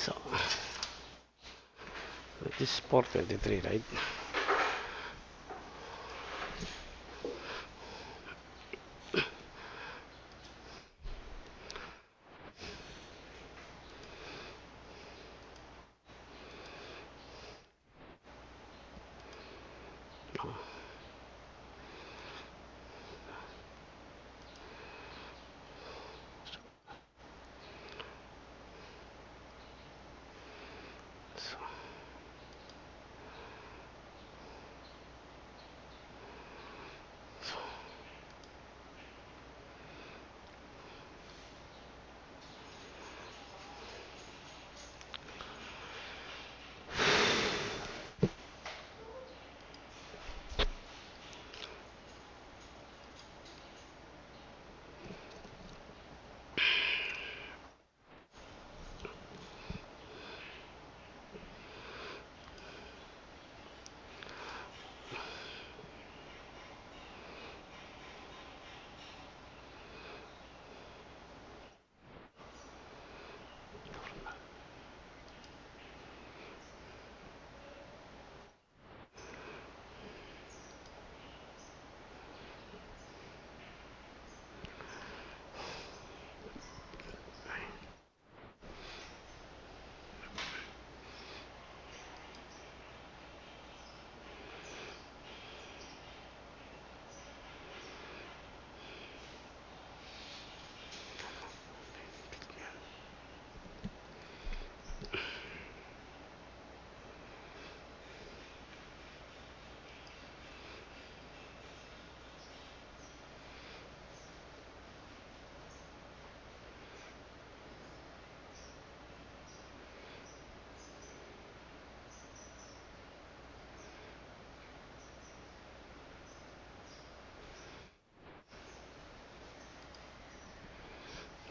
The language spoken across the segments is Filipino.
So, this is 423, right? So,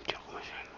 joke masyado.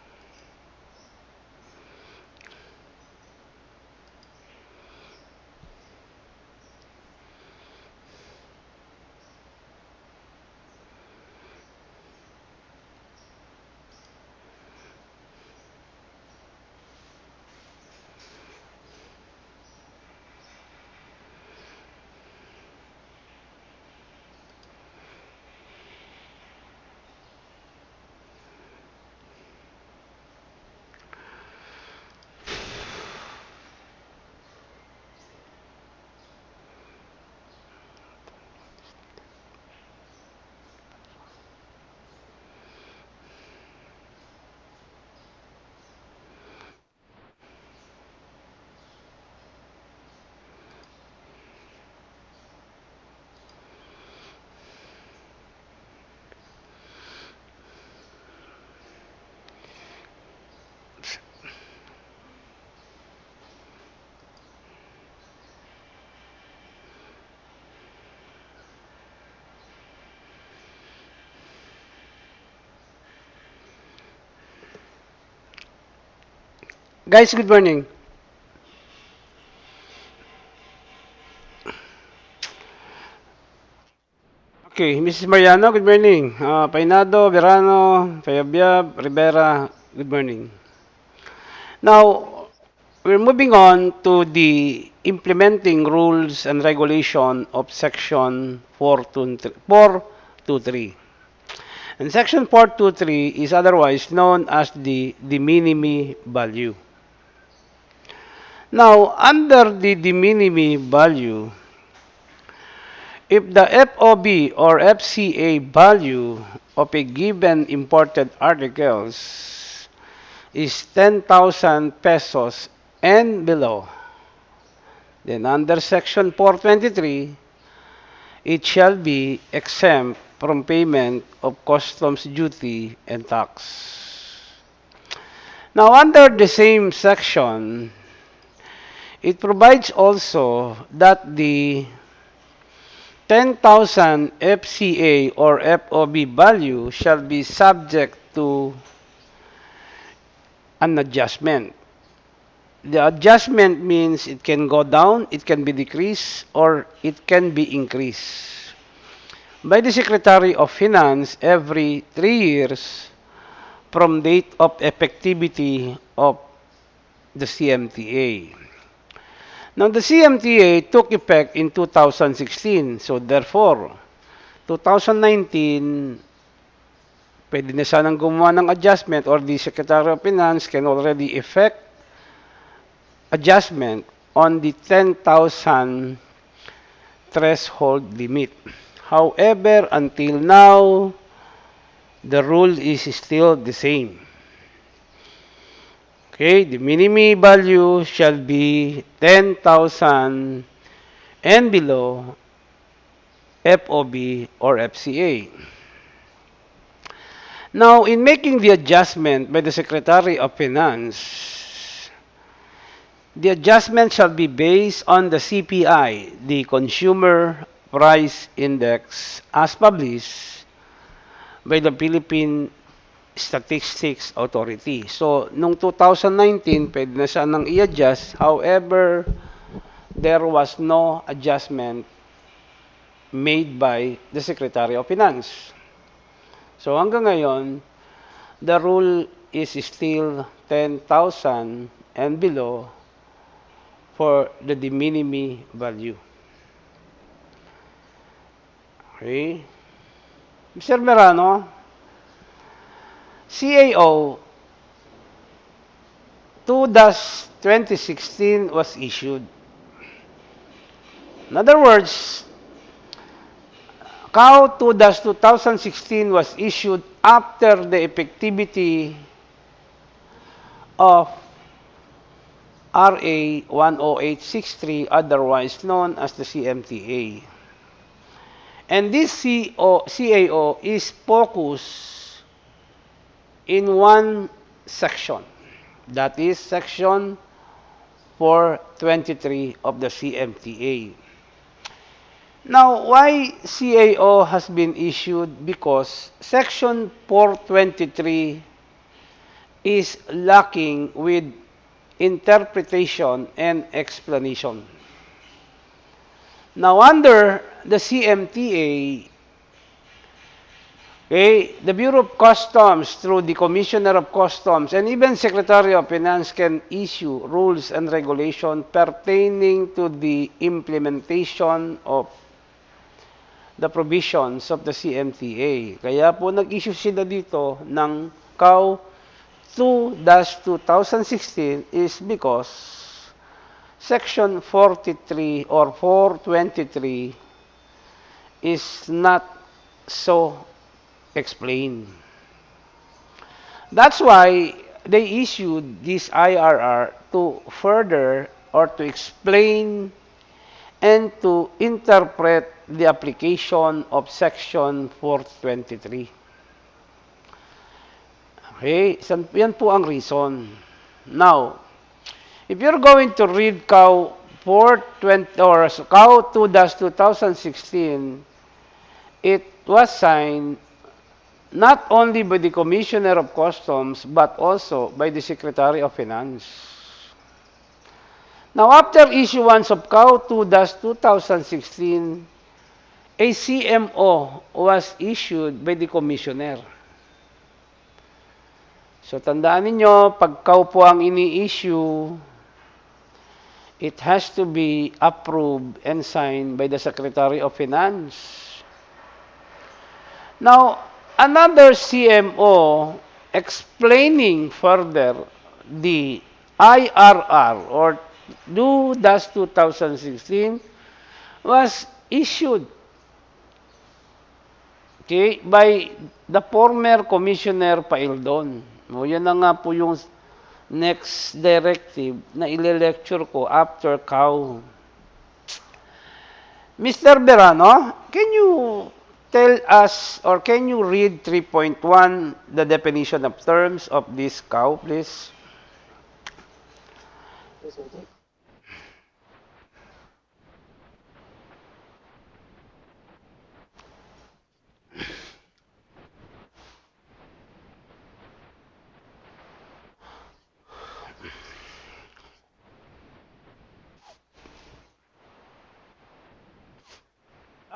Guys, good morning. Okay, Mrs. Mariano, good morning. Painado, Verano, Fayabyab, Rivera, good morning. Now, we're moving on to the implementing rules and regulation of Section 423. And Section 423 is otherwise known as the de minimis value. Now, under the de minimis value, if the FOB or FCA value of a given imported articles is 10,000 pesos and below, then under Section 423, it shall be exempt from payment of customs duty and tax. Now, under the same section, it provides also that the 10,000 FCA or FOB value shall be subject to an adjustment. The adjustment means it can go down, it can be decreased, or it can be increased by the Secretary of Finance every 3 years from date of effectivity of the CMTA. Now, the CMTA took effect in 2016. So, therefore, 2019, pwede na sanang gumawa ng adjustment or the Secretary of Finance can already effect adjustment on the 10,000 threshold limit. However, until now, the rule is still the same. Okay, the minimum value shall be 10,000 and below FOB or FCA. Now, in making the adjustment by the Secretary of Finance, the adjustment shall be based on the CPI, the Consumer Price Index, as published by the Philippine Statistics Authority. So, nung 2019, pwede na siya nang i-adjust. However, there was no adjustment made by the Secretary of Finance. So, hanggang ngayon, the rule is still 10,000 and below for the de minimis value. Okay? Mr. Merano, CAO 2-2016 was issued. In other words, CAO 2-2016 was issued after the effectivity of RA 10863, otherwise known as the CMTA. And this CAO is focused in one section. That is section 423 of the CMTA. Now, why CAO has been issued? Because section 423 is lacking with interpretation and explanation. Now, under the CMTA, okay, the Bureau of Customs, through the Commissioner of Customs, and even Secretary of Finance can issue rules and regulations pertaining to the implementation of the provisions of the CMTA. Kaya po nag-issue sila dito ng CAO 2-2016 is because Section 43 or 423 is not so explained. That's why they issued this IRR to further or to explain and to interpret the application of Section 423. Okay, yan po ang reason. Now, if you're going to read CAO 420 or CAO 2-2016, it was signed not only by the Commissioner of Customs but also by the Secretary of Finance. Now, after issuance of CAO 2-2016, a CMO was issued by the Commissioner. So, tandaan ninyo, pag CAO po ang ini-issue, it has to be approved and signed by the Secretary of Finance. Now, another CMO explaining further the IRR or 2-2016 was issued, okay, by the former Commissioner Paildon. O, yan na nga po yung next directive na ile-lecture ko after CAO. Mr. Berano, can you tell us or can you read 3.1, the definition of terms of this CAO, please?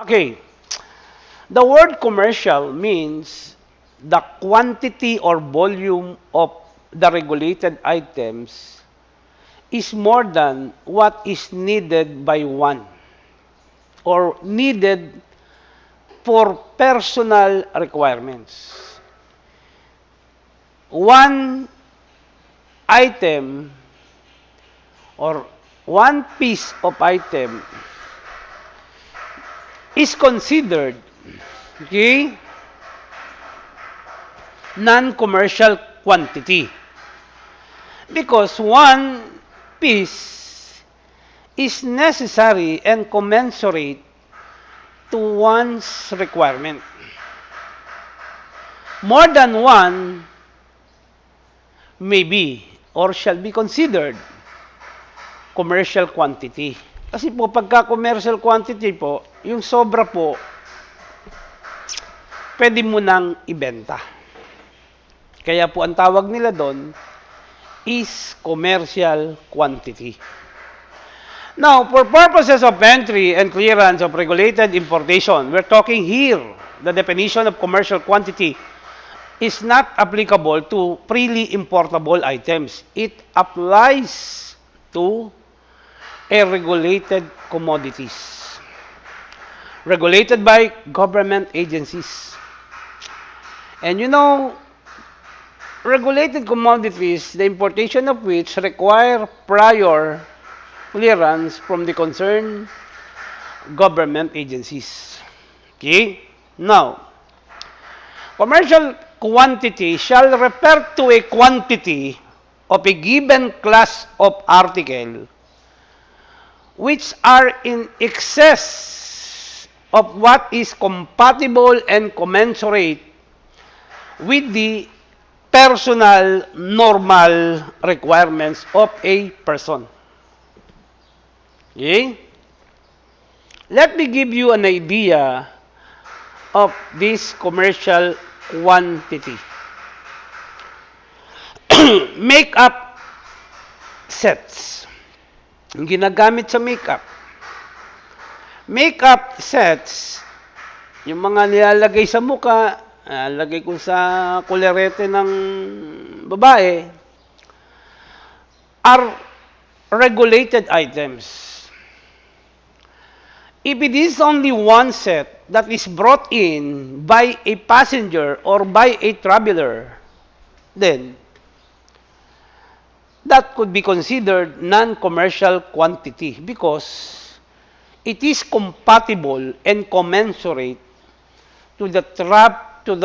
Okay. The word commercial means the quantity or volume of the regulated items is more than what is needed by one or needed for personal requirements. One item or one piece of item is considered, okay, non-commercial quantity because one piece is necessary and commensurate to one's requirement. More than one may be or shall be considered commercial quantity. Kasi po, pagka commercial quantity po, yung sobra po, pwede mo nang ibenta. Kaya po, ang tawag nila doon is commercial quantity. Now, for purposes of entry and clearance of regulated importation, we're talking here, the definition of commercial quantity is not applicable to freely importable items. It applies to regulated commodities, regulated by government agencies. And you know, regulated commodities, the importation of which require prior clearance from the concerned government agencies. Okay? Now, commercial quantity shall refer to a quantity of a given class of article which are in excess of what is compatible and commensurate with the personal normal requirements of a person. Okay? Let me give you an idea of this commercial quantity. Makeup sets. Yung ginagamit sa makeup. Makeup sets, yung mga nilalagay sa mukha, lagay ko sa kulerete ng babae, are regulated items. If it is only one set that is brought in by a passenger or by a traveler, then that could be considered non-commercial quantity because it is compatible and commensurate to the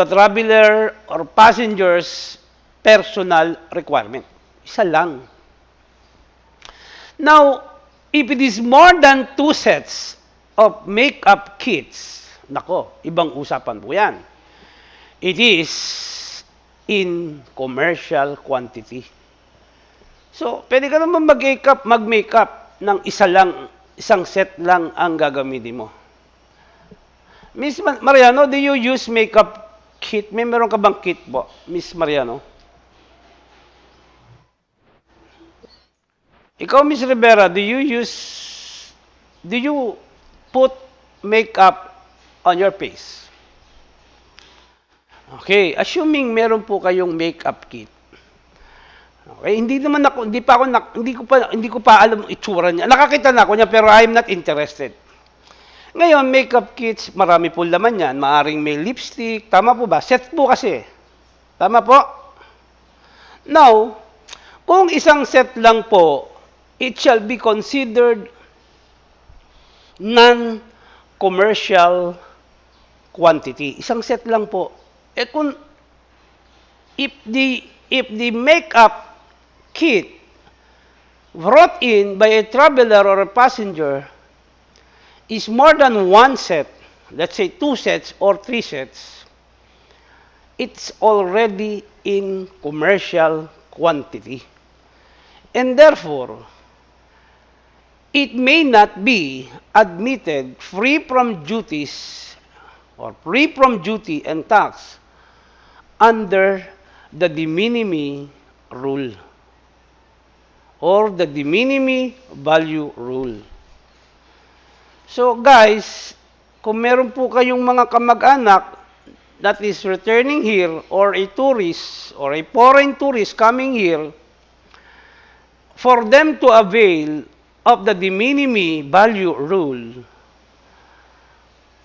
traveler or passenger's personal requirement. Isa lang. Now, if it is more than two sets of makeup kits, nako, ibang usapan po yan. It is in commercial quantity. So, pwede ka naman mag-makeup ng isang set lang ang gagamitin mo. Miss Mariano, do you use makeup kit? Meron ka bang kit po, Miss Mariano? Ikaw, Miss Rivera, do you put makeup on your face? Okay, assuming meron po kayong makeup kit. Okay, hindi ko pa alam itsura niya. Nakakita na ako niya pero I'm not interested. Ngayon, makeup kits, marami po laman yan. Maaring may lipstick, tama po ba? Set po kasi. Tama po? Now, kung isang set lang po, it shall be considered non-commercial quantity. Isang set lang po. If the makeup kit brought in by a traveler or a passenger is more than one set, let's say two sets or three sets, it's already in commercial quantity. And therefore, it may not be admitted free from duties or free from duty and tax under the de minimis rule or the de minimis value rule. So guys, kung meron po kayong mga kamag-anak that is returning here or a tourist or a foreign tourist coming here, for them to avail of the de minimis value rule,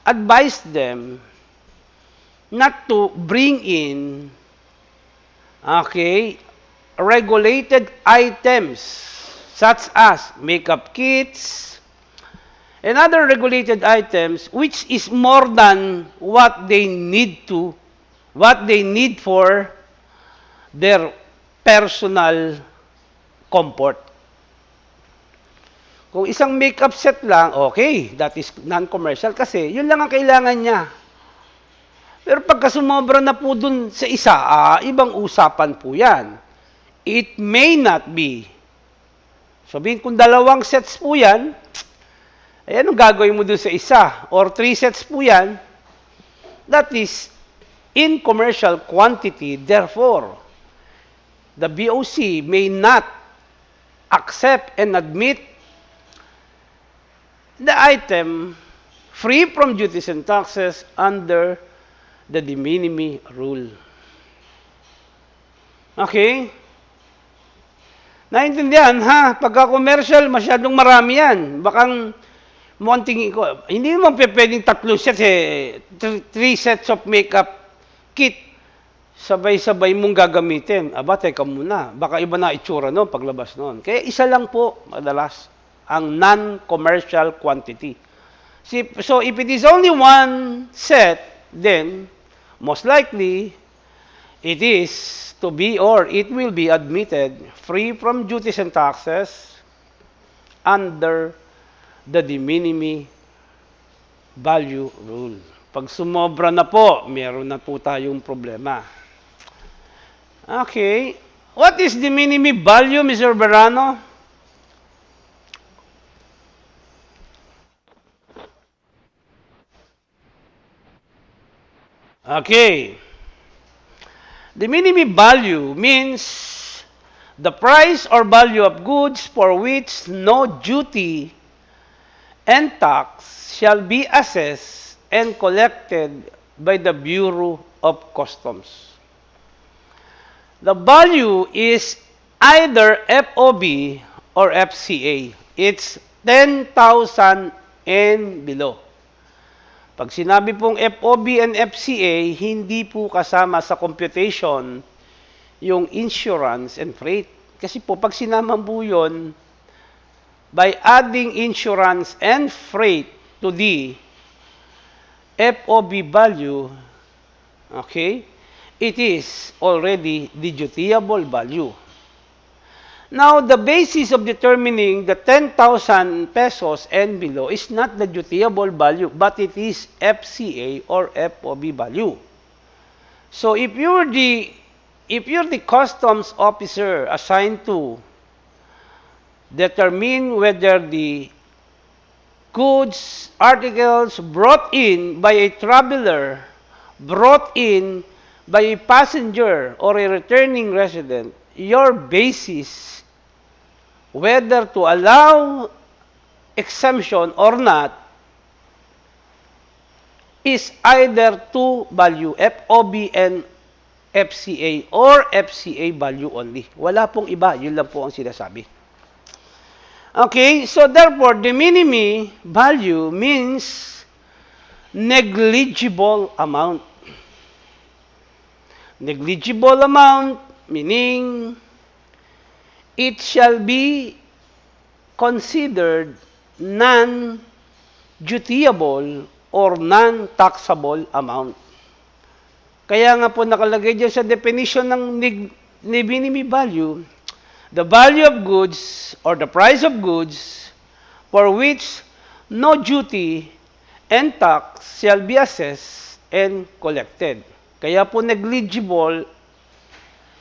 advise them not to bring in, okay, regulated items such as makeup kits and other regulated items which is more than what they need for their personal comfort. Kung isang makeup set lang, okay, that is non-commercial kasi yun lang ang kailangan niya. Pero pagka sumobra na po dun sa isa, ibang usapan po yan. It may not be. Sabihin kung 2 sets po yan, ay anong gagawin mo dun sa isa? Or 3 sets po yan, that is in commercial quantity. Therefore, the BOC may not accept and admit the item free from duties and taxes under the de minimis rule. Okay? Naintindihan, ha? Pagka commercial, masyadong marami yan. Bakang tingin ko, hindi naman pwedeng 3 sets, 3 sets of makeup kit, sabay-sabay mong gagamitin. Aba, teka muna. Baka iba na itsura noon, paglabas noon. Kaya isa lang po, madalas, ang non-commercial quantity. So, if it is only 1 set, then, most likely, it is to be or it will be admitted free from duties and taxes under the de minimis value rule. Pag sumobra na po, meron na po tayong problema. Okay. What is de minimis value, Mr. Verano? Okay. The minimum value means the price or value of goods for which no duty and tax shall be assessed and collected by the Bureau of Customs. The value is either FOB or FCA. It's 10,000 and below. Pag sinabi pong FOB and FCA, hindi po kasama sa computation yung insurance and freight. Kasi po, pag sinama po yun, by adding insurance and freight to the FOB value, okay, it is already the dutiable value. Now, the basis of determining the 10,000 pesos and below is not the dutiable value, but it is FCA or FOB value. So, if you're the customs officer assigned to determine whether the goods, articles brought in by a traveler, brought in by a passenger or a returning resident, your basis whether to allow exemption or not is either two value, FOB and FCA or FCA value only. Wala pong iba, yun lang po ang sinasabi. Okay, so therefore, the minimum value means negligible amount. Negligible amount meaning it shall be considered non-dutiable or non-taxable amount. Kaya nga po nakalagay dyan sa definition ng minimum value, the value of goods or the price of goods for which no duty and tax shall be assessed and collected. Kaya po negligible,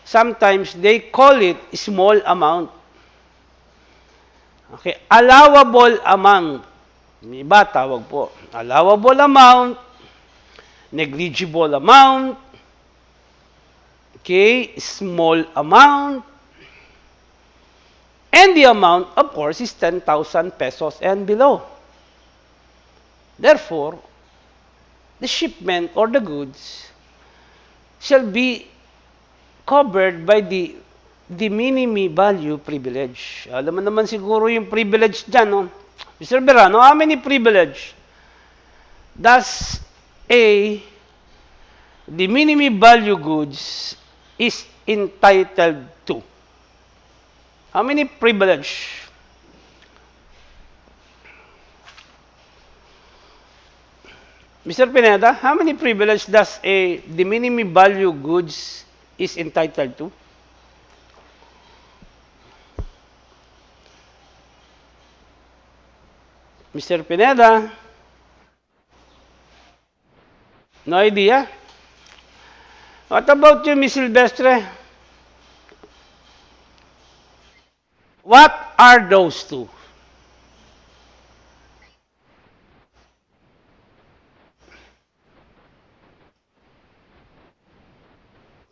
sometimes they call it small amount. Okay, allowable amount. May iba tawag po. Allowable amount, negligible amount, okay, small amount, and the amount, of course, is 10,000 pesos and below. Therefore, the shipment or the goods shall be covered by the the minimum value privilege. Alam mo naman siguro yung privilege dyan, no? Mr. Berano, how many privilege does the minimum value goods is entitled to? How many privilege? Mr. Pineda, how many privilege does the minimum value goods is entitled to? Mr. Pineda? No idea? What about you, Miss Silvestre? What are those two?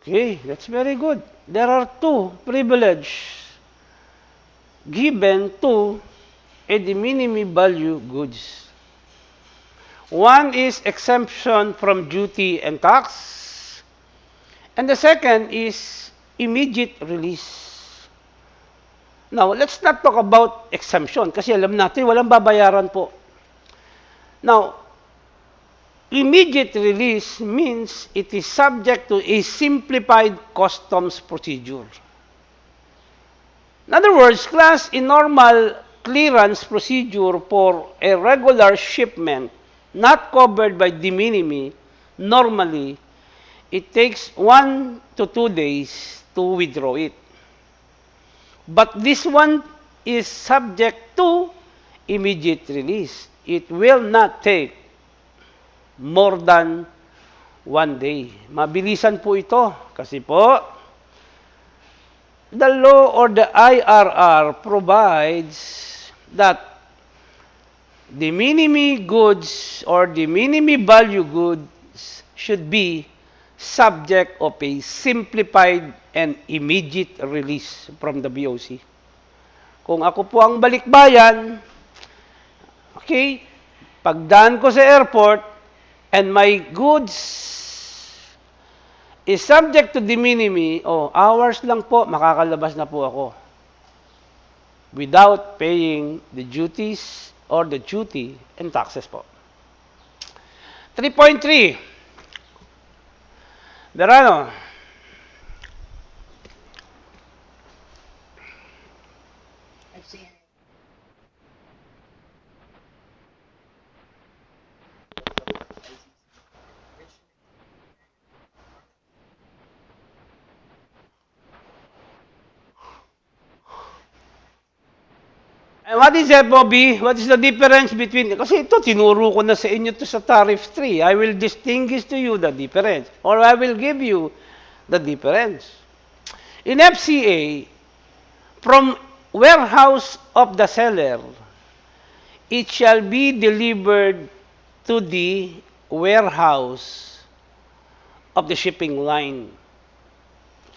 Okay, that's very good. There are two privilege given to the minimum value goods. One is exemption from duty and tax, and the second is immediate release. Now, let's not talk about exemption kasi alam natin walang babayaran po. Now, immediate release means it is subject to a simplified customs procedure. In other words, class, in normal clearance procedure for a regular shipment not covered by de minimis, normally, it takes 1 to 2 days to withdraw it. But this one is subject to immediate release. It will not take more than 1 day. Mabilisan po ito kasi po, the law or the IRR provides that the minimum goods or the minimum value goods should be subject of a simplified and immediate release from the BOC. Kung ako po ang balikbayan, okay, pagdaan ko sa airport and my goods is subject to de minimis, hours lang po, makakalabas na po ako without paying the duties or the duty and taxes po. 3.3. Verano. And what is FOB? What is the difference between, kasi ito, tinuro ko na sa inyo to sa tariff 3. I will distinguish to you the difference. Or I will give you the difference. In FCA, from warehouse of the seller, it shall be delivered to the warehouse of the shipping line.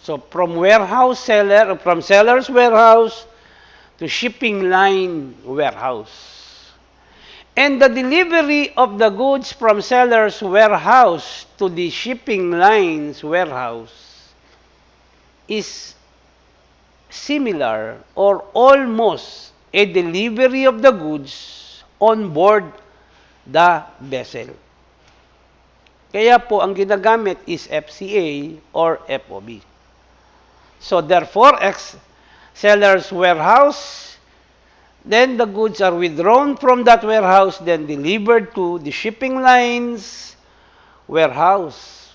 So from warehouse seller, from seller's warehouse to shipping line warehouse. And the delivery of the goods from seller's warehouse to the shipping line's warehouse is similar or almost a delivery of the goods on board the vessel. Kaya po ang ginagamit is FCA or FOB. So therefore, seller's warehouse, then the goods are withdrawn from that warehouse, then delivered to the shipping line's warehouse.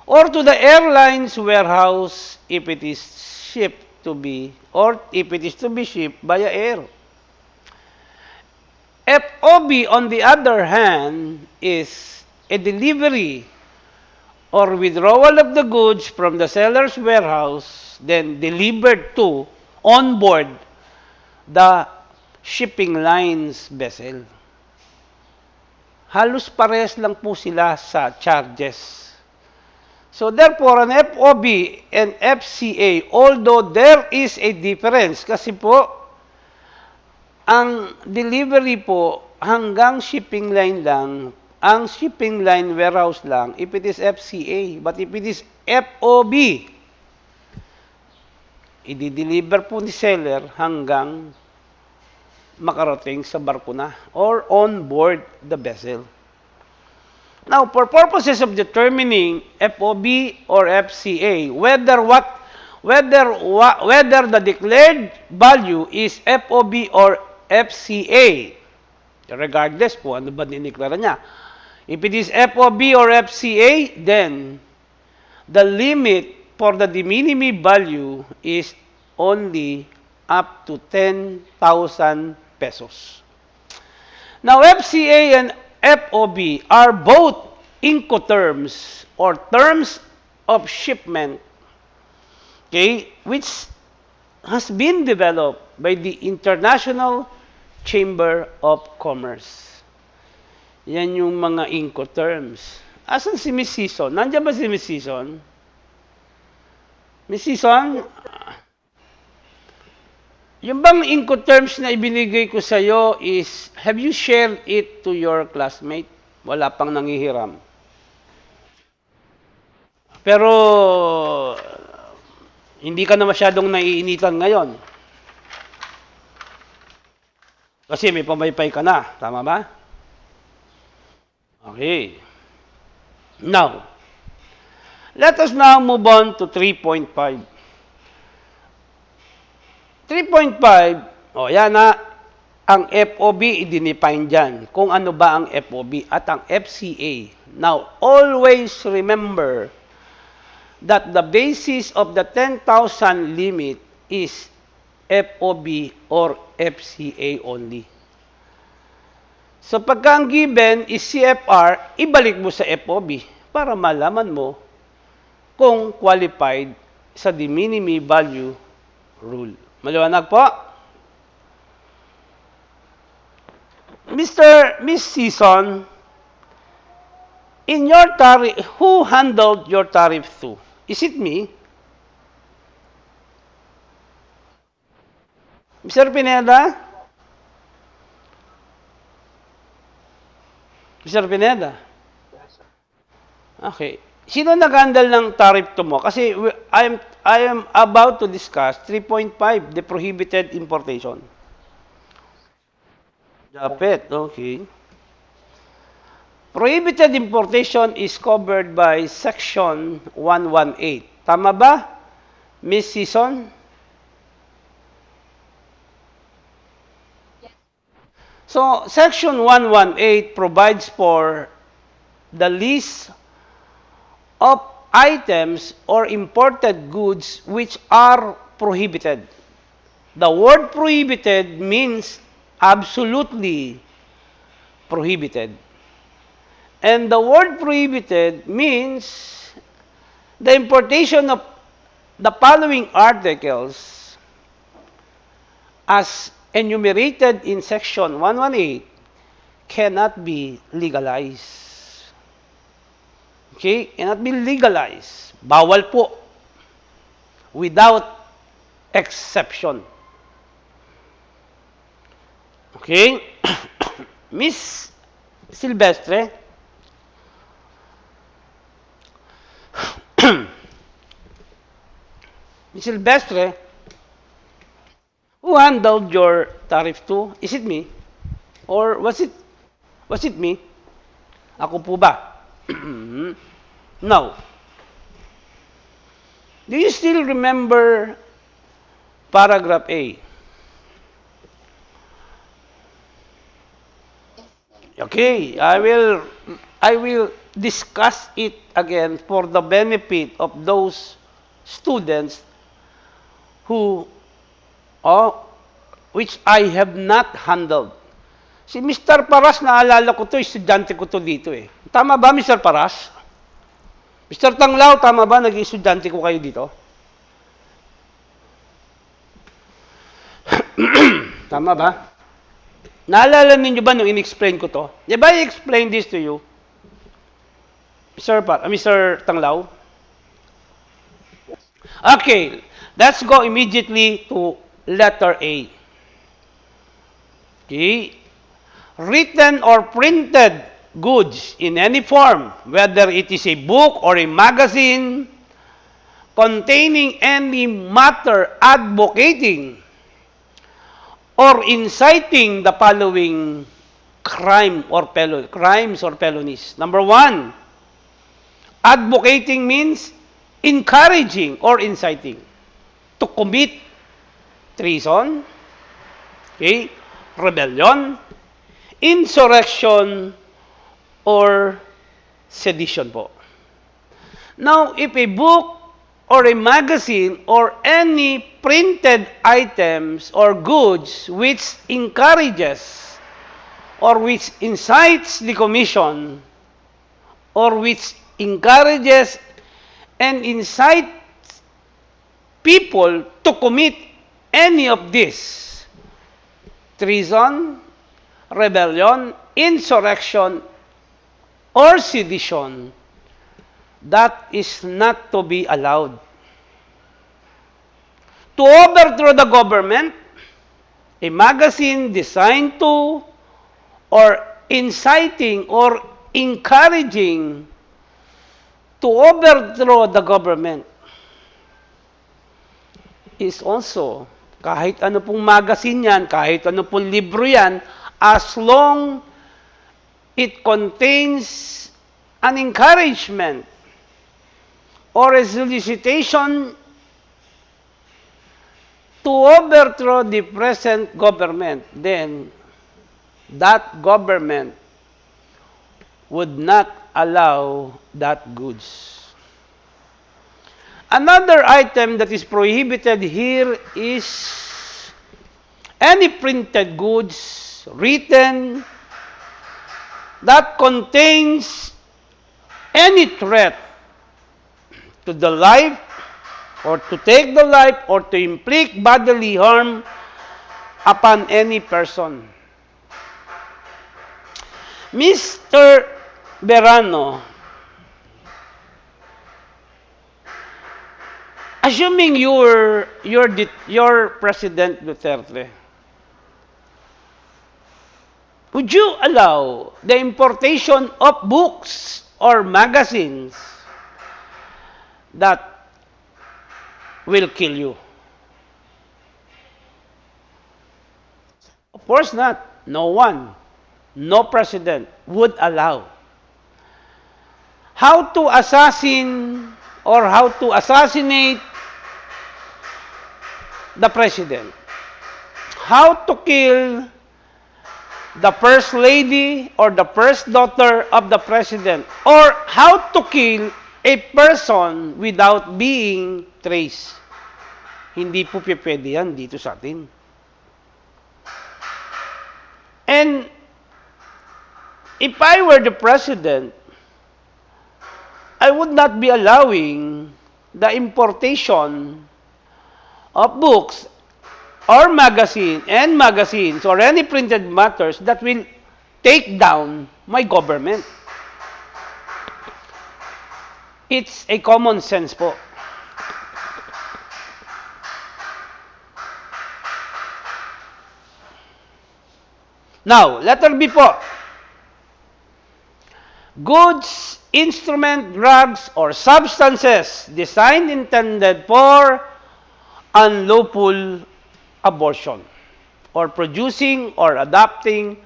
Or to the airline's warehouse if it is shipped to be, or if it is to be shipped via air. FOB, on the other hand, is a delivery or withdrawal of the goods from the seller's warehouse, then delivered to, on board, the shipping line's vessel. Halos pares lang po sila sa charges. So therefore, an FOB and FCA, although there is a difference, kasi po, ang delivery po hanggang shipping line lang, ang shipping line warehouse lang, if it is FCA. But if it is FOB, i-deliver po ni seller hanggang makarating sa barko na or on board the vessel. Now, for purposes of determining FOB or FCA, whether the declared value is FOB or FCA, regardless po ano ba diniklara niya. If it is FOB or FCA, then the limit for the de minimis value is only up to 10,000 pesos. Now, FCA and FOB are both Incoterms or terms of shipment, okay, which has been developed by the International Chamber of Commerce. Yan yung mga Incoterms. Asan si Miss Season? Nandiyan ba si Miss Season? Miss Season? Yung bang Incoterms na ibinigay ko sa iyo is, have you shared it to your classmate? Wala pang nangihiram. Pero, hindi ka na masyadong naiinitan ngayon. Kasi may pamaypay ka na. Tama ba? Okay. Now, let us now move on to 3.5. 3.5, yan na, ang FOB i-define dyan. Kung ano ba ang FOB at ang FCA. Now, always remember that the basis of the 10,000 limit is FOB or FCA only. So, pagka ang given is CFR, ibalik mo sa FOB para malaman mo kung qualified sa de minimis value rule. Maliwanag po? Miss Season, in your tariff, who handled your tariff 2? Is it me? Mr. Pineda? Mr. Pineda? Okay. Sino nag-handle ng tariff 2 mo? Kasi I am about to discuss 3.5, the prohibited importation. Japet, okay. Prohibited importation is covered by Section 118. Tama ba, Miss Season? So, Section 118 provides for the list of items or imported goods which are prohibited. The word prohibited means absolutely prohibited. And the word prohibited means the importation of the following articles as enumerated in Section 118 cannot be legalized. Okay? Cannot be legalized. Bawal po. Without exception. Okay? Miss Silvestre, Miss Silvestre, who handled your tariff 2? Is it me? Or was it me? Ako po ba? Now, do you still remember paragraph A? Okay, I will discuss it again for the benefit of those students who which I have not handled. Si Mr. Paras, naalala ko to, estudyante ko to dito eh. Tama ba, Mr. Paras? Mr. Tanglaw, tama ba, naging estudyante ko kayo dito? Tama ba? Naalala ninyo ba nung in-explain ko to? Di ba I-explain this to you? Mr. Tanglaw? Okay, let's go immediately to letter A. Okay? Written or printed goods in any form, whether it is a book or a magazine, containing any matter advocating or inciting the following crimes or felonies. Number one, advocating means encouraging or inciting to commit treason, okay, rebellion, insurrection, or sedition po. Now, if a book or a magazine or any printed items or goods which encourages or which incites the commission or which encourages and incites people to commit any of this: treason, rebellion, insurrection, or sedition, that is not to be allowed. To overthrow the government, a magazine designed to or inciting or encouraging to overthrow the government is also, kahit ano pong magazine yan, kahit ano pong libro yan, as long it contains an encouragement or a solicitation to overthrow the present government, then that government would not allow that goods. Another item that is prohibited here is any printed goods written that contains any threat to the life or to take the life or to inflict bodily harm upon any person. Mr. Verano, assuming you're President Duterte, would you allow the importation of books or magazines that will kill you? Of course not. No one, no president would allow. How to assassinate the president? How to kill the first lady or the first daughter of the president? Or how to kill a person without being traced? Hindi po pwede yan dito sa atin. And if I were the president, I would not be allowing the importation of books or magazines or any printed matters that will take down my government. It's a common sense po. Now, letter B po. Goods, instrument, drugs, or substances designed intended for unlawful abortion or producing or adopting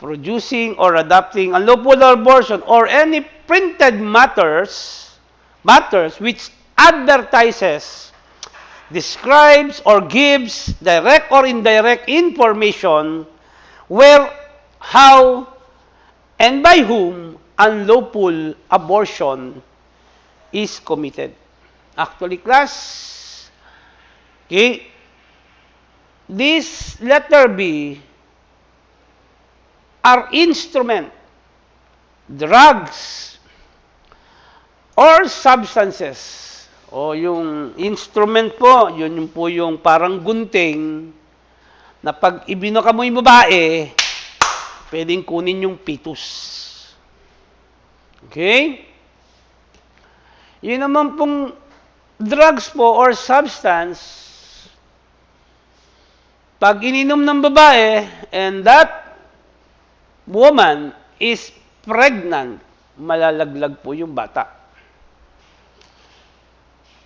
unlawful abortion or any printed matters which advertises, describes, or gives direct or indirect information where, how, and by whom unlawful abortion is committed. Actually, class, okay, this letter B are instrument, drugs, or substances. O yung instrument po, yun po yung parang gunting na pag ibinaka mo yung babae, pwedeng kunin yung fetus. Okay? Yun naman pong drugs po or substance, pag ininom ng babae and that woman is pregnant, malalaglag po yung bata.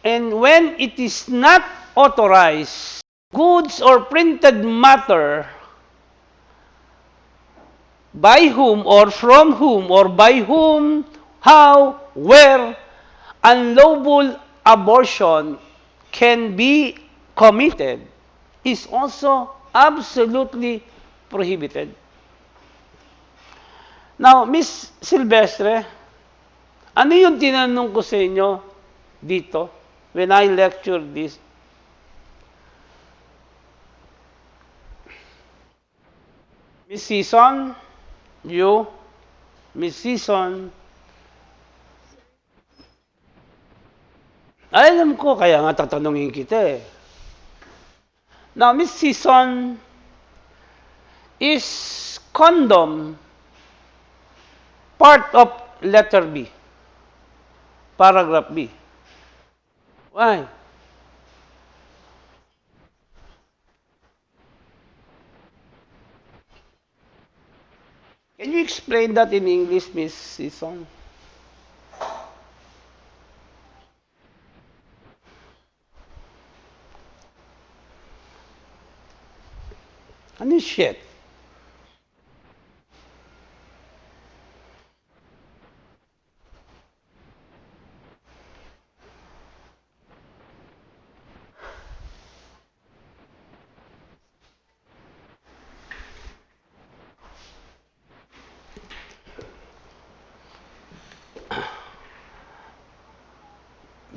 And when it is not authorized, goods or printed matter by whom or from whom or by whom, how, where, unlawful abortion can be committed is also absolutely prohibited. Now, Miss Silvestre, ano yung tinanong ko sa inyo dito when I lecture this? Miss Season, you, Miss Season, alam ko, kaya nga tatanungin kita eh. Now, Miss Season, is condom part of letter B, paragraph B? Why? Can you explain that in English, Miss Season? Ano yung shit?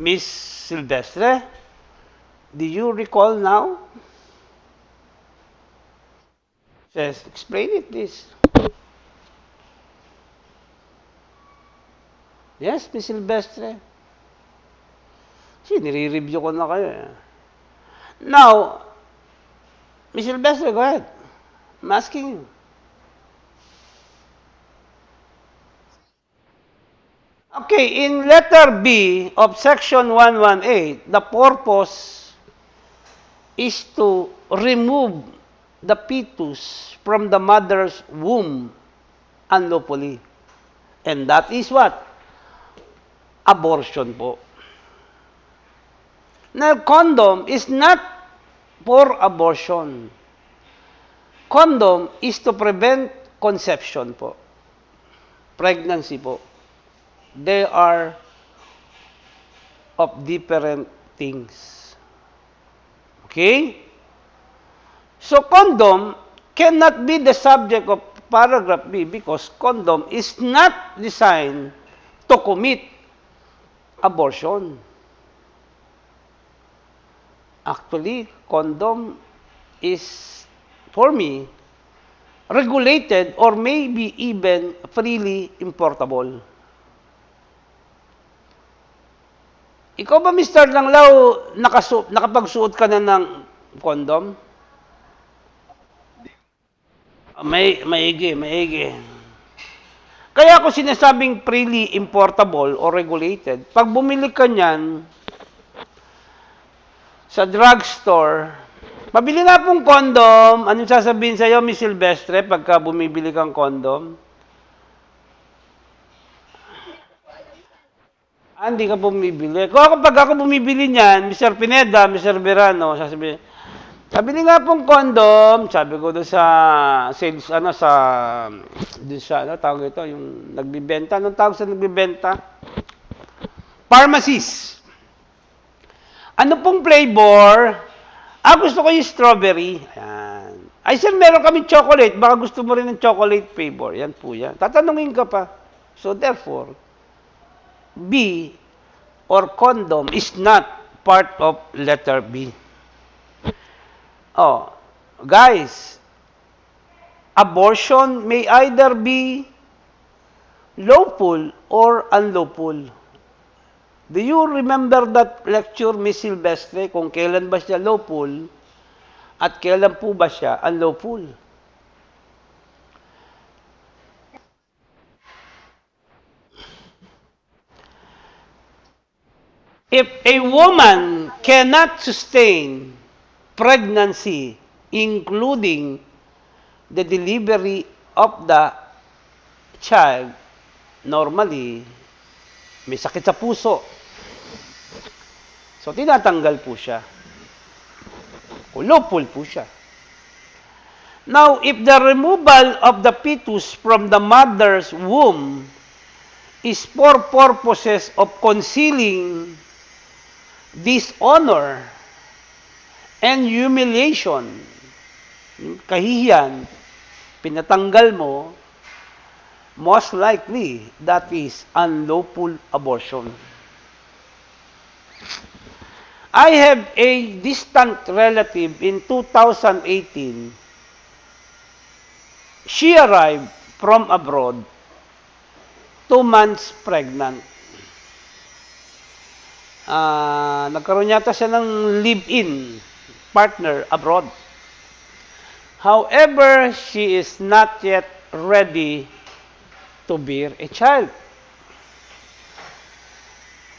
Miss Silvestre, do you recall now? Yes, explain it, please. Yes, Miss Silvestre. Kasi nire-review ko na kayo eh. Now, Miss Silvestre, go ahead. I'm asking you. Okay, in letter B of section 118, the purpose is to remove the fetus from the mother's womb unlawfully. And that is what? Abortion po. Now, condom is not for abortion. Condom is to prevent conception po. Pregnancy po. They are of different things. Okay? So, condom cannot be the subject of paragraph B because condom is not designed to commit abortion. Actually, condom is, for me, regulated or maybe even freely importable. Ikaw ba, Mr. Langlao, nakapagsuot ka na ng condom? Maigi. Kaya ako sinasabing freely importable or regulated, pag bumili ka niyan sa drugstore, pabili na pong condom, anong sasabihin sa'yo, Miss Silvestre, pagka bumibili kang condom? Hindi ka bumibili. Pag ako bumibili niyan, Mr. Pineda, Mr. Verano, sasabihin, sabili nga pong condom, sabi ko doon sa sales, doon sa, tawag ito, yung nagbibenta, anong tawag sa nagbibenta? Pharmacist. Ano pong flavor? Gusto ko yung strawberry. Ayan. Ay, sir, meron kami chocolate. Baka gusto mo rin ng chocolate flavor. Yan po yan. Tatanungin ka pa. So, therefore, B or condom is not part of letter B. Oh, guys, abortion may either be lawful or unlawful. Do you remember that lecture, Miss Silvestre, kung kailan ba siya lawful at kailan po ba siya unlawful? If a woman cannot sustain pregnancy, including the delivery of the child, normally, may sakit sa puso. So, tinatanggal po siya. O lawful po siya. Now, if the removal of the fetus from the mother's womb is for purposes of concealing dishonor and humiliation, kahihiyan, pinatanggal mo, most likely, that is unlawful abortion. I have a distant relative in 2018. She arrived from abroad, 2 months pregnant. Nagkaroon yata siya ng live-in partner abroad. However, she is not yet ready to bear a child.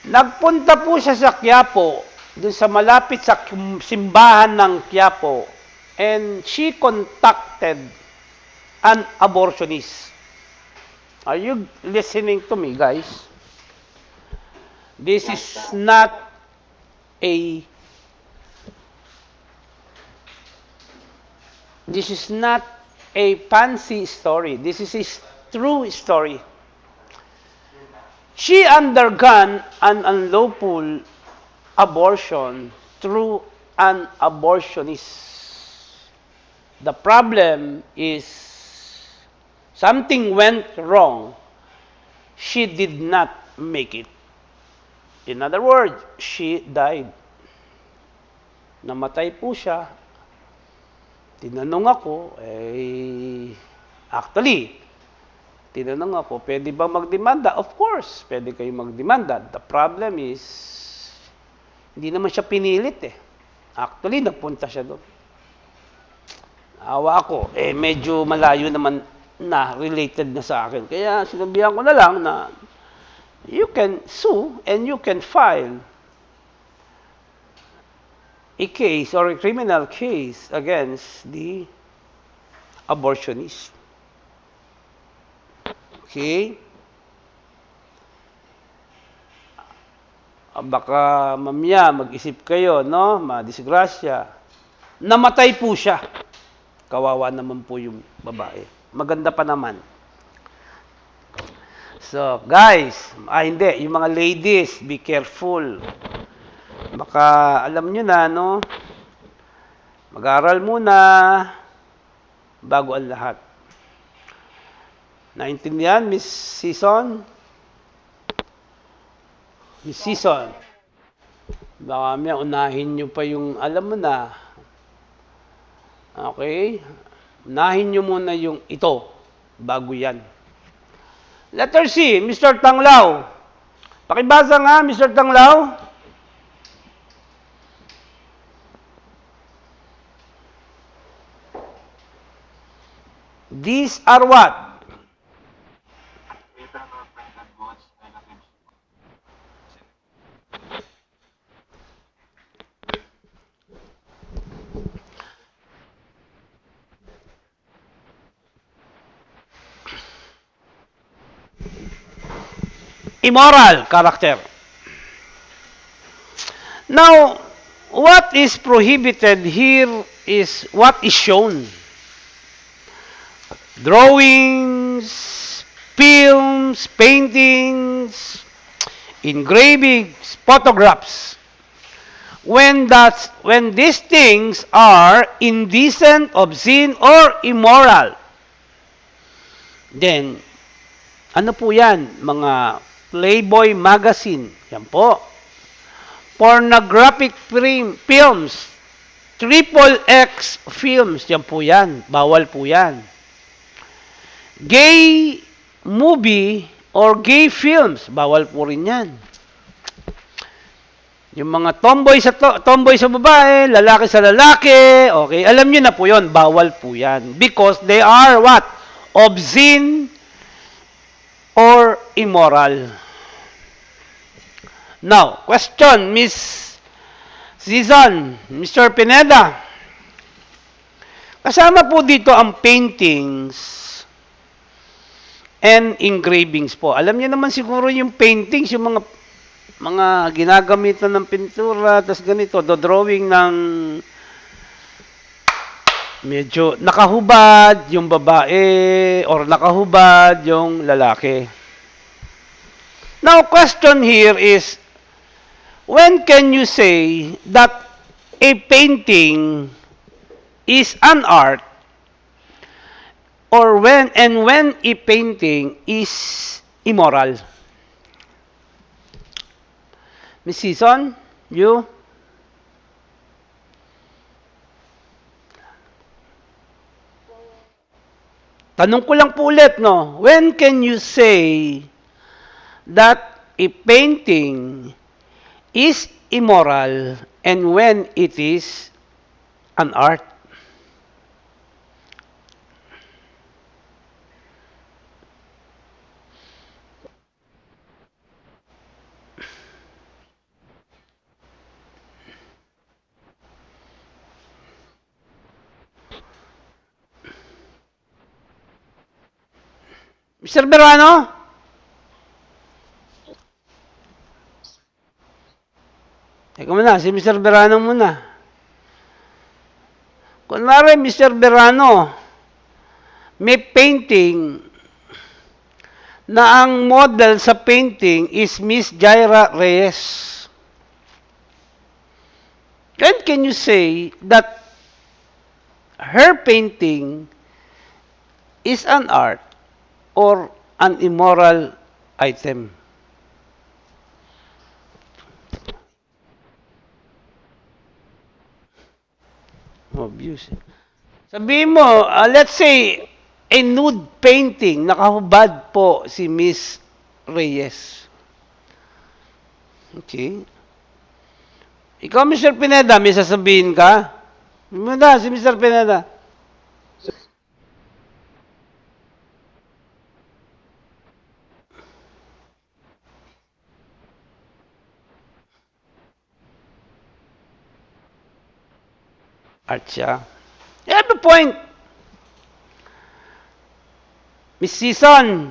Nagpunta po siya sa Quiapo, dun sa malapit sa simbahan ng Quiapo, and she contacted an abortionist. Are you listening to me, guys? This is not a fancy story. This is a true story. She undergone an unlawful abortion through an abortionist. The problem is something went wrong. She did not make it. In other words, she died. Namatay po siya. Tinanong ako, tinanong ako, pwede ba magdemanda? Of course, pwede kayo magdemanda. The problem is, hindi naman siya pinilit eh. Actually, nagpunta siya doon. Awa ako, medyo malayo naman na, related na sa akin. Kaya sinabihan ko na lang na you can sue and you can file a case or a criminal case against the abortionist. Okay? Baka mamaya mag-isip kayo, no? Madisgrasya. Namatay po siya. Kawawa naman po yung babae. Maganda pa naman. So, guys, hindi, yung mga ladies, be careful. Baka alam nyo na, no? Mag-aral muna bago ang lahat. Naintindihan, Miss Season? Miss Season. Baka may unahin nyo pa yung, alam mo na. Okay? Unahin nyo muna yung ito, bago yan. Letter C, Mr. Tanglao. Pakibasa nga, Mr. Tanglao. These are what? Immoral character. Now, what is prohibited here is what is shown. Drawings, films, paintings, engravings, photographs. When these things are indecent, obscene, or immoral, then, ano po yan? Mga Playboy magazine. Yan po. Pornographic films. XXX films. Yan po yan. Bawal po yan. Gay movie or gay films. Bawal po rin yan. Yung mga tomboy sa babae, lalaki sa lalaki, okay, alam niyo na po yon, bawal po yan. Because they are what? Obscene or immoral. Now, question, Miss Season, Mr. Pineda. Kasama po dito ang paintings and engravings po. Alam niyo naman siguro yung paintings, yung mga mga ginagamitan ng pintura, tas ganito, drawing ng medyo nakahubad yung babae or nakahubad yung lalaki. Now, question here is, when can you say that a painting is an art or when a painting is immoral? Miss Season, you? Tanong ko lang po ulit, no? When can you say that a painting is immoral and when it is an art? Mr. Berano? Teka muna, si Mr. Berano muna. Kunwari, Mr. Berano, may painting na ang model sa painting is Miss Jaira Reyes. When can you say that her painting is an art or an immoral item? Obvious. Sabihin mo, let's say, a nude painting, nakahubad po si Miss Reyes. Okay. Ikaw, Mr. Pineda, may sasabihin ka? Pineda, si Mr. Pineda. Art siya. You have a point. Miss Season,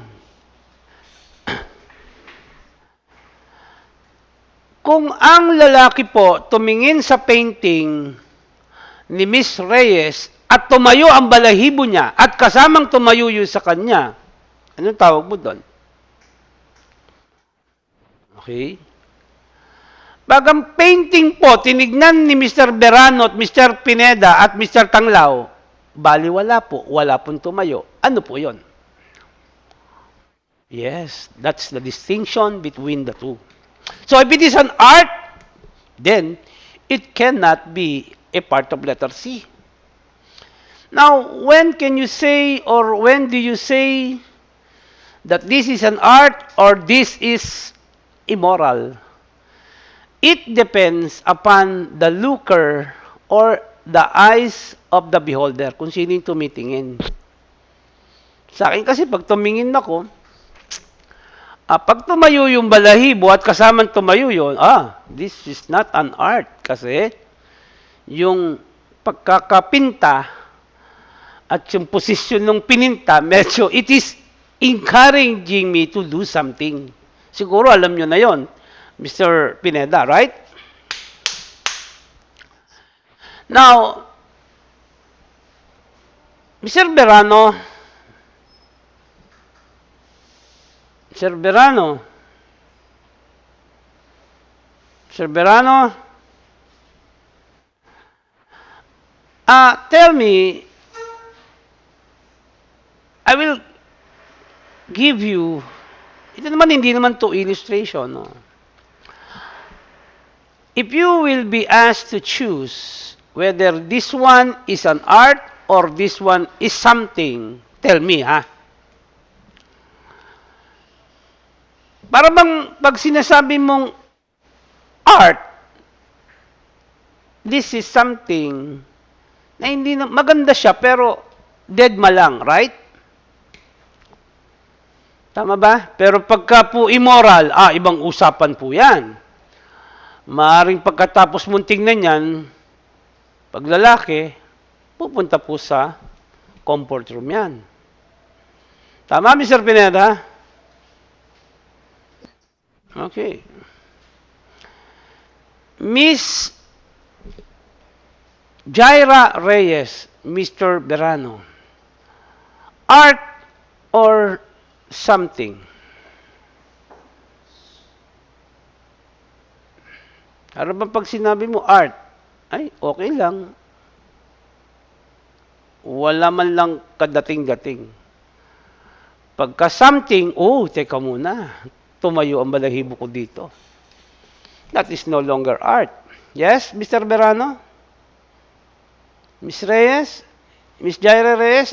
kung ang lalaki po tumingin sa painting ni Miss Reyes at tumayo ang balahibo niya at kasamang tumayo yun sa kanya, anong tawag mo doon? Okay? Bagang painting po, tinignan ni Mr. Berano at Mr. Pineda at Mr. Tanglao, baliwala po, wala pong tumayo. Ano po yon? Yes, that's the distinction between the two. So if it is an art, then it cannot be a part of letter C. Now, when can you say or when do you say that this is an art or this is immoral? It depends upon the looker or the eyes of the beholder, kung sino yung tumitingin. Sa akin kasi, pag tumingin ako, pag tumayo yung balahibo at kasamang tumayo yun, this is not an art. Kasi, yung pagkakapinta at yung posisyon ng pininta, medyo, it is encouraging me to do something. Siguro alam nyo na yon, Mr. Pineda, right? Now, Mr. Berano, Mr. Berano, Mr. Berano, tell me, I will give you, ito naman, hindi naman to illustration, no? If you will be asked to choose whether this one is an art or this one is something, tell me, ha? Para bang pag sinasabi mong art, this is something na hindi na, maganda siya pero deadma lang, right? Tama ba? Pero pagka po immoral, ibang usapan po yan. Maaring pagkatapos mong tingnan yan, pag lalaki, pupunta po sa comfort room yan. Tama, Mr. Pineda? Okay. Miss Jaira Reyes, Mr. Verano, art or something? Ano ba pag sinabi mo art? Ay, okay lang. Wala man lang kadating-dating. Pagka something, oh, teka muna. Tumayo ang balahibo ko dito. That is no longer art. Yes, Mr. Verano? Miss Reyes? Miss Jaira Reyes?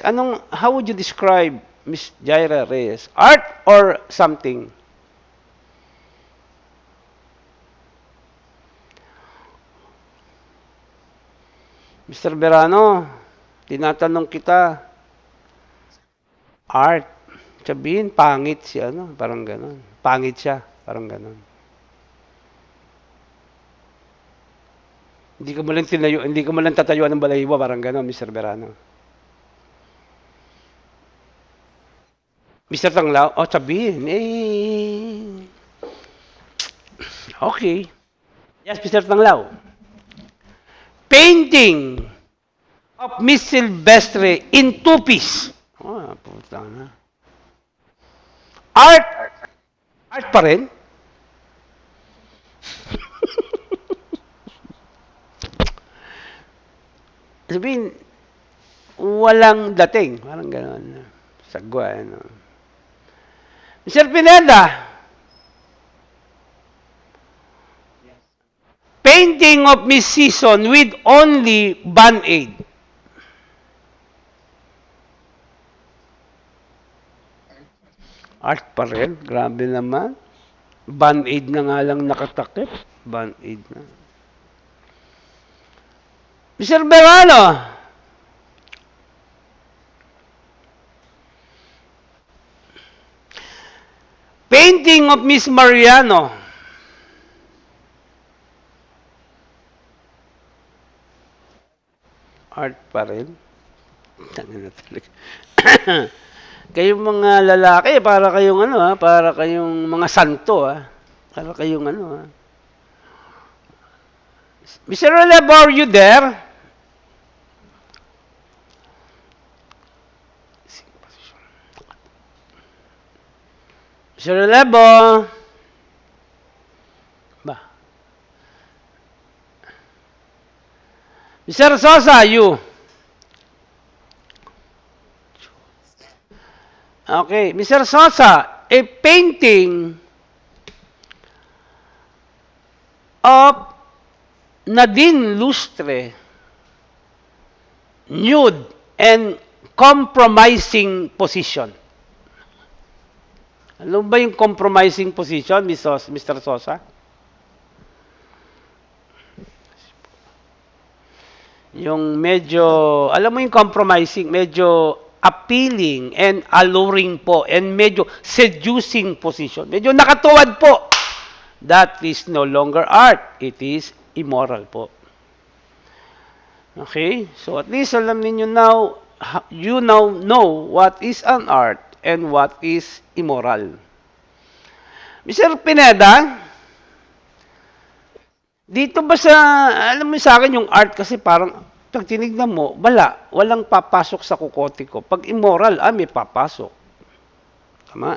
How would you describe Miss Jaira Reyes? Art or something? Mr. Verano, tinatanong kita, art. Sabihin, pangit si parang ganon. Pangit siya, parang ganon. Hindi ko man lang tatayuan ng balahibo, parang ganon, Mr. Verano. Mr. Tanglao, sabihin, okay. Yes, Mr. Tanglao. Painting of Miss Silvestre in two-piece. Oh, puta na. Art. Art pa rin. Sabihin, walang dating. Parang gano'n. Sagwa, Mr. Pineda, painting of Miss Season with only Band-Aid. Art pa rin. Grabe naman. Band-Aid na nga lang nakatakip. Band-Aid na. Mr. Verano, painting of Miss Mariano. Art pa rin. Tangin na talaga. Kayong mga lalaki, para kayong para kayong mga santo, Para kayong Mr. Relebo, are you there? Mr. Relebo. Ba? Mr. Sosa, you. Okay, Mr. Sosa, a painting of Nadine Lustre, nude and compromising position. Alam ba yung compromising position, Mr. Sosa? Yung medyo, alam mo yung compromising, medyo appealing and alluring po and medyo seducing position. Medyo nakatuwad po. That is no longer art. It is immoral po. Okay? So at least alam niyo now, you now know what is an art and what is immoral. Mr. Pineda, dito ba alam mo sa akin yung art kasi parang, pag tinignan mo, walang papasok sa kukote ko. Pag immoral, may papasok. Tama?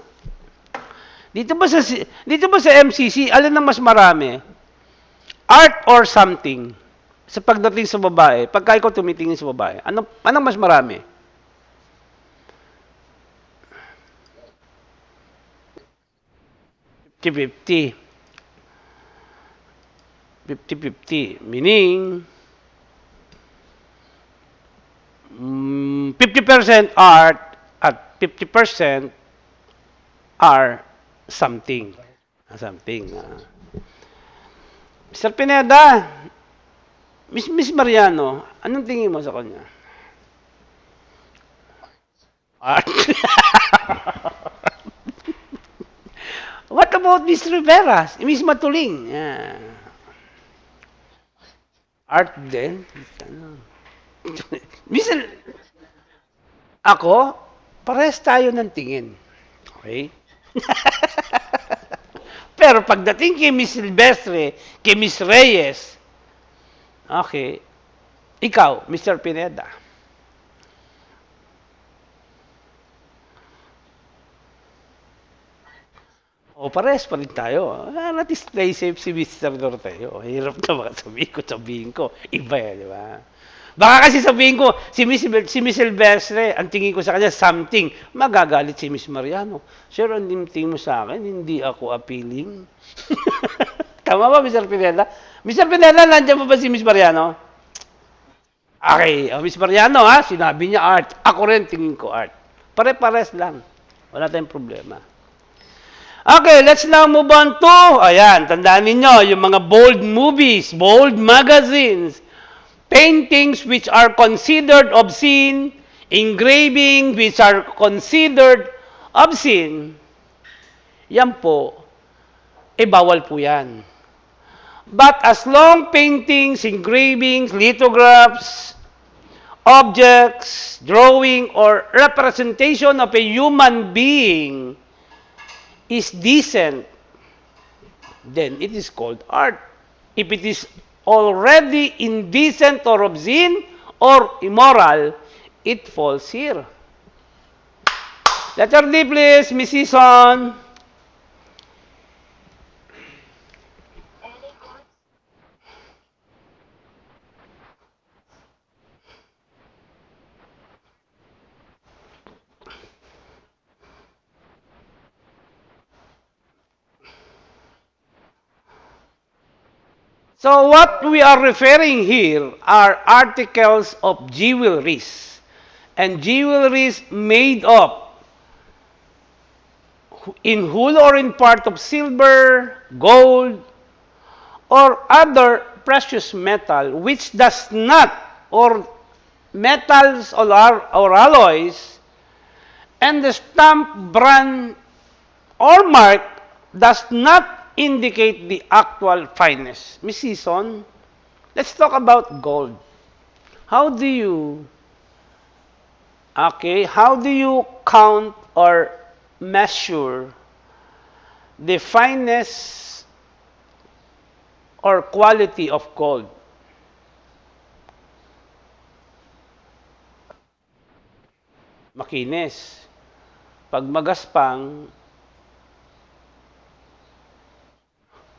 Dito ba sa MCC, alin ang mas marami? Art or something? Sa pagdating sa babae, pagka ikaw tumitingin sa babae, anong mas marami? $50-50. 50-50. Meaning, 50% art at 50% are something. Something. Mr. Pineda, Miss Mariano, anong tingin mo sa kanya? Art. What about Miss Rivera? Miss Matuling? Art din? Miss, ako, pares tayo ng tingin. Okay? Pero pagdating kay Miss Silvestre, kay Miss Reyes, okay, ikaw, Mr. Pineda. O, pares pa rin tayo. At least play safe si Mr. Dorteo. Hirap na baka sabihin ko. Iba yan, di ba? Baka kasi sabihin ko, si Miss Silvestre, ang tingin ko sa kanya, something. Magagalit si Miss Mariano. Sir, ang tingin mo sa akin, hindi ako appealing. Tama ba, Mr. Pineda? Mr. Pineda, nandiyan pa ba si Miss Mariano? Okay, Miss Mariano, ha? Sinabi niya art. Ako rin, tingin ko art. Pare-pares lang. Wala tayong problema. Okay, let's now move on to, ayan, tandaan ninyo, yung mga bold movies, bold magazines, paintings which are considered obscene, engraving which are considered obscene. Yan po, bawal po yan. But as long paintings, engravings, lithographs, objects, drawing, or representation of a human being is decent, then it is called art. If it is already indecent or obscene or immoral, it falls here. Letter D, please, Miss Season. So what we are referring here are articles of jewelries. And jewelries made up in whole or in part of silver, gold, or other precious metal which does not, or metals or alloys, and the stamp, brand, or mark does not indicate the actual fineness. Miss Season, let's talk about gold. How do you count or measure the fineness or quality of gold? Makinis. Pag magaspang,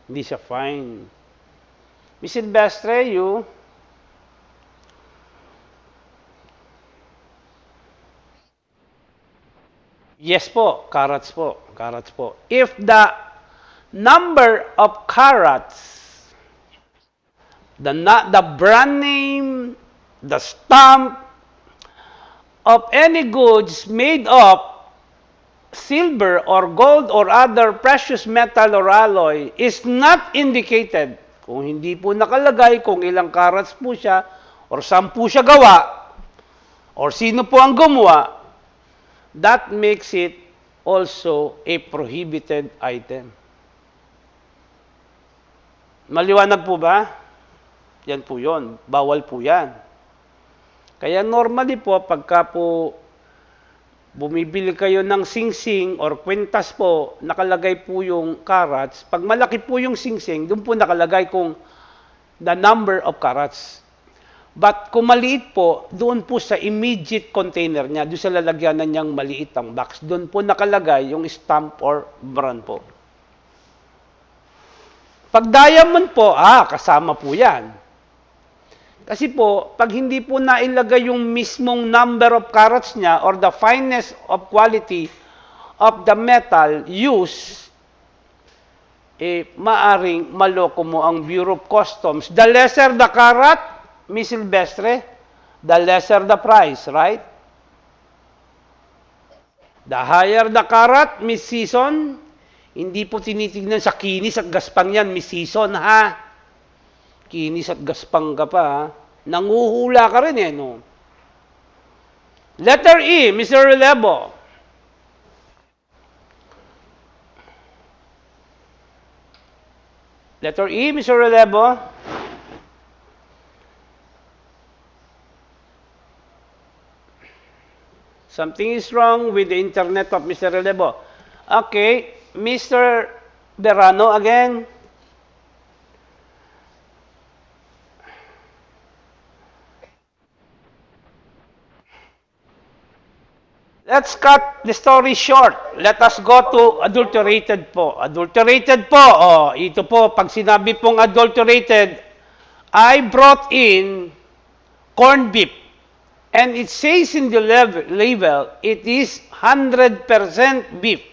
hindi siya fine. Miss Silvestre, you? Yes po, carats po. Carats po. If the number of carats, the brand name, the stamp of any goods made of silver or gold or other precious metal or alloy is not indicated, kung hindi po nakalagay kung ilang carats po siya or saan po siya gawa or sino po ang gumawa, that makes it also a prohibited item. Maliwanag po ba? Yan po yon. Bawal po yan. Kaya normally po, pagka po bumibili kayo ng singsing or kwintas po, nakalagay po yung carats. Pag malaki po yung singsing, doon po nakalagay kung the number of carats. But kung maliit po, doon po sa immediate container niya, doon sa lalagyanan niyang maliit ang box, doon po nakalagay yung stamp or brand po. Pag diamond po, kasama po yan. Kasi po, pag hindi po nailagay yung mismong number of carats niya or the fineness of quality of the metal used, maaring maloko mo ang Bureau of Customs. The lesser the carat, Miss Silvestre, the lesser the price, right? The higher the carat, Miss Season, hindi po tinitignan sa kinis at gaspang yan, Miss Season, ha? Kinis at gaspang ka pa, ha? Nanguhula ka rin, no? Letter E, Mr. Relebo. Letter E, Mr. Relebo. Something is wrong with the internet of Mr. Relebo. Okay, Mr. Verano again. Let's cut the story short. Let us go to adulterated po. Adulterated po, ito po, pag sinabi pong adulterated, I brought in corned beef. And it says in the label, it is 100% beef.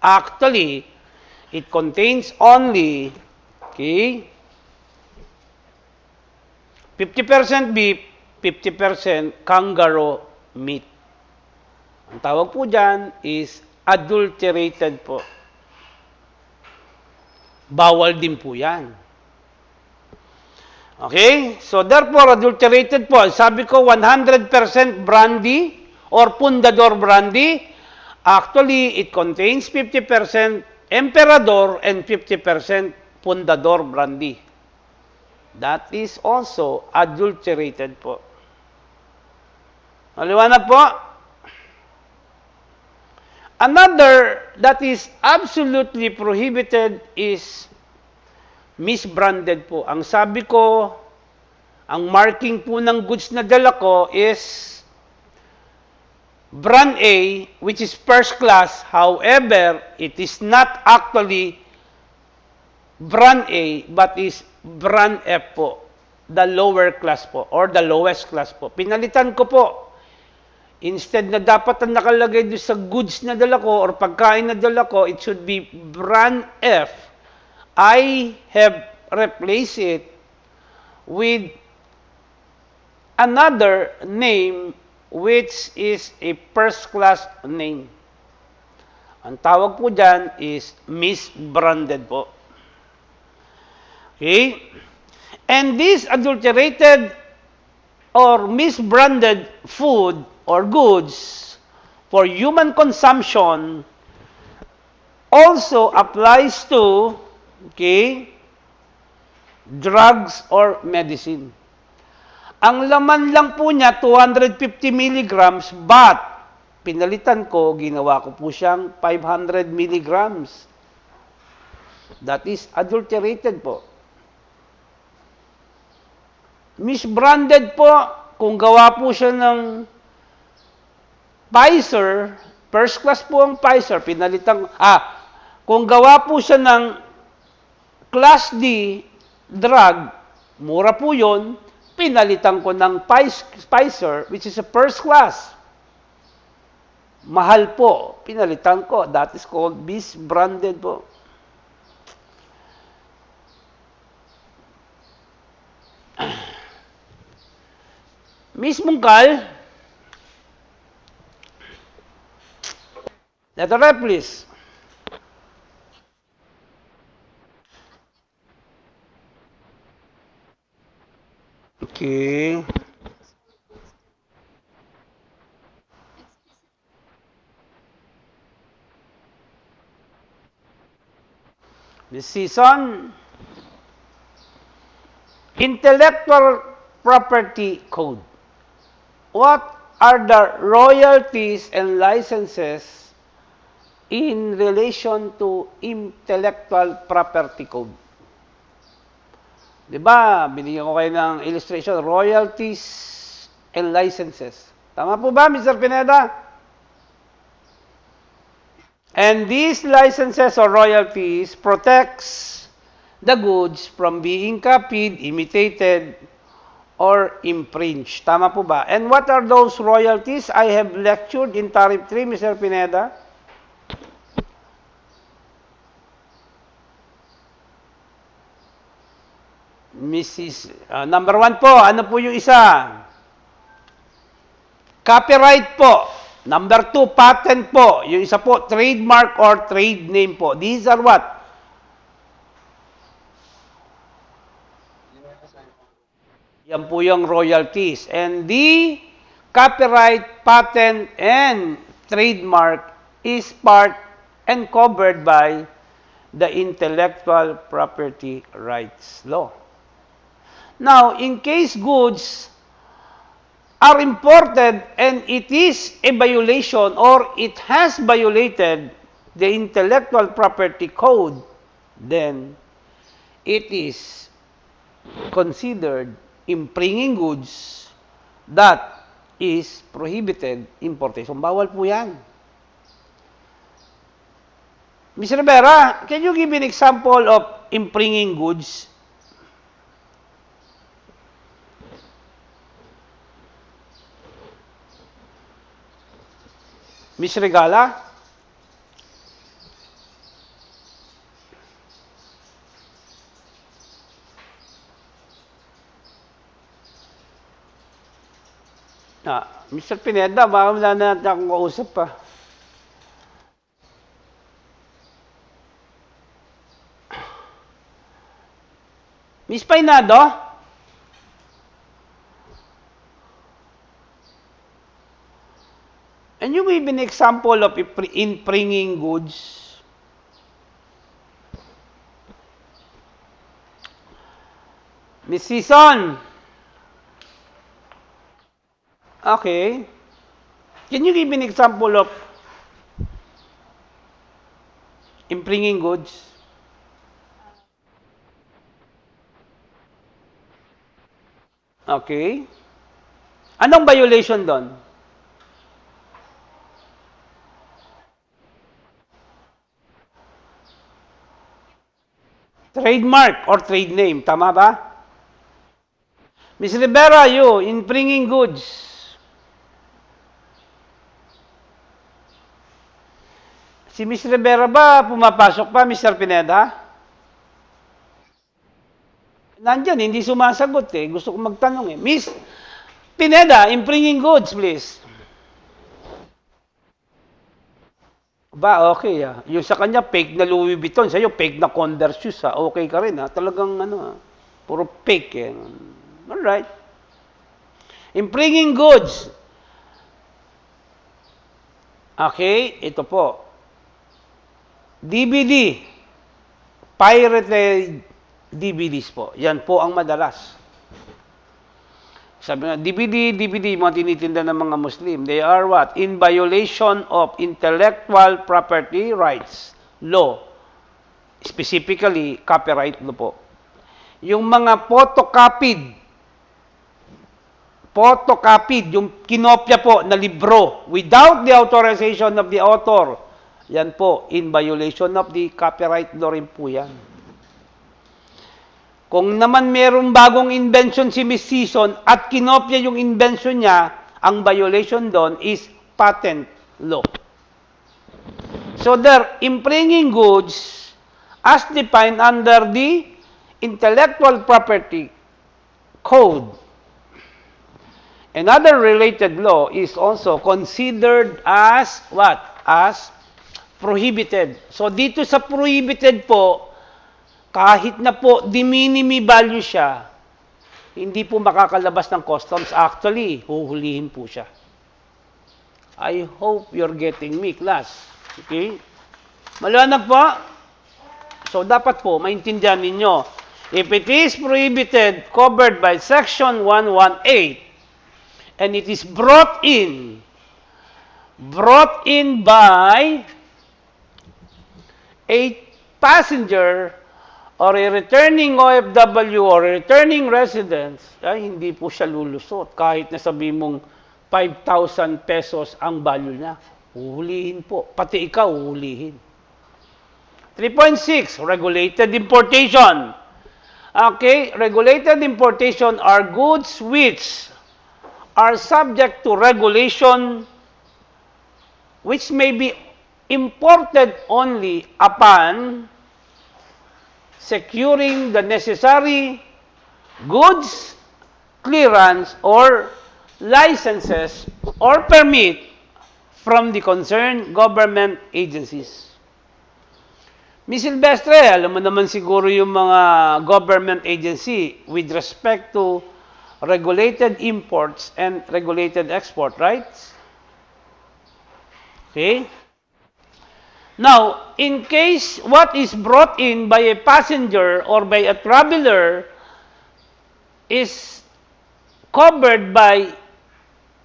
Actually, it contains only, okay, 50% beef, 50% kangaroo meat. Ang tawag po dyan is adulterated po. Bawal din po yan. Okay? So therefore, adulterated po. Sabi ko 100% brandy or pundador brandy. Actually, it contains 50% emperador and 50% pundador brandy. That is also adulterated po. Maliwanag po? Another that is absolutely prohibited is misbranded po. Ang sabi ko, ang marking po ng goods na dala ko is brand A, which is first class. However, it is not actually brand A, but is brand F po. The lower class po, or the lowest class po. Pinalitan ko po. Instead na dapat ang nakalagay doon sa goods na dala ko or pagkain na dala ko, it should be brand F. I have replaced it with another name which is a first class name. Ang tawag po dyan is misbranded po. Okay? And this adulterated or misbranded food or goods for human consumption also applies to, okay, drugs or medicine. Ang laman lang po niya 250 milligrams, but pinalitan ko, ginawa ko po siyang 500 milligrams. That is adulterated po. Misbranded po, kung gawa po siya ng Pfizer, first class po ang Pfizer, pinalitan, kung gawa po siya ng Class D drug, mura po yun, pinalitan ko ng Pfizer, which is a first class. Mahal po, pinalitan ko. That is called misbranded po. Miss Mungkal, letter F, please. Okay. This season, intellectual property code. What are the royalties and licenses in relation to intellectual property code? Diba, binigyan ko kayo ng illustration, royalties and licenses. Tama po ba, Mr. Pineda? And these licenses or royalties protects the goods from being copied, imitated, or infringed. Tama po ba? And what are those royalties? I have lectured in Tariff 3, Mr. Pineda. Number 1 po, ano po yung isa? Copyright po. Number 2, patent po. Yung isa po, trademark or trade name po. These are what? Yan po yung royalties. And the copyright, patent, and trademark is part and covered by the intellectual property rights law. Now, in case goods are imported and it is a violation or it has violated the intellectual property code, then it is considered impringing goods that is prohibited importation. Bawal po yan. Ms. Rivera, can you give an example of impringing goods? Ms. Regala? Mr. Pineda, baka wala na natin akong kausap pa. Miss Painado? And you give an example of impringing goods? Miss Season? Okay. Can you give an example of impringing goods? Okay. Anong violation doon? Trademark or trade name, tama ba? Ms. Rivera, you, impringing goods. Si Ms. Rivera ba pumapasok pa, Mr. Pineda? Nandyan, hindi sumasagot eh. Gusto ko magtanong eh. Miss Pineda, impringing goods, please. Ba, okay ah. Yung sa kanya, fake na Louis Vuitton. Sa'yo, fake na Converse shoes ah. Okay ka rin ah. Talagang ano ah. Puro fake eh. Alright. Impringing goods. Okay, ito po. DVD. Pirated DVDs po. Yan po ang madalas. Sabi nga, DVD, mga tinitinda ng mga Muslim. They are what? In violation of intellectual property rights law. Specifically, copyright law po. Yung mga photocopied, yung kinopya po na libro without the authorization of the author, yan po, in violation of the copyright law rin po yan. Kung naman merong bagong invention si Miss Season at kinopya yung invention niya, ang violation doon is patent law. So they're impringing goods as defined under the Intellectual Property Code. Another related law is also considered as what? As prohibited. So dito sa prohibited po, kahit na po de minimis value siya, hindi po makakalabas ng customs. Actually, huhulihin po siya. I hope you're getting me, class. Okay? Maliwanag po? So, dapat po, maintindihan ninyo. If it is prohibited, covered by Section 118, and it is brought in by a passenger or a returning OFW or a returning resident, ay hindi po siya lulusot. Kahit na sabi mong 5,000 pesos ang value niya, huhulihin po. Pati ikaw, huhulihin. 3.6, regulated importation. Okay, regulated importation are goods which are subject to regulation which may be imported only upon securing the necessary goods, clearance, or licenses or permit from the concerned government agencies. Ms. Silvestre, alam mo naman siguro yung mga government agency with respect to regulated imports and regulated export, right? Okay? Now, in case what is brought in by a passenger or by a traveler is covered by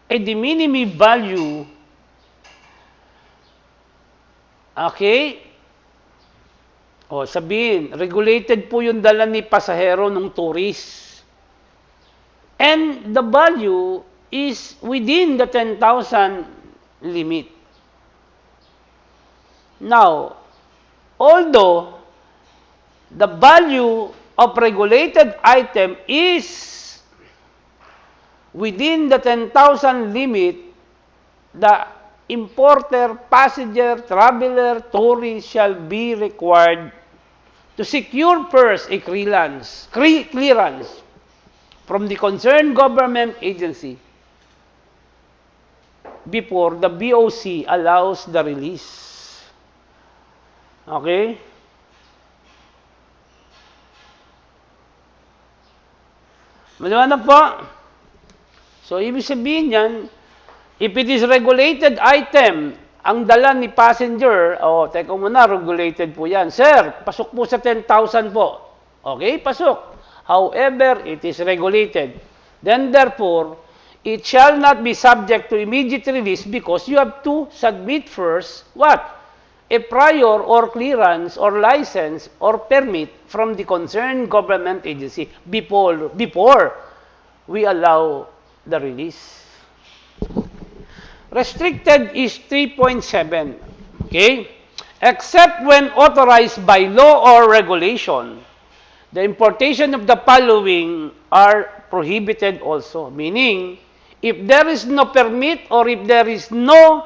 a de minimis value, okay, O, sabihin, regulated po yung dala ni pasahero ng tourist. And the value is within the 10,000 limit. Now, although the value of regulated item is within the 10,000 limit, the importer, passenger, traveler, tourist shall be required to secure first a clearance from the concerned government agency before the BOC allows the release. Okay? Maliwanag po? So, ibig sabihin yan, if it is regulated item, ang dala ni passenger, teka muna, regulated po yan. Sir, pasok po sa 10,000 po. Okay, pasok. However, it is regulated. Then, therefore, it shall not be subject to immediate release because you have to submit first, what? A prior or clearance or license or permit from the concerned government agency before we allow the release. Restricted is 3.7. Okay? Except when authorized by law or regulation, the importation of the following are prohibited also. Meaning, if there is no permit or if there is no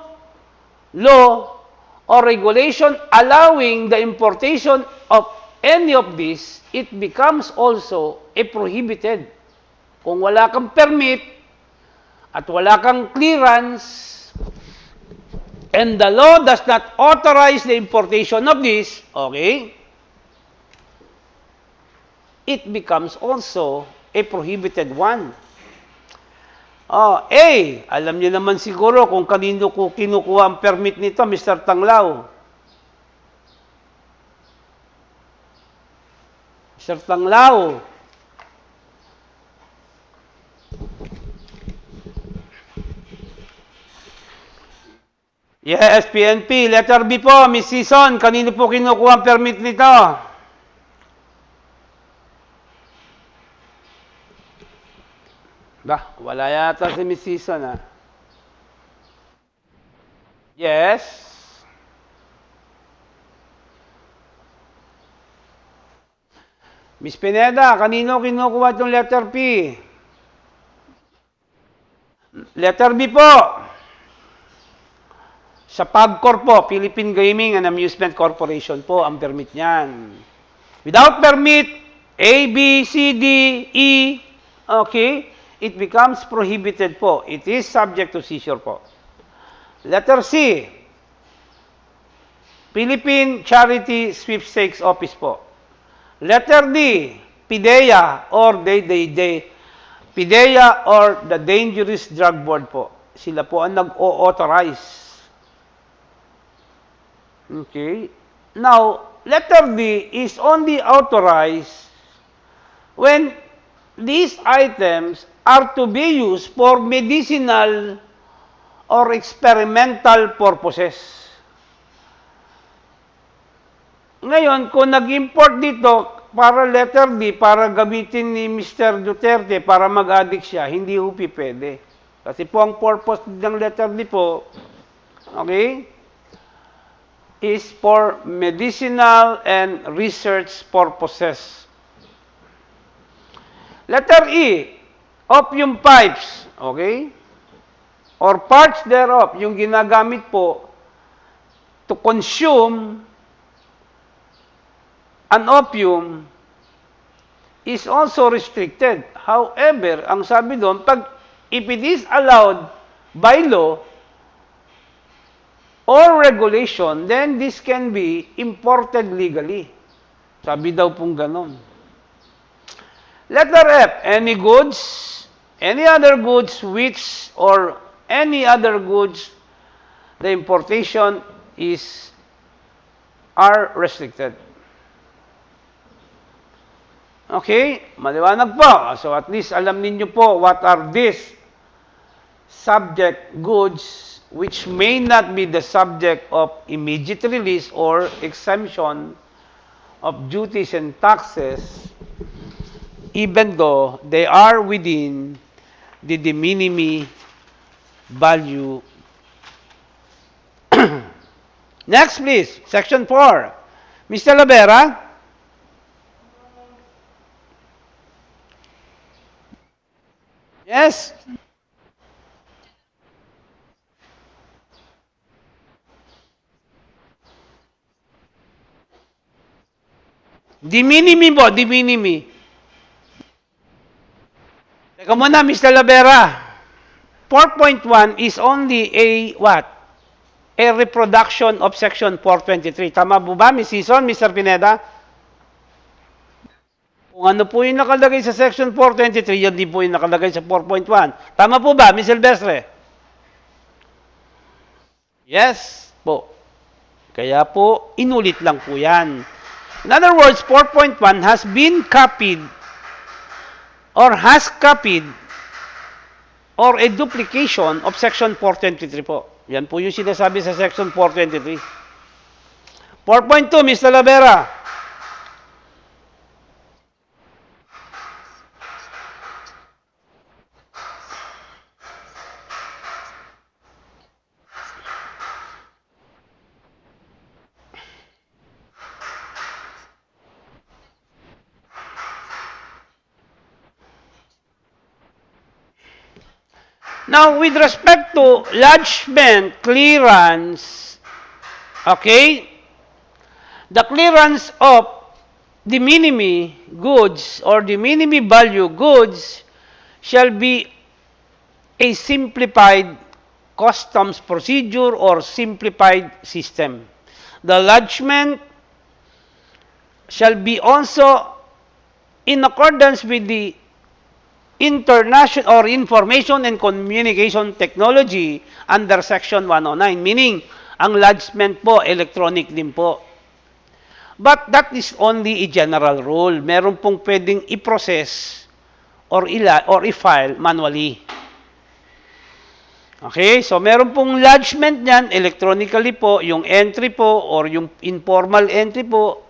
law or regulation allowing the importation of any of these, it becomes also a prohibited. Kung wala kang permit at wala kang clearance, and the law does not authorize the importation of this, okay, it becomes also a prohibited one. Alam niyo naman siguro kung kanino ko kinukuha ang permit nito, Mr. Tanglao. Mr. Tanglao. Yes, PNP. Letter B po, Miss Season. Kanino po kinukuha ang permit nito? Wala yata si Miss Season, ha? Yes. Miss Pineda, kanino kinukuha itong letter P? Letter B po. Sa PAGCOR po, Philippine Gaming and Amusement Corporation po, ang permit niyan. Without permit, A, B, C, D, E, okay, it becomes prohibited po. It is subject to seizure po. Letter C, Philippine Charity Sweepstakes Office po. Letter D, PIDEA or PIDEA or the Dangerous Drug Board po. Sila po ang nag-o-authorize. Okay. Now, letter D is only authorized when these items are to be used for medicinal or experimental purposes. Ngayon, kung nag-import dito para letter D, para gamitin ni Mr. Duterte para mag-addict siya, hindi po pwede. Kasi po ang purpose ng letter D po, okay, is for medicinal and research purposes. Letter E, opium pipes, okay? Or parts thereof, yung ginagamit po to consume an opium is also restricted. However, ang sabi doon, if it is allowed by law, or regulation, then this can be imported legally. Sabi daw pong ganon. Letter F, any goods, any other goods which, or any other goods, the importation are restricted. Okay, maliwanag po. So at least alam ninyo po what are these subject goods which may not be the subject of immediate release or exemption of duties and taxes even though they are within the de minimis value. Next, please. Section 4. Mr. Lavera? Yes. De minimis po, de minimis. Teka muna, Mr. Lavera. 4.1 is only a what? A reproduction of Section 423. Tama po ba, Ms. Season, Mr. Pineda? Kung ano po yung nakalagay sa Section 423, yun din po yung nakalagay sa 4.1. Tama po ba, Ms. Silvestre? Yes po. Kaya po, inulit lang po yan. In other words, 4.1 has been copied or has copied or a duplication of Section 423 po. Yan po yung sinasabi sa Section 423. 4.2, Mr. Lavera. Now, with respect to lodgement clearance, okay, the clearance of the minimis goods or the minimis value goods shall be a simplified customs procedure or simplified system. The lodgement shall be also in accordance with the international or information and communication technology under section 109, meaning ang lodgement po electronic din po. But that is only a general rule. Meron pong pwedeng i-process or i-file manually. Okay, so meron pong lodgement niyan electronically po, yung entry po or yung informal entry po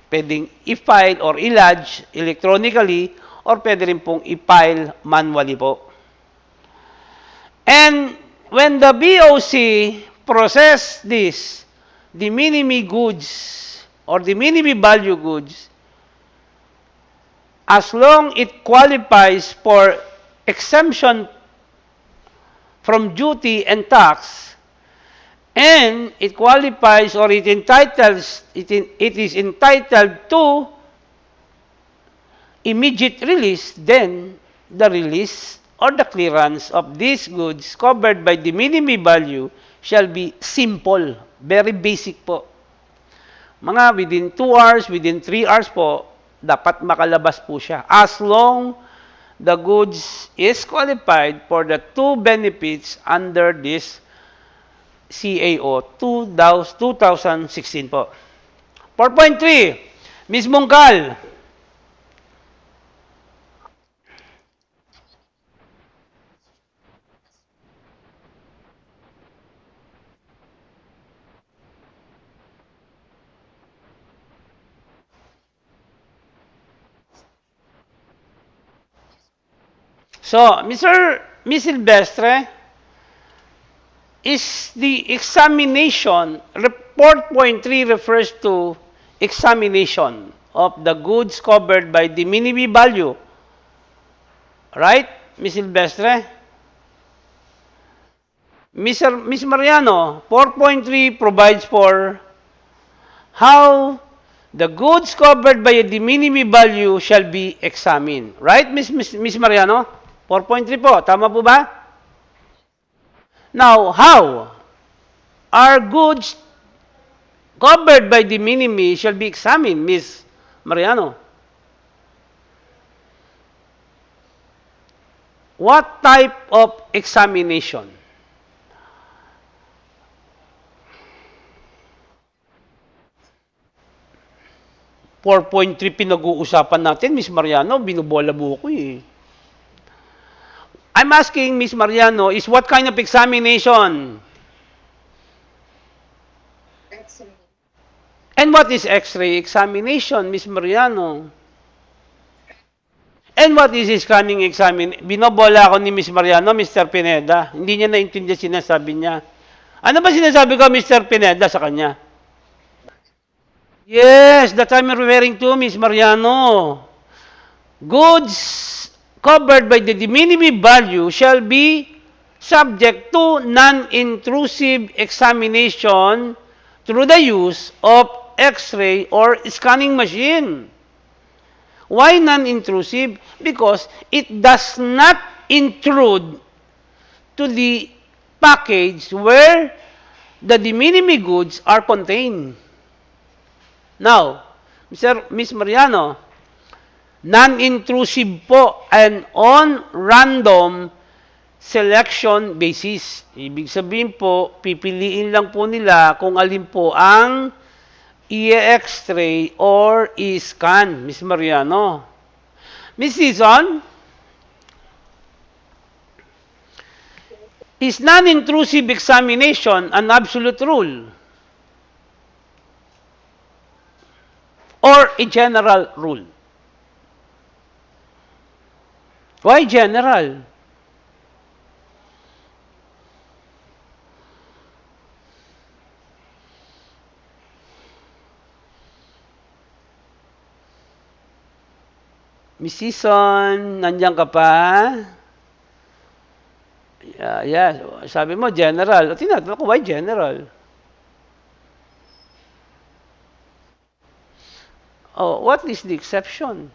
pwedeng i-file or i-lodge electronically or pwede rin pong i-file manually po. And when the BOC process this, the minimis goods or the minimis value goods, as long it qualifies for exemption from duty and tax, and it qualifies or it is entitled to immediate release, then the release or the clearance of these goods covered by the minimis value shall be simple. Very basic po. Mga within 2 hours, within 3 hours po, dapat makalabas po siya. As long the goods is qualified for the two benefits under this CAO 2016 po. 4.3, Ms. Mungkal. So, Ms. Silvestre, is the examination, report point 3 refers to examination of the goods covered by the minimis value. Right, Ms. Silvestre? Ms. Mariano, 4.3 provides for how the goods covered by the minimis value shall be examined. Right, Ms. Mariano? 4.3 po. Tama po ba? Now, how are goods covered by the minimis shall be examined, Ms. Mariano? What type of examination? .3 pinag-uusapan natin, Ms. Mariano, binubola buko eh. I'm asking Ms. Mariano, is what kind of examination? And what is X-ray examination, Miss Mariano? And what is scanning examination? Binobola ako ni Miss Mariano, Mr. Pineda. Hindi niya naintindihan sinasabi niya. Ano ba sinasabi ko, Mr. Pineda, sa kanya? Yes, that I'm referring to, Miss Mariano. Goods covered by the de minimis value shall be subject to non-intrusive examination through the use of X-ray or scanning machine. Why non-intrusive? Because it does not intrude to the package where the de minimis goods are contained. Now, Miss Mariano, non-intrusive po and on random selection basis. Ibig sabihin po, pipiliin lang po nila kung alin po ang i-X-ray or i-scan, Miss Mariano. Miss Season, is non-intrusive examination an absolute rule or a general rule? Why general? Miss Season, nandiyan ka pa? Yeah, sabi mo general. Tinatanong ko, why general? Oh, what is the exception?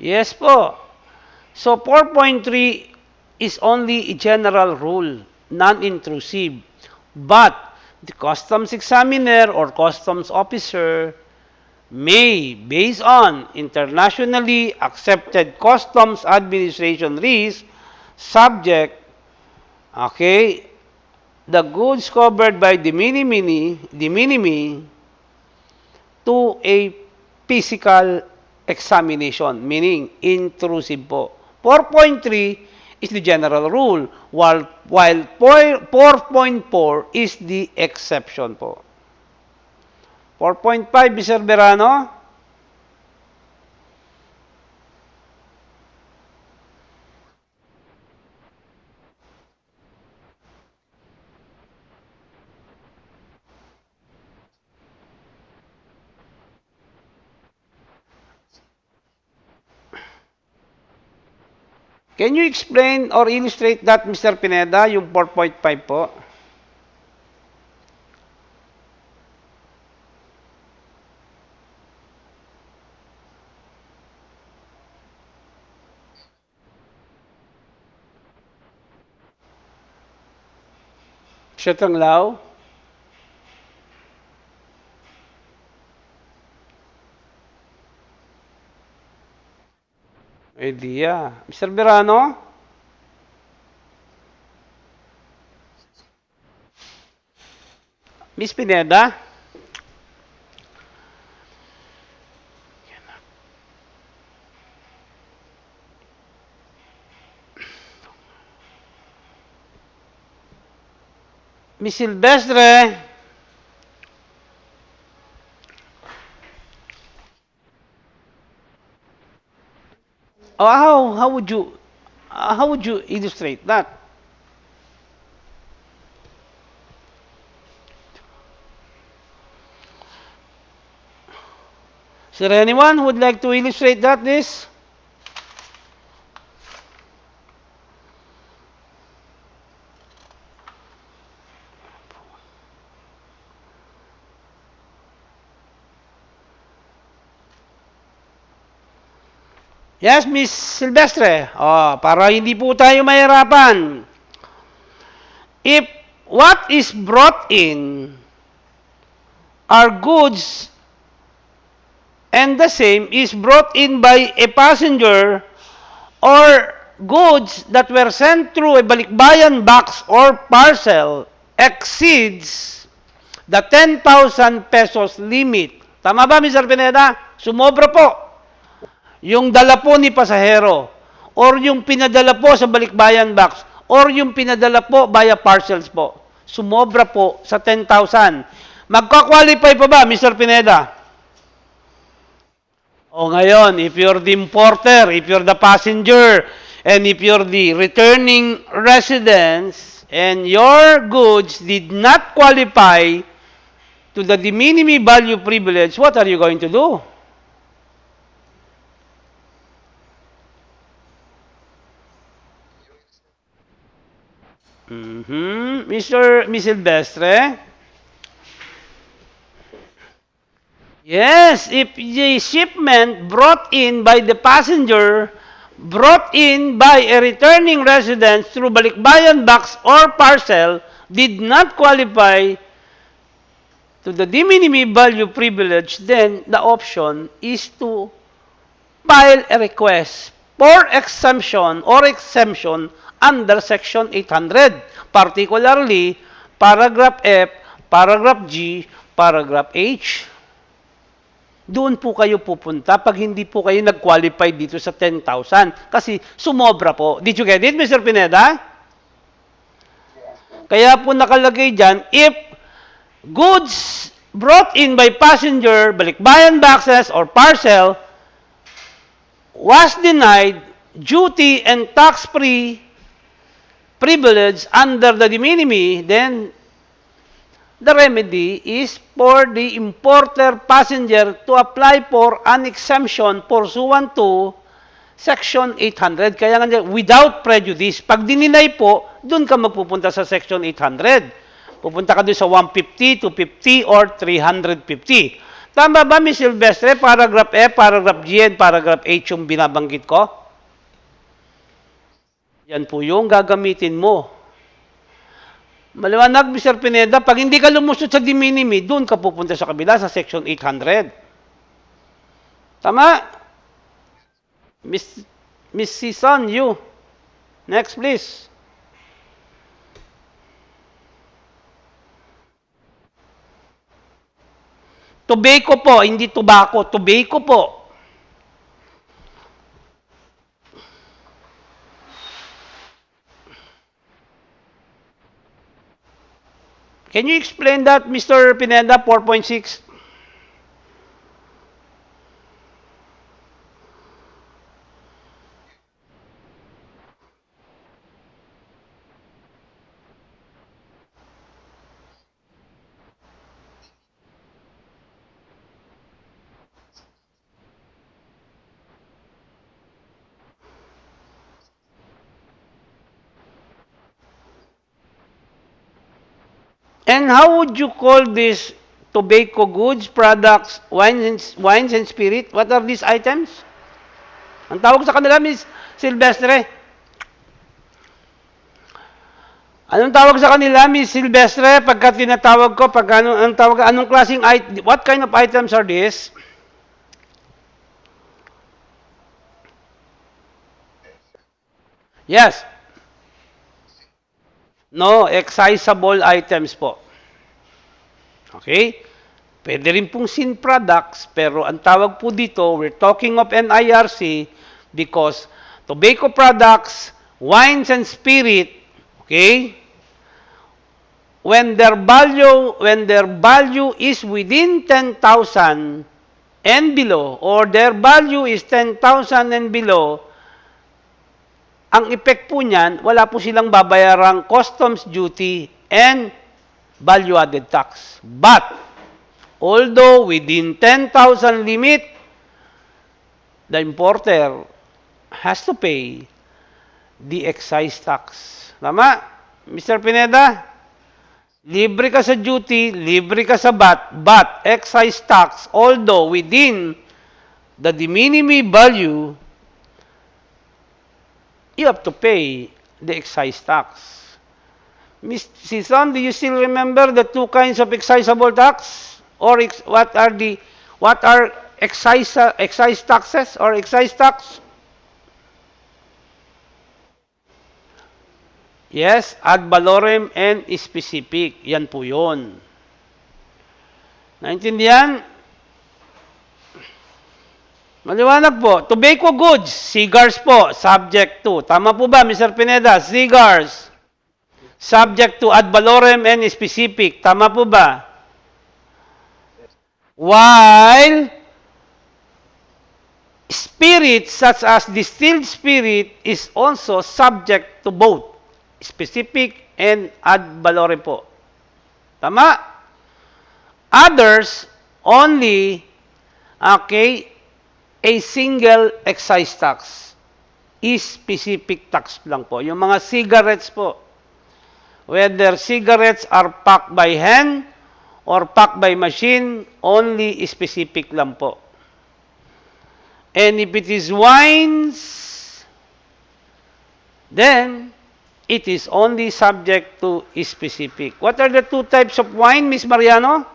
Yes po. So 4.3 is only a general rule, non-intrusive. But the customs examiner or customs officer may, based on internationally accepted customs administration rules, subject, okay, the goods covered by the minimis to a physical examination, meaning intrusive po. 4.3 is the general rule, while 4.4 is the exception po. 4.5, Mr. Verano? Can you explain or illustrate that, Mr. Pineda, yung 4.5 po? Siyetang Lao? Idea. Mr. Verano? Miss Pineda? Miss Silvestre? Oh, how would you illustrate that? Is there anyone who would like to illustrate that, this? Yes, Miss Silvestre. Oh, para hindi po tayo mahirapan. If what is brought in are goods and the same is brought in by a passenger or goods that were sent through a balikbayan box or parcel exceeds the 10,000 pesos limit. Tama ba, Mr. Pineda? Sumobra po yung dala po ni pasahero or yung pinadala po sa balikbayan box, or yung pinadala po via parcels po. Sumobra po sa 10,000. Magka-qualify pa ba, Mr. Pineda? O ngayon, if you're the importer, if you're the passenger, and if you're the returning residents, and your goods did not qualify to the de minimis value privilege, what are you going to do? Miss Silvestre? Yes, if the shipment brought in by the passenger, brought in by a returning resident through balikbayan box or parcel, did not qualify to the de minimis value privilege, then the option is to file a request for exemption or exemption under Section 800, particularly Paragraph F, Paragraph G, Paragraph H. Doon po kayo pupunta pag hindi po kayo nag-qualify dito sa 10,000 kasi sumobra po. Did you get it, Mr. Pineda? Kaya po nakalagay dyan, if goods brought in by passenger, balikbayan boxes, or parcel was denied duty and tax-free privilege under the de minimis, then the remedy is for the importer passenger to apply for an exemption pursuant to Section 800. Kaya nga without prejudice. Pag dininay po, doon ka magpupunta sa Section 800. Pupunta ka doon sa 150, 250, or 350. Tama ba, Ms. Silvestre? Paragraph F, Paragraph G, and Paragraph H yung binabanggit ko? Yan po yung gagamitin mo. Maliwanag, Mr. Pineda, pag hindi ka lumusot sa de minimis, doon ka pupunta sa kabila sa Section 800. Tama? Miss Sison, you. Next, please. Tobacco po, hindi tobacco. Tobacco po. Can you explain that, Mr. Pineda, 4.6? And how would you call this tobacco goods, products, wines and spirit? What are these items? Ang tawag sa kanila, Miss Silvestre? Anong tawag sa kanila, Miss Silvestre? Pagka tinatawag ko, pag anong tawag, anong klaseng what kind of items are these? Yes. No, excisable items po. Okay? Pwede rin pong sin products, pero ang tawag po dito, we're talking of NIRC because tobacco products, wines and spirit, okay? When their value is within 10,000 and below, or their value is 10,000 and below, ang effect po niyan, wala po silang babayarang customs duty and value-added tax. But, although within 10,000 limit, the importer has to pay the excise tax. Tama? Mr. Pineda? Libre ka sa duty, libre ka sa VAT, but excise tax, although within the de minimis value, you have to pay the excise tax. Ms. Sison, do you still remember the two kinds of excisable tax? Or what are excise taxes or excise tax? Yes, ad valorem and specific. Yan po yun. Naintindihan? Maliwanag po. Tobacco goods, cigars po, subject to. Tama po ba, Mr. Pineda? Cigars, subject to ad valorem and specific. Tama po ba? While spirit such as distilled spirit is also subject to both specific and ad valorem po. Tama? Others only, okay, a single excise tax is specific tax lang po. Yung mga cigarettes po, whether cigarettes are packed by hand or packed by machine, only specific lang po. And if it is wines, then it is only subject to specific. What are the two types of wine, Miss Mariano?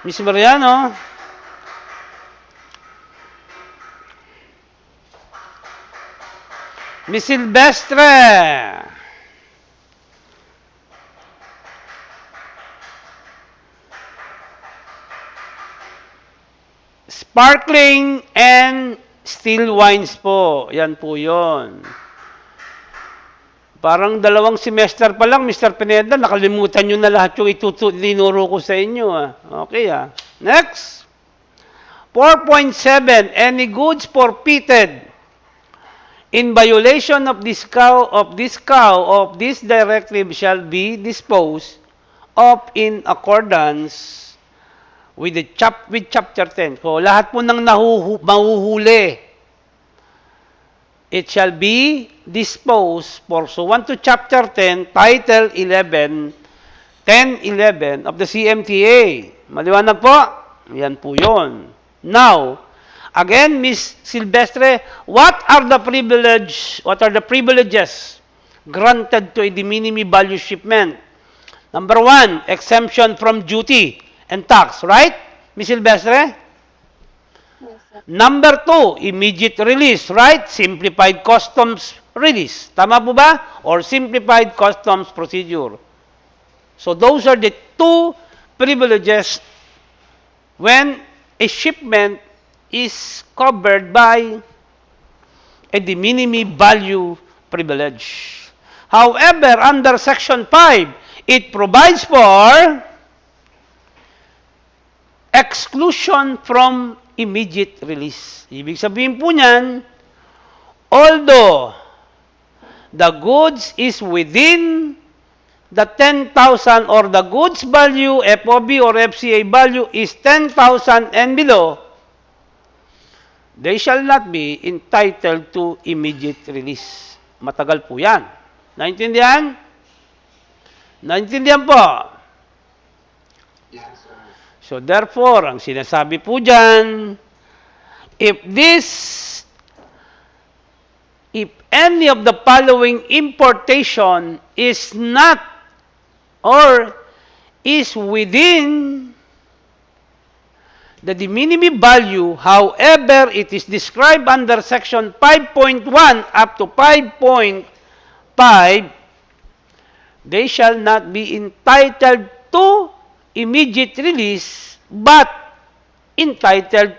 Miss Mariano? Miss Silvestre? Sparkling and still wines po. Yan po yon. Parang dalawang semester pa lang, Mr. Pineda, nakalimutan nyo na lahat yung itinuro ko sa inyo. Okay, Next. 4.7. Any goods forfeited in violation of this directive shall be disposed of in accordance with chapter 10. So, lahat po ng mahuhuli, it shall be disposed pursuant to chapter 10, title 11, 10.11 of the CMTA. Maliwanag po? Yan po yun. Now, again, Miss Silvestre, what are the privileges granted to a de minimis value shipment? Number 1, exemption from duty and tax, right? Miss Silvestre? Number 2, immediate release, right? Simplified customs release. Tama po ba? Or simplified customs procedure. So those are the two privileges when a shipment is covered by a de minimis value privilege. However, under Section 5, it provides for exclusion from immediate release. Ibig sabihin po niyan, although the goods is within the 10,000 or the goods value, FOB or FCA value is 10,000 and below, they shall not be entitled to immediate release. Matagal po yan. Naintindihan? Naintindihan po? So therefore, ang sinasabi po dyan, if any of the following importation is not or is within the de minimis value, however, it is described under Section 5.1 up to 5.5, they shall not be entitled to immediate release, but entitled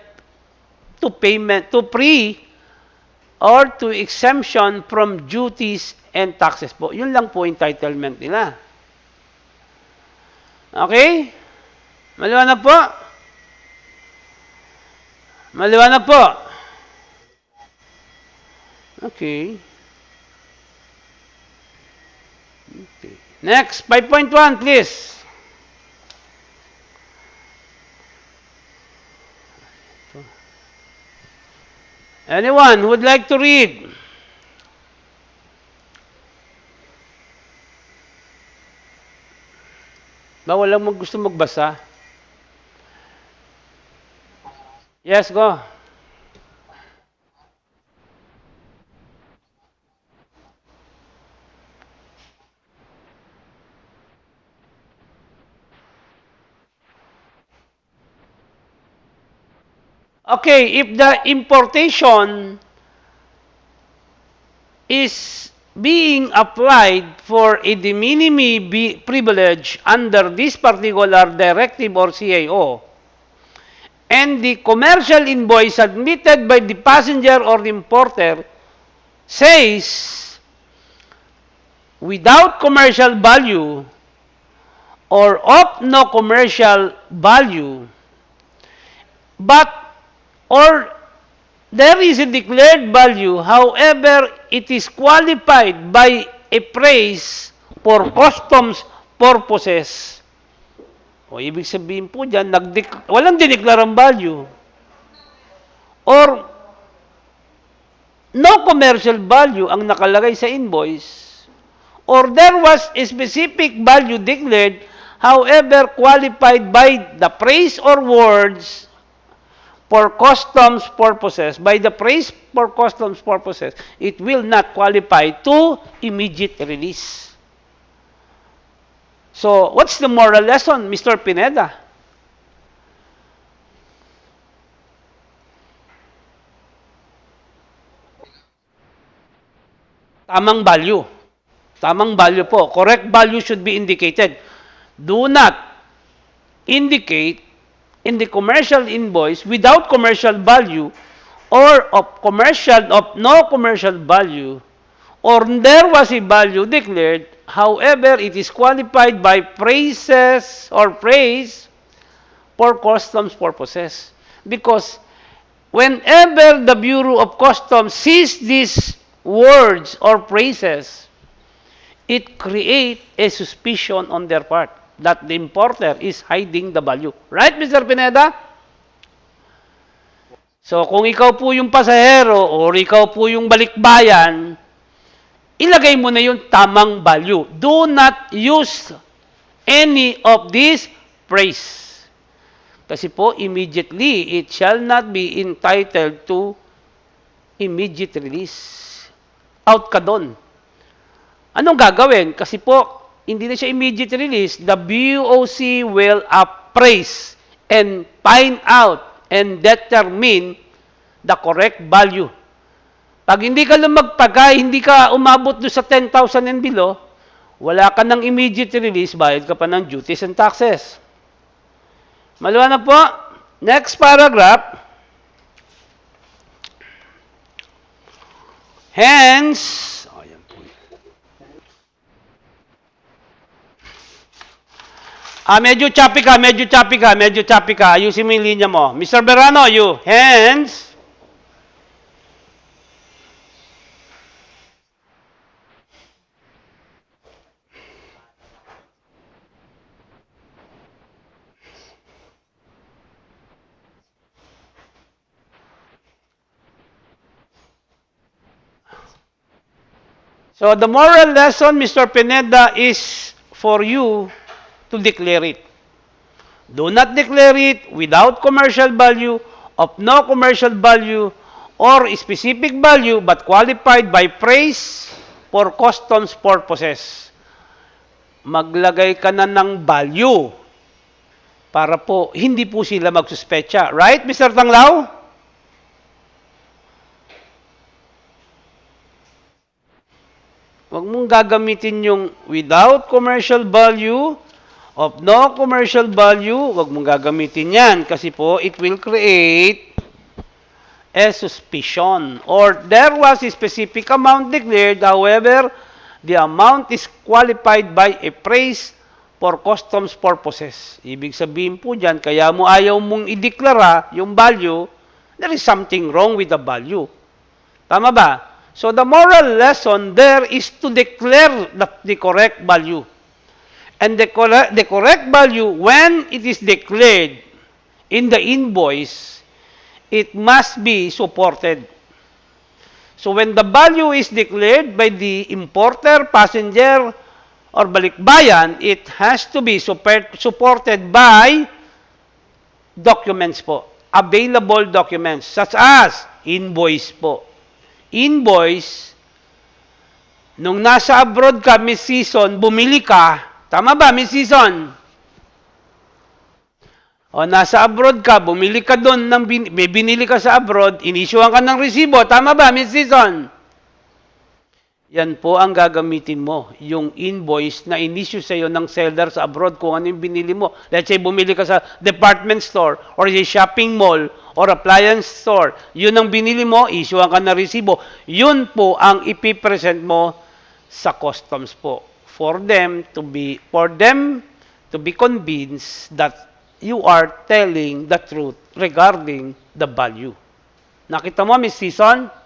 to payment, to free, or to exemption from duties and taxes po. Yun lang po entitlement nila. Okay? Maliwanag po? Maliwanag po? Okay. Next, 5.1, please. Anyone who would like to read? Bawal lang gusto magbasa. Yes, go. Okay, if the importation is being applied for a de minimis privilege under this particular directive or CAO, and the commercial invoice submitted by the passenger or the importer says without commercial value or of no commercial value, but or there is a declared value, however, it is qualified by a price for customs purposes. O ibig sabihin po dyan, walang dineklarang value or no commercial value ang nakalagay sa invoice, or there was a specific value declared, however qualified by the phrase or words for customs purposes, by the phrase for customs purposes, it will not qualify to immediate release. So, what's the moral lesson, Mr. Pineda? Tamang value. Tamang value po. Correct value should be indicated. Do not indicate in the commercial invoice without commercial value or of no commercial value, or there was a value declared, however, it is qualified by phrases or phrase for customs purposes. Because whenever the Bureau of Customs sees these words or phrases, it creates a suspicion on their part that the importer is hiding the value. Right, Mr. Pineda? So, kung ikaw po yung pasahero or ikaw po yung balikbayan, ilagay mo na yung tamang value. Do not use any of these phrase. Kasi po, immediately, it shall not be entitled to immediate release. Out ka doon. Anong gagawin? Kasi po, hindi na siya immediate release. The BOC will appraise and find out and determine the correct value. Pag hindi ka lang magtagay, hindi ka umabot doon sa 10,000 and below, wala ka ng immediate release, bayad ka pa ng duties and taxes. Maliwanag po. Next paragraph. Hence, medyo choppy ka. Ayusin mo yung linya mo. Mr. Berano, you. Hence, so the moral lesson, Mr. Pineda, is for you to declare it. Do not declare it without commercial value, of no commercial value, or specific value but qualified by phrase for customs purposes. Maglagay ka na ng value para po hindi po sila magsuspecha. Right, Mr. Tanglao? Huwag mong gagamitin yung without commercial value, of no commercial value, huwag mong gagamitin yan kasi po it will create a suspicion. Or there was a specific amount declared, however, the amount is qualified by a phrase for customs purposes. Ibig sabihin po dyan, kaya mo ayaw mong ideklara yung value, there is something wrong with the value. Tama ba? So the moral lesson there is to declare the correct value. And the correct value, when it is declared in the invoice, it must be supported. So when the value is declared by the importer, passenger, or balikbayan, it has to be supported by documents po. Available documents, such as invoice po. Invoice, nung nasa abroad ka, Miss Season, bumili ka, tama ba, Miss Season? O, nasa abroad ka, bumili ka doon, may binili ka sa abroad, inisyuhan ka ng resibo, tama ba, Miss Season? Yan po ang gagamitin mo, yung invoice na in-issue sa'yo ng seller sa abroad kung ano yung binili mo. Let's say, bumili ka sa department store or sa shopping mall or appliance store. Yun ang binili mo, issuean ka na resibo. Yun po ang ipipresent mo sa customs po. For them to be convinced that you are telling the truth regarding the value. Nakita mo, Miss Season?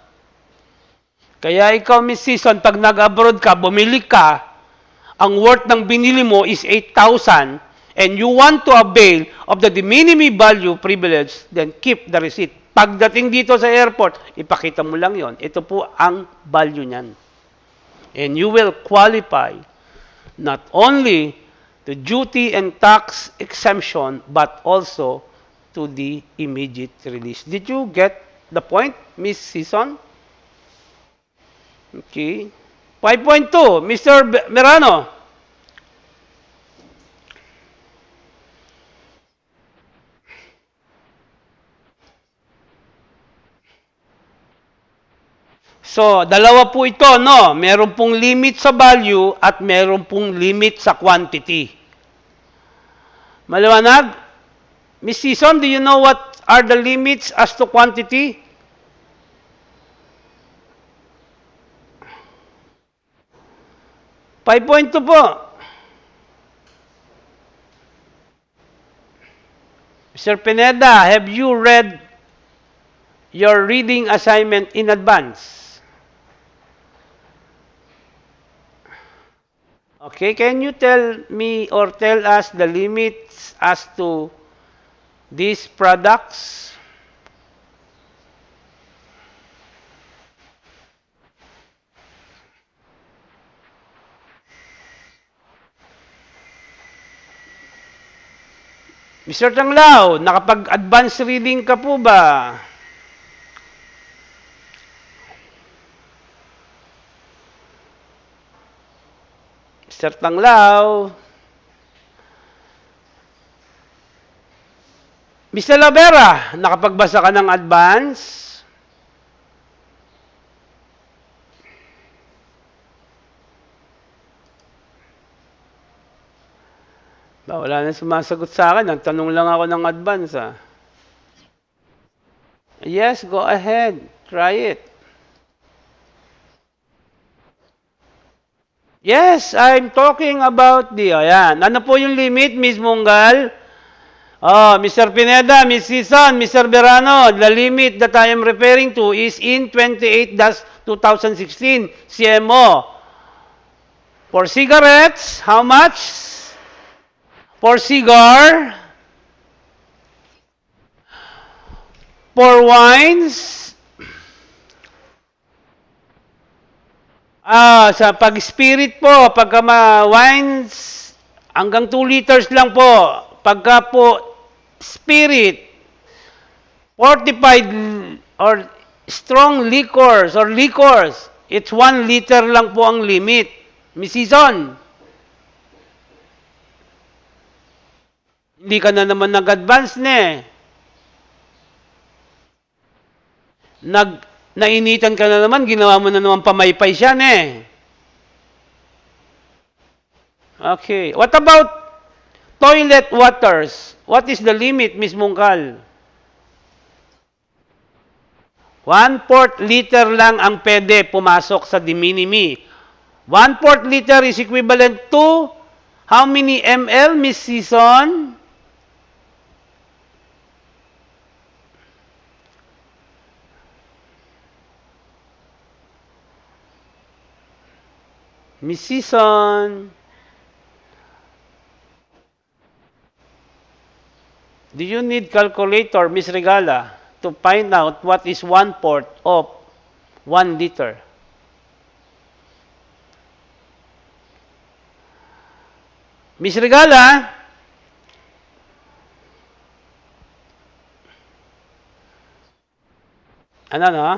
Kaya ikaw, Miss Season, pag nag-abroad ka, bumili ka, ang worth ng binili mo is 8,000 and you want to avail of the de minimis value privilege, then keep the receipt. Pagdating dito sa airport, ipakita mo lang yon. Ito po ang value niyan. And you will qualify not only to duty and tax exemption, but also to the immediate release. Did you get the point, Miss Season? Okay. 5.2, Mr. Merano. So, dalawa po ito, no? Meron pong limit sa value at meron pong limit sa quantity. Maliwanag? Miss Season, do you know what are the limits as to quantity? Five point two po. Mr. Pineda, have you read your reading assignment in advance? Okay, can you tell me or tell us the limits as to these products? Mr. Tanglao, nakapag-advance reading ka po ba? Mr. Tanglao. Mr. Lavera, nakapagbasa ka ng advance? Wala na sumasagot sa akin. Nagtanong lang ako ng advance. Yes, go ahead. Try it. Yes, I'm talking about ayan. Ano po yung limit, Miss Munggal? Oh, Mr. Pineda, Miss Season, Mr. Verano, the limit that I am referring to is in 28-2016 CMO. For cigarettes, how much? For cigar? For wines? Sa pag-spirit po, pagka wines, hanggang 2 liters lang po. Pagka po spirit, fortified or strong liquors or liquors, it's 1 liter lang po ang limit. Miss Season, hindi ka na naman nag-advance Nainitan ka na naman, ginawa mo na naman pamaypay siya Okay. What about toilet waters? What is the limit, Miss Mungkal? 1/4 liter lang ang pwede pumasok sa de minimis. 1/4 liter is equivalent to how many ml, Miss Season? Miss Season. Do you need calculator, Miss Regala, to find out what is 1/4 of 1 liter? Miss Regala? Ano?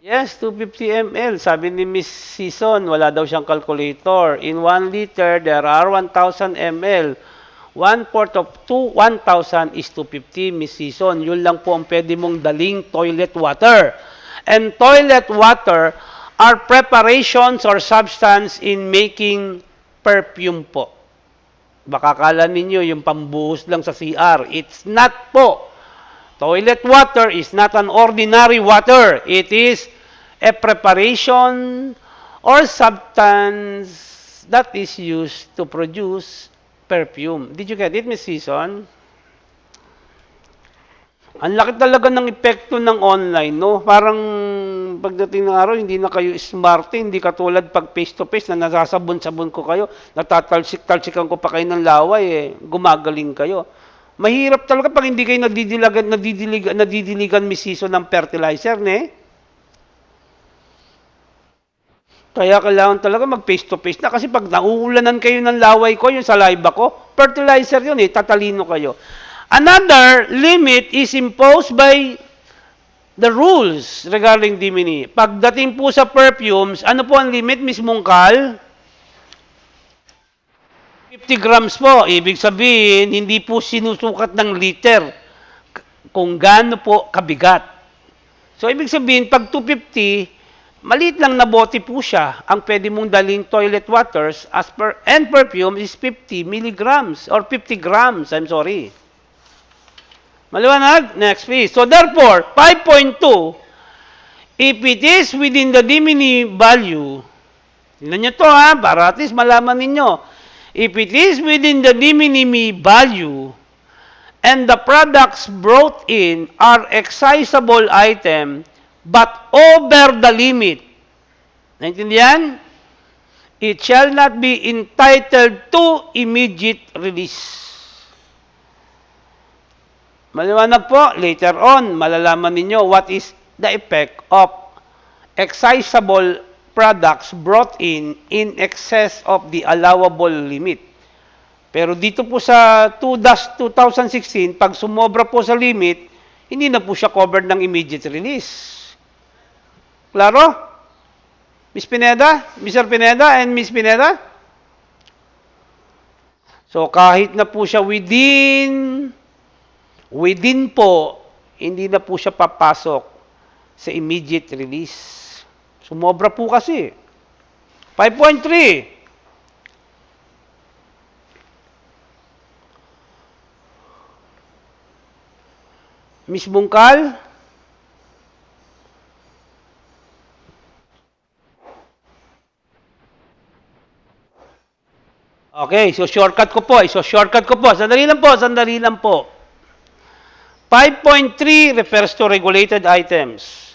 Yes, 250 ml. Sabi ni Miss Season, wala daw siyang calculator. In 1 liter, there are 1,000 ml. 1/4 of 1,000 is 250, Miss Season. Yun lang po ang pwede mong daling toilet water. and toilet water are preparations or substance in making perfume po. Baka kala ninyo yung pambuhos lang sa CR. It's not po. Toilet water is not an ordinary water. It is a preparation or substance that is used to produce perfume. Did you get it, Miss Season? Ang laki talaga ng epekto ng online, no? Parang pagdating ng araw, hindi na kayo smart, hindi katulad pag face-to-face na nasasabon-sabon ko kayo, natatalsik-talsikan ko pa kayo ng laway, gumagaling kayo. Mahirap talaga pag hindi kayo nadidiligan misiso ng fertilizer, ne? Kaya kailangan talaga mag face-to-face na kasi pag nauulanan kayo ng laway ko, yung saliva ko, fertilizer yun tatalino kayo. Another limit is imposed by the rules regarding dimini. Pagdating po sa perfumes, ano po ang limit, Miss Mungkal? 50 grams po. Ibig sabihin, hindi po sinusukat ng liter kung gaano po kabigat. So, ibig sabihin, pag 250, maliit lang na bote po siya. Ang pwede mong daling toilet waters and perfume is 50 milligrams or 50 grams. I'm sorry. Maliwanag? Next, please. So, therefore, 5.2, if it is within the dimini value, tingnan nyo to para at least malaman ninyo. If it is within the dimini value, and the products brought in are excisable item, but over the limit, naintindihan? It shall not be entitled to immediate release. Maliwanag po, later on, malalaman ninyo what is the effect of excisable products brought in excess of the allowable limit. Pero dito po sa 2-2016, pag sumobra po sa limit, hindi na po siya covered ng immediate release. Klaro? Miss Pineda? Mr. Pineda and Miss Pineda? So kahit na po siya within po, hindi na po siya papasok sa immediate release. Sumobra po kasi. 5.3. Miss Bungkal? Okay, so shortcut ko po. Sandali lang po. 5.3 refers to regulated items.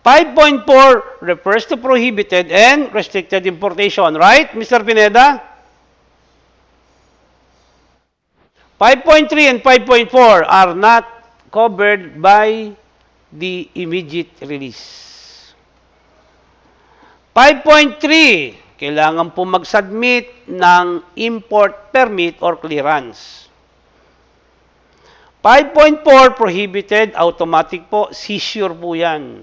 5.4 refers to prohibited and restricted importation. Right, Mr. Pineda? 5.3 and 5.4 are not covered by the immediate release. 5.3, kailangan po mag-submit ng import permit or clearance. 5.4, prohibited, automatic po, seizure po yan.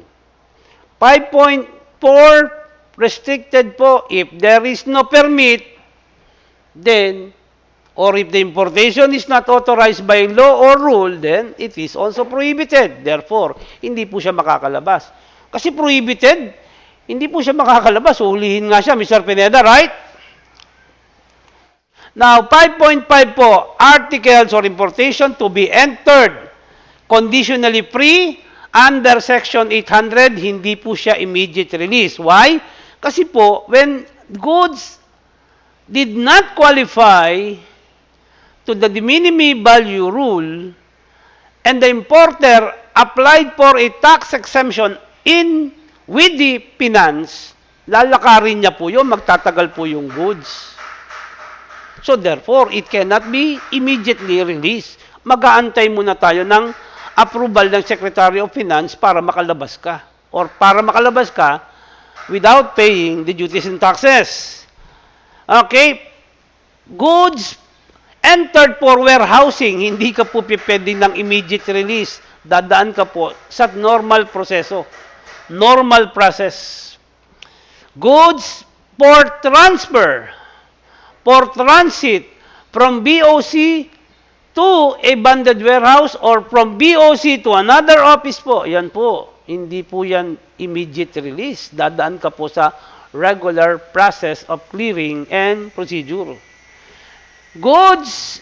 5.4, restricted po, if there is no permit, then, or if the importation is not authorized by law or rule, then it is also prohibited. Therefore, hindi po siya makakalabas. Kasi prohibited, hindi po siya makakalabas. Ulihin nga siya, Mr. Pineda, right? Now, 5.5 po, articles or importation to be entered conditionally free under Section 800, hindi po siya immediate release. Why? Kasi po, when goods did not qualify to the de minimis value rule and the importer applied for a tax exemption with the finance, lalakarin niya po yun, magtatagal po yung goods. So therefore, it cannot be immediately released. Mag-aantay muna tayo ng approval ng Secretary of Finance para makalabas ka. Or para makalabas ka without paying the duties and taxes. Okay? Goods entered for warehousing, hindi ka po pipwede ng immediate release. Dadaan ka po sa normal proseso. Normal process. Goods for transfer, for transit from BOC to a bonded warehouse or from BOC to another office po. Yan po. Hindi po yan immediate release. Dadaan ka po sa regular process of clearing and procedure. Goods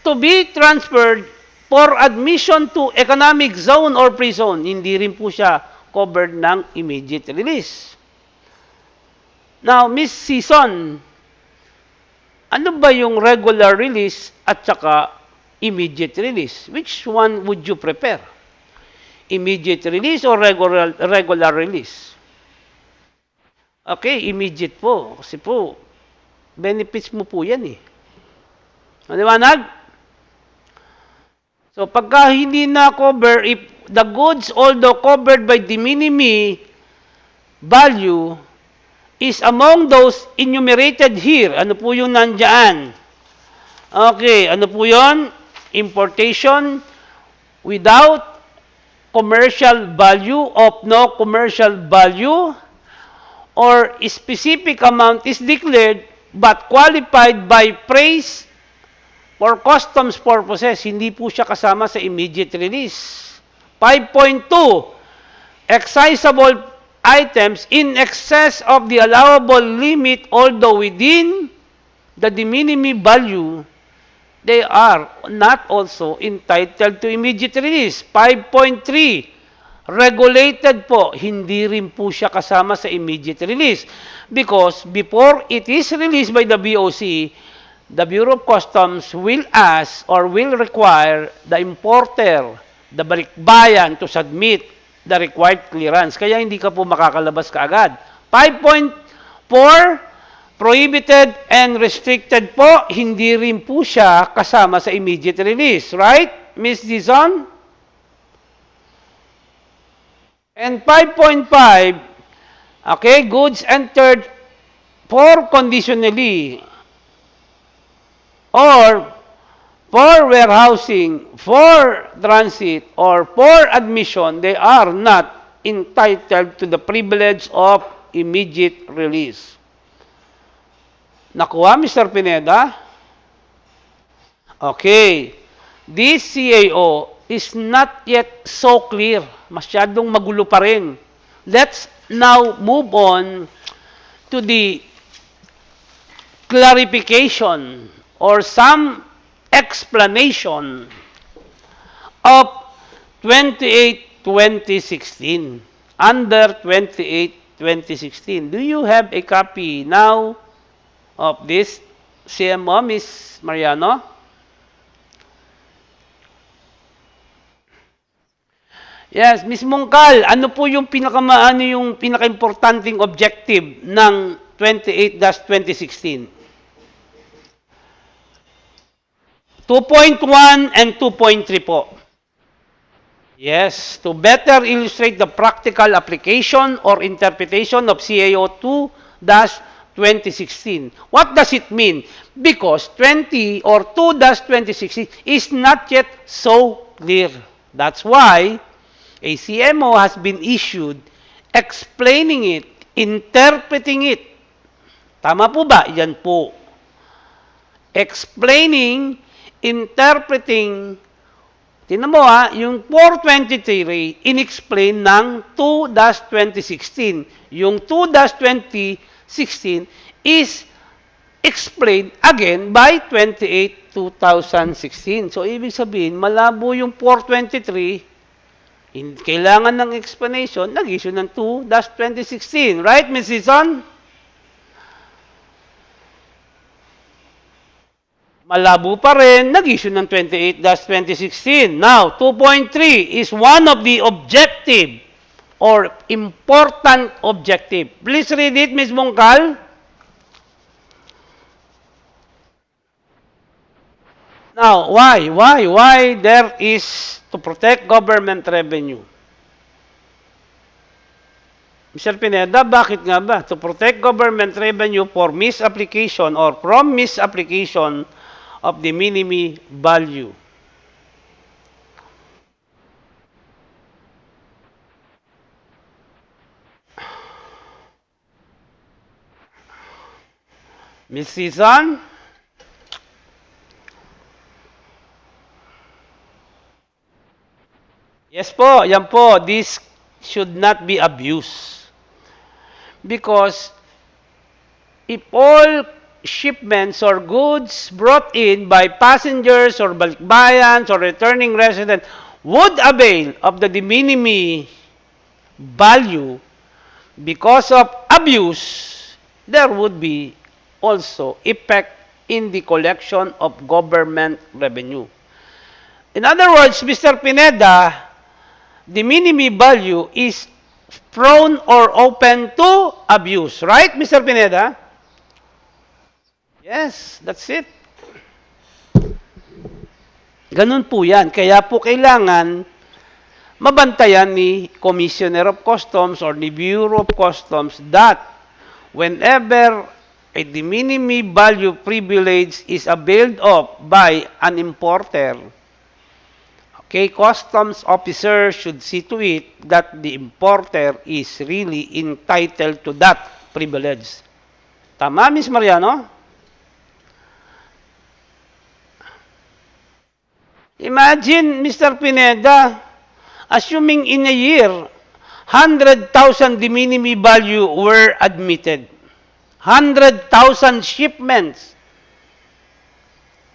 to be transferred for admission to economic zone or free zone. Hindi rin po siya covered ng immediate release. Now, Miss Season, ano ba yung regular release at saka immediate release? Which one would you prefer? Immediate release or regular release? Okay, immediate po. Kasi po, benefits mo po yan eh. Maliwanag? So, pagka hindi na cover, if the goods, although covered by de minimis value, is among those enumerated here. Ano po yung nandyan? Okay, ano po yun? Importation without commercial value of no commercial value or specific amount is declared but qualified by praise for customs purposes. Hindi po siya kasama sa immediate release. 5.2, excisable items in excess of the allowable limit although within the de minimis value, they are not also entitled to immediate release. 5.3, regulated po, hindi rin po siya kasama sa immediate release because before it is released by the BOC, the Bureau of Customs will ask or will require the importer, the balikbayan, to submit the required clearance. Kaya hindi ka po makakalabas kaagad. 5.4, prohibited and restricted po, hindi rin po siya kasama sa immediate release. Right, Ms. Dizon? And 5.5, okay, goods entered for conditionally or for warehousing, for transit, or for admission, they are not entitled to the privilege of immediate release. Nakuha, Mr. Pineda? Okay. This CAO is not yet so clear. Masyadong magulo pa rin. Let's now move on to the clarification or some explanation of 28-2016. Under 28-2016. Do you have a copy now of this CMO, Ms. Mariano? Yes, Ms. Mungkal, ano po yung pinaka-importanting objective ng 28-2016? 2.1 and 2.3 po. Yes, to better illustrate the practical application or interpretation of CAO 2-2016. What does it mean? Because 20 or 2-2016 is not yet so clear. That's why a CMO has been issued explaining it, interpreting it. Tama po ba? Yan po. Explaining, interpreting, tinan mo yung 423 inexplain ng 2-2016. Yung 2-2016 is explained again by 28-2016. So, ibig sabihin, malabo yung 423, kailangan ng explanation, nag-issue ng 2-2016. Right, Ms. Season? Malabo pa rin, nag-issue ng 28-2016. Now, 2.3 is one of the objective or important objective. Please read it, Ms. Mongkal. Now, why? Why there is to protect government revenue? Mr. Pineda, bakit nga ba? To protect government revenue for misapplication or from misapplication of the minimis value. Ms. Season? Yes po, yan po. This should not be abused. Because if all shipments or goods brought in by passengers or balikbayans or returning residents would avail of the de minimis value because of abuse, there would be also effect in the collection of government revenue. In other words, Mr. Pineda, the minimis value is prone or open to abuse. Right, Mr. Pineda? Yes, that's it. Ganun po yan. Kaya po kailangan mabantayan ni Commissioner of Customs or ni Bureau of Customs that whenever a de minimis value privilege is availed of by an importer, okay, customs officer should see to it that the importer is really entitled to that privilege. Tama, Ms. Mariano? Imagine, Mr. Pineda, assuming in a year, 100,000 de minimis value were admitted. 100,000 shipments.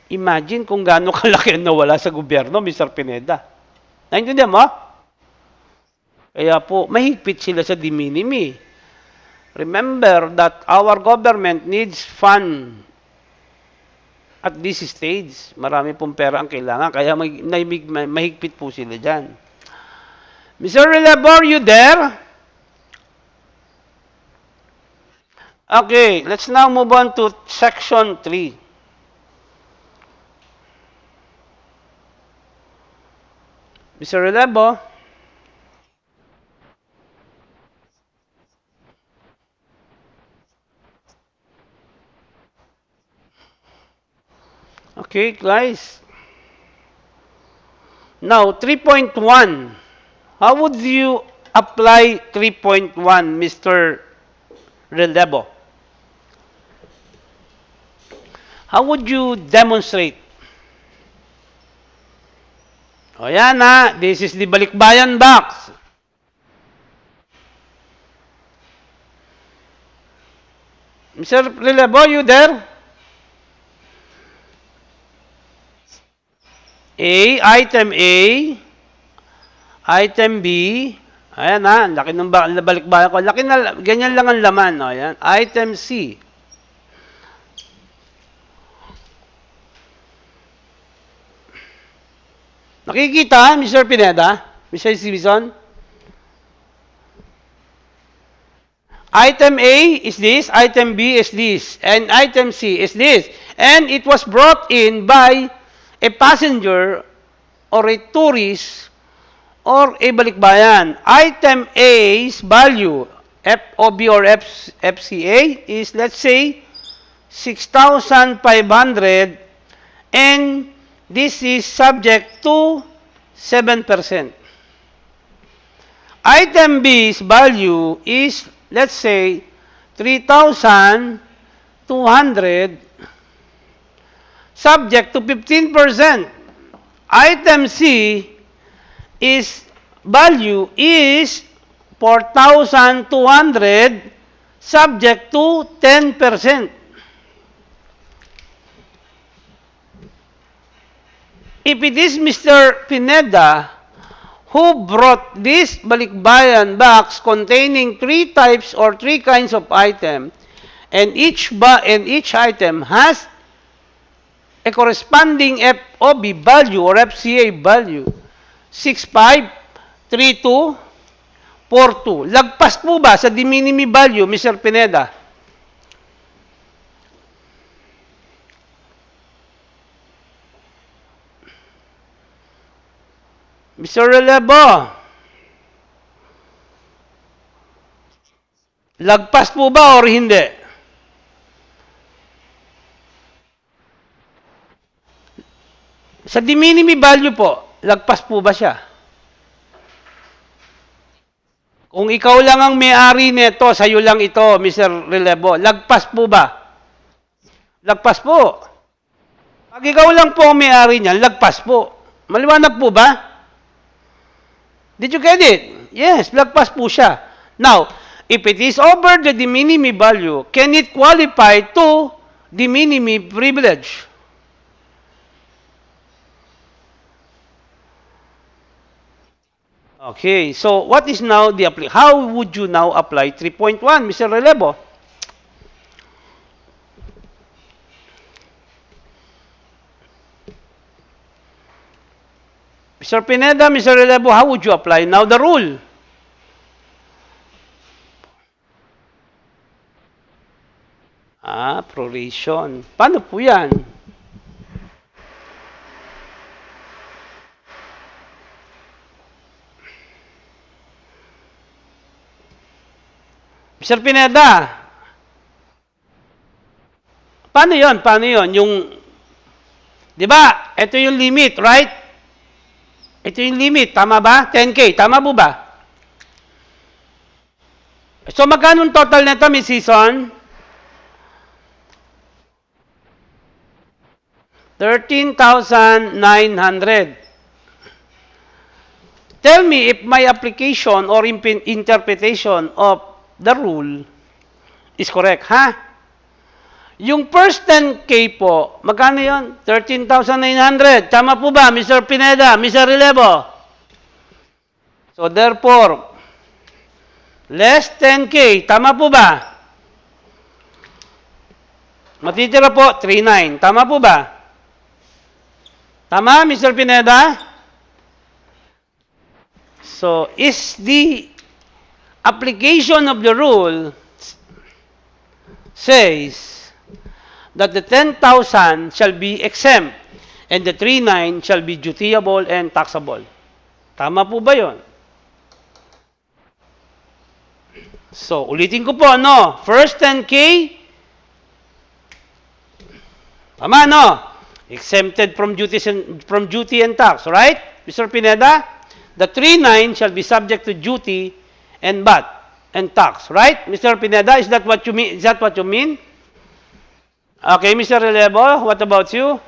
Imagine kung gaano kalaki ang nawala sa gobyerno, Mr. Pineda. Naintindihan mo? Kaya po, mahigpit sila sa de minimis. Remember that our government needs fund at this stage. Marami pong pera ang kailangan, kaya mahigpit po sila dyan. Mr. Relabor, you there? Okay, let's now move on to section 3. Mr. Relabo? Okay, guys. Now, 3.1. How would you apply 3.1, Mr. Relabo? How would you demonstrate? O yan ha, this is the balikbayan box. Mr. Relabo, you there? Item A, item B, ayan ha, laki ng balikbayan ko. Laki na, ganyan lang ang laman. O, ayan. Item C. Nakikita, Mr. Pineda? Mr. Sibison? Item A is this, item B is this, and item C is this. And it was brought in by a passenger or a tourist or a balikbayan. Item A's value, FOB or FCA, is, let's say, 6,500, and this is subject to 7%. Item B's value is, let's say, 3,200, subject to 15%. Item C is value is 4,200, subject to 10%. If it is Mr. Pineda who brought this balikbayan box containing 3 types or 3 kinds of item, and each item has a corresponding FOB value or FCA value, 653242. Lagpas po ba sa de minimis value, Mr. Pineda? Mr. Relebo, lagpas po ba or hindi? Sa de minimis value po, lagpas po ba siya? Kung ikaw lang ang may-ari nito, sa'yo lang ito, Mr. Relebo, lagpas po ba? Lagpas po. Pag ikaw lang po ang may-ari niyan, lagpas po. Maliwanag po ba? Did you get it? Yes, lagpas po siya. Now, if it is over the de minimis value, can it qualify to de minimis privilege? Okay, so what is now the how would you now apply 3.1, Mr. Relevo? Mr. Pineda, Mr. Relevo, how would you apply now the rule? Proration. Paano po yan? Mr. Pineda, paano yon? Paano yon? Yung, di ba, ito yung limit, right? Ito yung limit, tama ba? 10K, tama po ba? So, magkano total nito, Miss Season? 13,900. Tell me if my application or interpretation of the rule is correct, ha? Yung first 10K po, magkano yun? 13,900. Tama po ba, Mr. Pineda, Mr. Relevo? So, therefore, less 10K. Tama po ba? Matitira po, 3,900. Tama po ba? Tama, Mr. Pineda? So, is the application of the rule says that the 10,000 shall be exempt and the 3,900 shall be dutiable and taxable. Tama po ba yun? So, ulitin ko po, no? First 10K, tama, no? Exempted from duty and tax, right? Mr. Pineda? The 3,900 shall be subject to duty and VAT and tax, right? Mr. Pineda, is that what you mean? Is that what you mean? Okay, Mr. Relevo, what about you?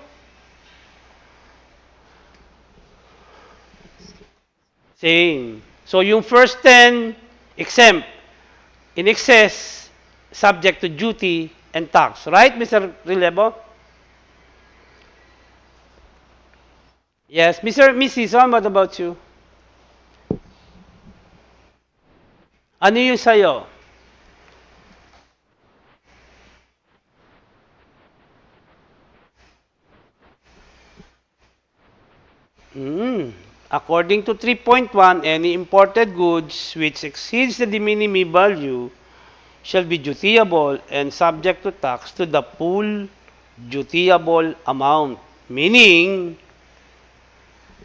Same. So, yung first 10, exempt. In excess, subject to duty and tax. Right, Mr. Relevo? Yes. Miss Season, what about you? Ano yung sa'yo? According to 3.1, any imported goods which exceeds the de minimis value shall be dutiable and subject to tax to the full dutiable amount. Meaning,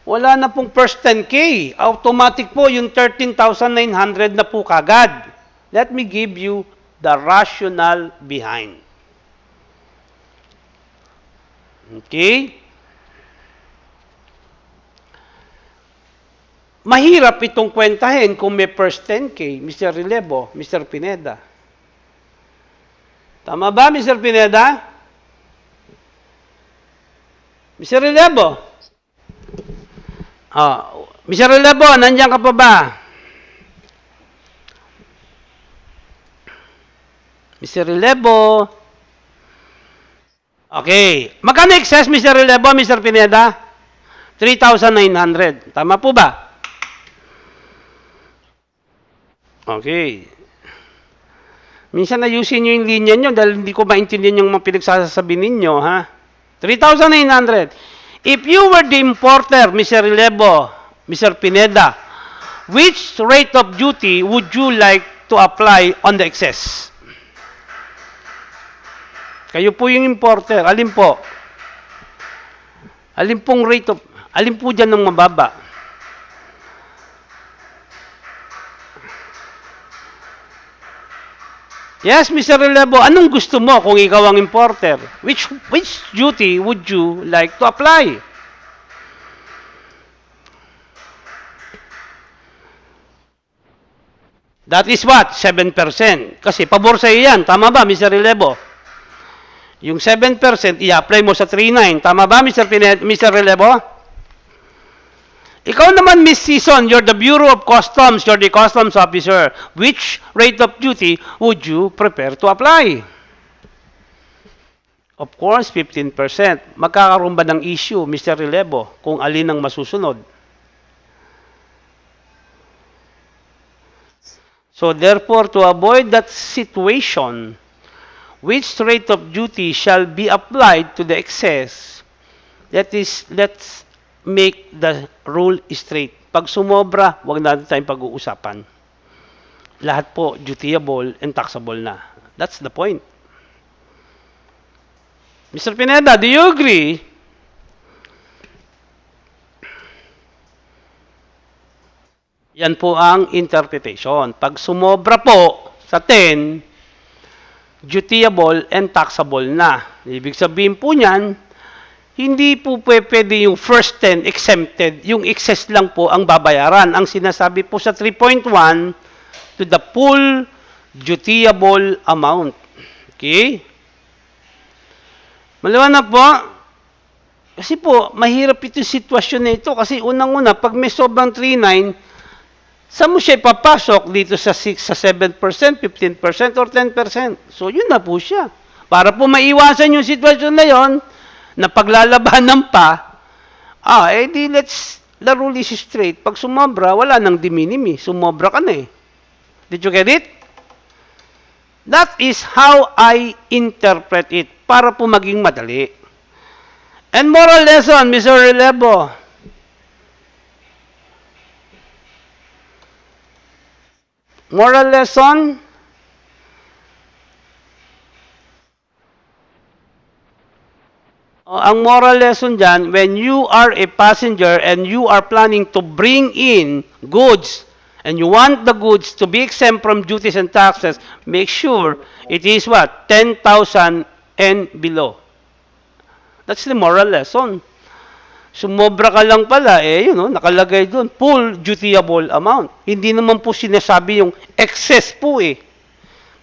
wala na pong first 10K. Automatic po yung 13,900 na po kagad. Let me give you the rationale behind. Okay? Mahirap itong kwentahin kung may first 10K, Mr. Relevo, Mr. Pineda. Tama ba, Mr. Pineda? Mr. Relevo? Mr. Relevo, nandiyan ka pa ba? Mr. Relevo? Okay. Magkano excess, Mr. Relevo, Mr. Pineda? 3,900. Tama po ba? Okay. Minsan ayusin nyo yung linya nyo dahil hindi ko maintindihan yung mga pinagsasabi ninyo, ha? 3,900. If you were the importer, Mr. Relevo, Mr. Pineda, which rate of duty would you like to apply on the excess? Kayo po yung importer. Alin po? Alin pong rate of... Alin po dyan ng mababa? Yes, Mr. Relevo, anong gusto mo kung ikaw ang importer? Which duty would you like to apply? That is what? 7%. Kasi pabor sa iyo yan. Tama ba, Mr. Relevo? Yung 7%, i-apply mo sa 3,900. Tama ba, Mr. Relevo? Ikaw naman, Miss Season, you're the Bureau of Customs, you're the Customs Officer. Which rate of duty would you prepare to apply? Of course, 15%. Magkakaroon ba ng issue, Mr. Relevo, kung alin ang masusunod? So therefore, to avoid that situation, which rate of duty shall be applied to the excess, let's make the rule straight. Pag sumobra, wag natin tayong pag-uusapan. Lahat po dutiable and taxable na. That's the point. Mr. Pineda, do you agree? Yan po ang interpretation. Pag sumobra po sa 10, dutiable and taxable na. Ibig sabihin po niyan, hindi po pwede yung first 10 exempted, yung excess lang po ang babayaran. Ang sinasabi po sa 3.1, to the full dutiable amount. Okay? Maliwanag po? Kasi po, mahirap ito sitwasyon na ito. Kasi unang-una, pag may sobrang 3.9, saan mo siya ipapasok dito sa 6, sa 7%, 15%, or 10%? So, yun na po siya. Para po maiwasan yung sitwasyon na yon, na paglalabanan pa, edi the rule is straight. Pag sumobra, wala nang de minimis. Sumobra ka na eh. Did you get it? That is how I interpret it, para po maging madali. And moral lesson, Mr. Relevo. Moral lesson, ang moral lesson dyan, when you are a passenger and you are planning to bring in goods and you want the goods to be exempt from duties and taxes, make sure it is what? 10,000 and below. That's the moral lesson. Sumobra ka lang pala, nakalagay doon, full dutiable amount. Hindi naman po sinasabi yung excess po eh.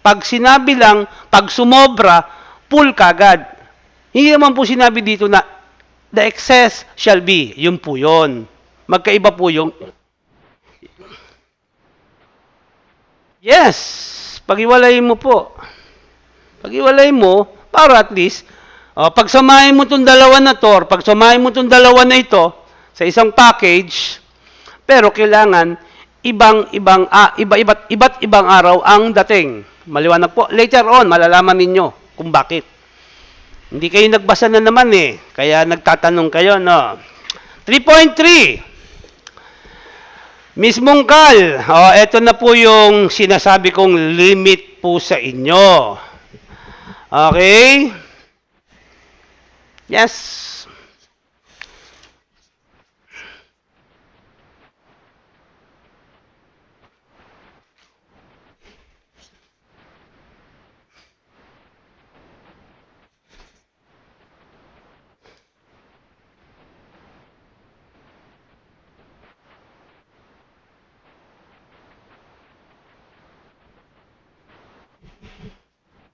Pag sinabi lang, pag sumobra, full kagad. Hindi naman po sinabi dito na the excess shall be. Yun po yun. Magkaiba po yung... Yes, pag-iwalay mo po. Pag-iwalay mo, para at least, pagsamahin mo itong dalawa na to, or pagsamahin mo itong dalawa na ito sa isang package, pero kailangan iba't ibang araw ang dating. Maliwanag po. Later on, malalaman ninyo kung bakit. Hindi kayo nagbasa na naman eh. Kaya nagtatanong kayo, no? 3.3. Miss Mungkal, ito na po yung sinasabi kong limit po sa inyo. Okay? Yes.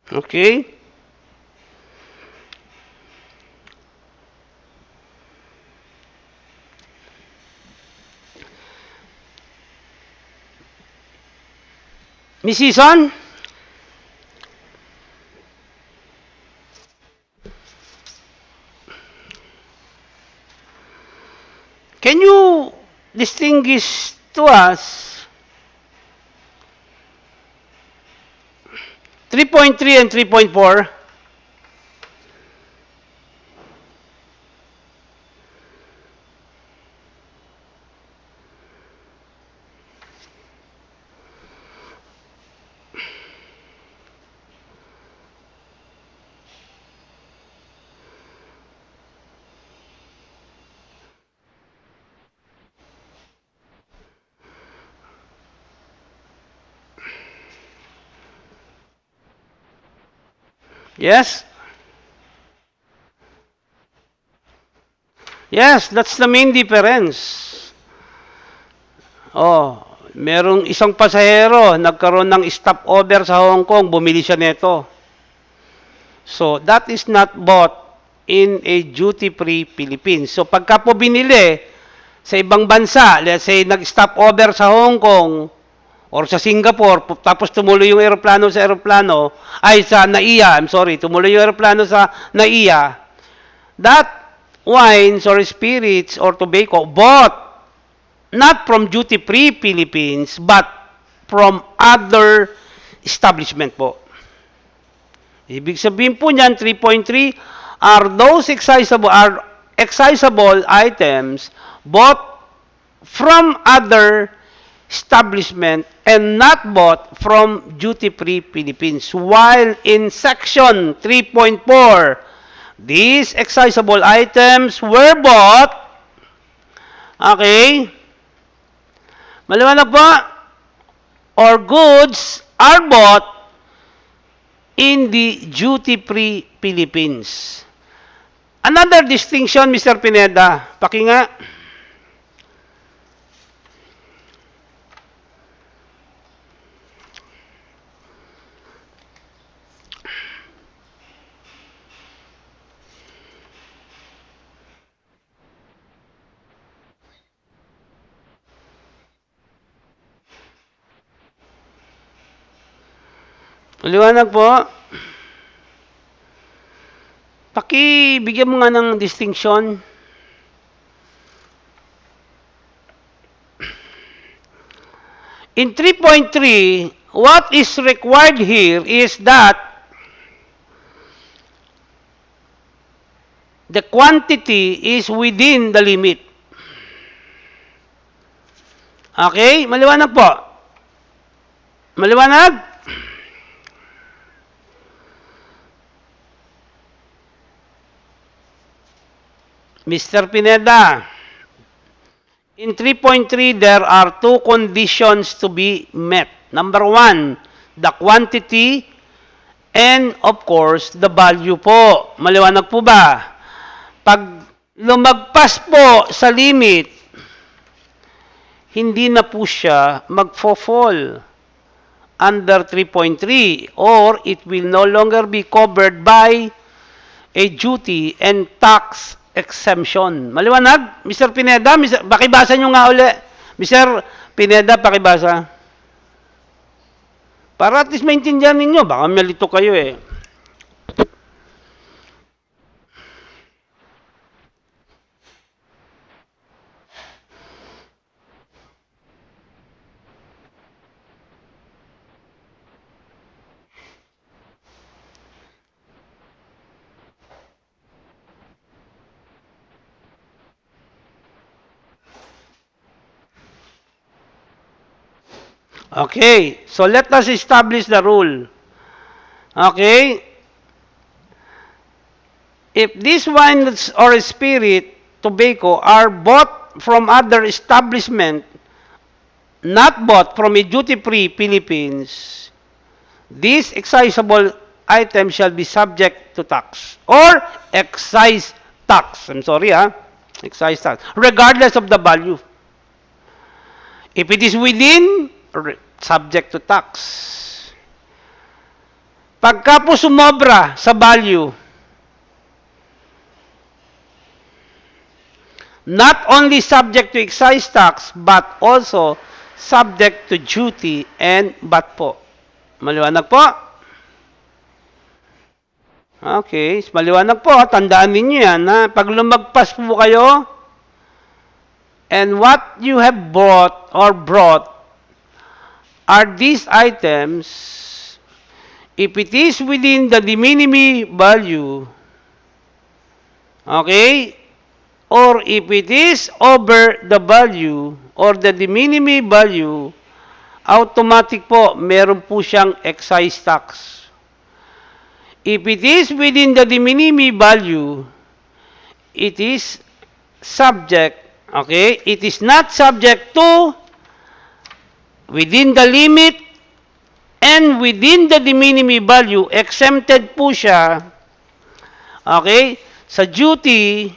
Okay? Miss Season? Can you distinguish to us 3.3 and 3.4? Yes? Yes, that's the main difference. Merong isang pasahero, nagkaroon ng stopover sa Hong Kong, bumili siya nito. So, that is not bought in a duty-free Philippines. So, pagka po binili sa ibang bansa, let's say nag-stop over sa Hong Kong or sa Singapore, tapos tumuloy yung eroplano sa eroplano, ay sa NAIA, I'm sorry, tumuloy yung eroplano sa NAIA, that wines or spirits or tobacco bought not from duty-free Philippines, but from other establishment po. Ibig sabihin po niyan, 3.3 are those excisable items bought from other establishment and not bought from duty-free Philippines. While in section 3.4, these excisable items were bought, okay, maliwanag po, or goods are bought in the duty-free Philippines. Another distinction, Mr. Pineda, pakinga. Maliwanag po. Bigyan mo nga ng distinction. In 3.3, what is required here is that the quantity is within the limit. Okay? Maliwanag po. Maliwanag? Mr. Pineda, in 3.3, there are two conditions to be met. Number one, the quantity and, of course, the value po. Maliwanag po ba? Pag lumagpas po sa limit, hindi na po siya magfo-fall under 3.3 or it will no longer be covered by a duty and tax exemption. Maliwanag? Mr. Pineda, pakibasa nyo nga uli. Mr. Pineda, pakibasa. Para at least maintindihan ninyo. Baka malito kayo eh. Okay, so let us establish the rule. Okay? If these wines or spirit, tobacco, are bought from other establishment, not bought from a duty-free Philippines, these excisable items shall be subject to tax or excise tax. I'm sorry, excise tax, regardless of the value. If it is within, subject to tax. Pagka po sumobra sa value, not only subject to excise tax, but also subject to duty and VAT po. Maliwanag po? Okay, maliwanag po. Tandaan ninyo yan. Pag lumagpas po kayo, and what you have bought or brought are these items, if it is within the de minimis value, okay, or if it is over the value or the de minimis value, automatic po, meron po siyang excise tax. If it is within the de minimis value, it is subject, okay, it is not subject to within the limit and within the de minimis value, exempted po siya, okay, sa duty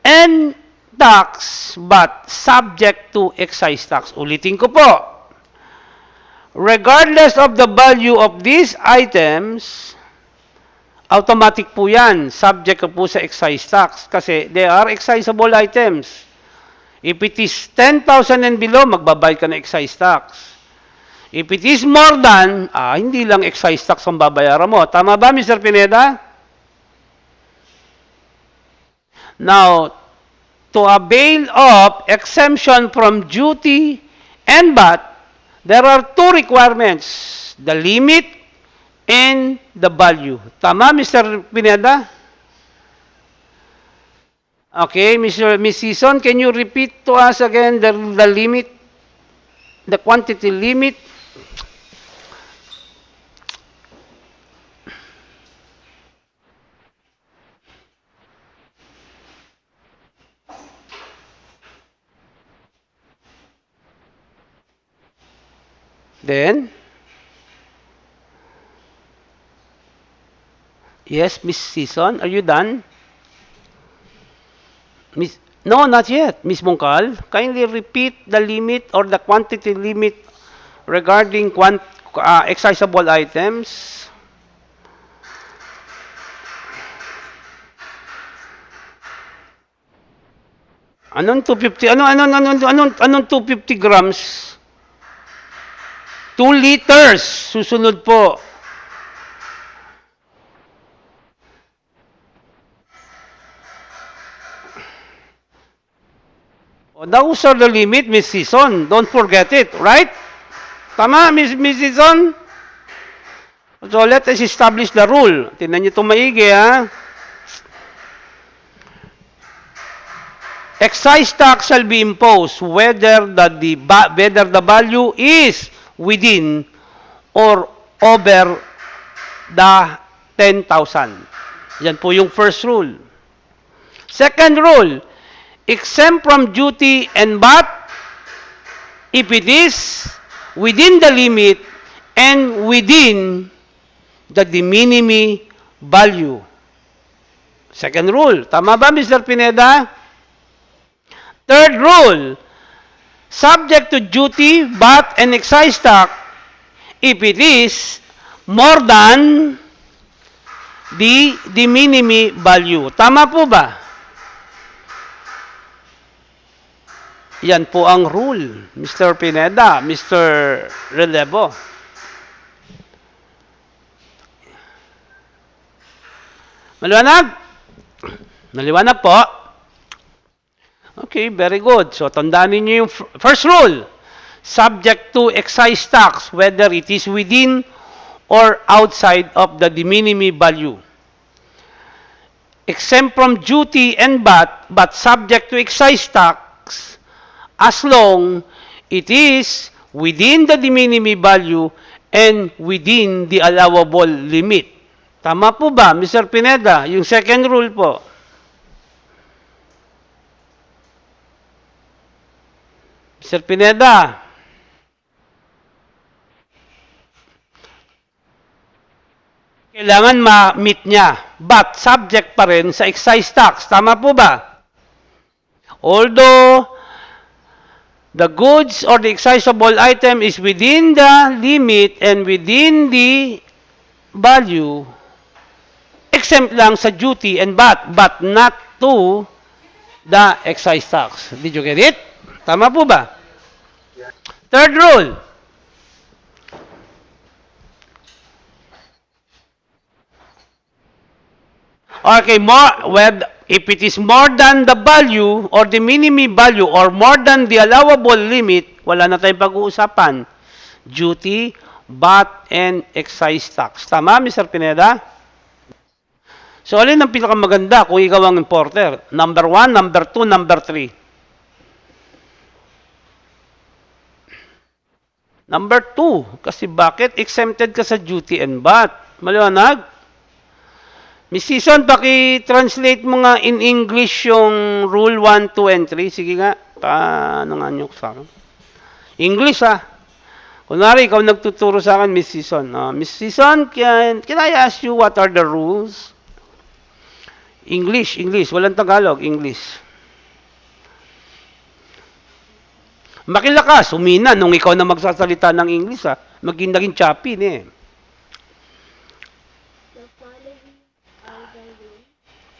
and tax, but subject to excise tax. Ulitin ko po. Regardless of the value of these items, automatic po yan. Subject po sa excise tax kasi they are excisable items. If it is 10,000 and below, magbabayad ka ng excise tax. If it is more than, hindi lang excise tax ang babayaran mo. Tama ba, Mr. Pineda? Now, to avail of exemption from duty and VAT, there are two requirements, the limit and the value. Tama, Mr. Pineda? Okay, Miss Season, can you repeat to us again the limit, the quantity limit? Then, yes, Miss Season, are you done? No, not yet. Miss Bungkal, kindly repeat the limit or the quantity limit regarding excisable items. Anong 250? Anong 250 grams? 2 liters. Susunod po. Those are the limit, Miss Season. Don't forget it, right? Tama, Miss Season? So let us establish the rule. Tingnan niyo ito maigi, ha? Excise tax shall be imposed whether the value is within or over the 10,000. Yan po yung first rule. Second rule, exempt from duty and VAT if it is within the limit and within the de minimis value. Second rule. Tama ba, Mr. Pineda? Third rule, subject to duty, VAT, and excise tax if it is more than the de minimis value. Tama po ba? Yan po ang rule, Mr. Pineda, Mr. Relevo. Maliwanag? Maliwanag po? Okay, very good. So, tandaan niyo yung first rule. Subject to excise tax, whether it is within or outside of the de minimis value. Exempt from duty and VAT, but subject to excise tax, as long it is within the de minimis value and within the allowable limit. Tama po ba, Mr. Pineda? Yung second rule po. Mr. Pineda. Kailangan ma-meet niya. But subject pa rin sa excise tax. Tama po ba? Although the goods or the excisable item is within the limit and within the value, exempt lang sa duty and VAT, but not to the excise tax. Did you get it? Tama po ba? Third rule. Okay, if it is more than the value or the minimum value or more than the allowable limit, wala na tayong pag-uusapan. Duty, VAT, and excise tax. Tama, Mr. Pineda? So, alin ang pinakamaganda kung ikaw ang importer? Number 1, number 2, number 3. Number 2, kasi bakit exempted ka sa duty and VAT? Maliwanag? Miss Season, paki-translate mo nga in English yung rule 1, 2, and 3. Sige nga, paano nga nyo sa akin? English, ha? Kunwari, ikaw nagtuturo sa akin, Miss Season. Miss Season, can I ask you what are the rules? English. Walang Tagalog, English. Makilakas, humina nung ikaw na magsasalita ng English, ha? Naging choppy, eh.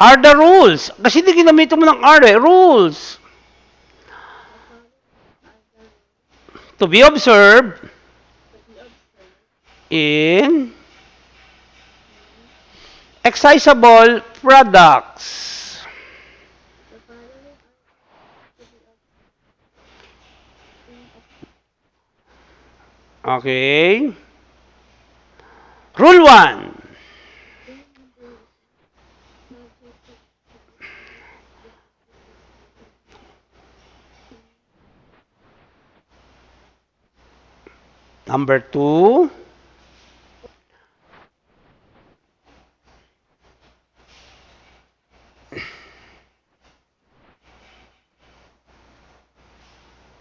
Are the rules. Kasi hindi ginamit mo ng are, rules. To be observed in excisable products. Okay. Rule 1. Number 2.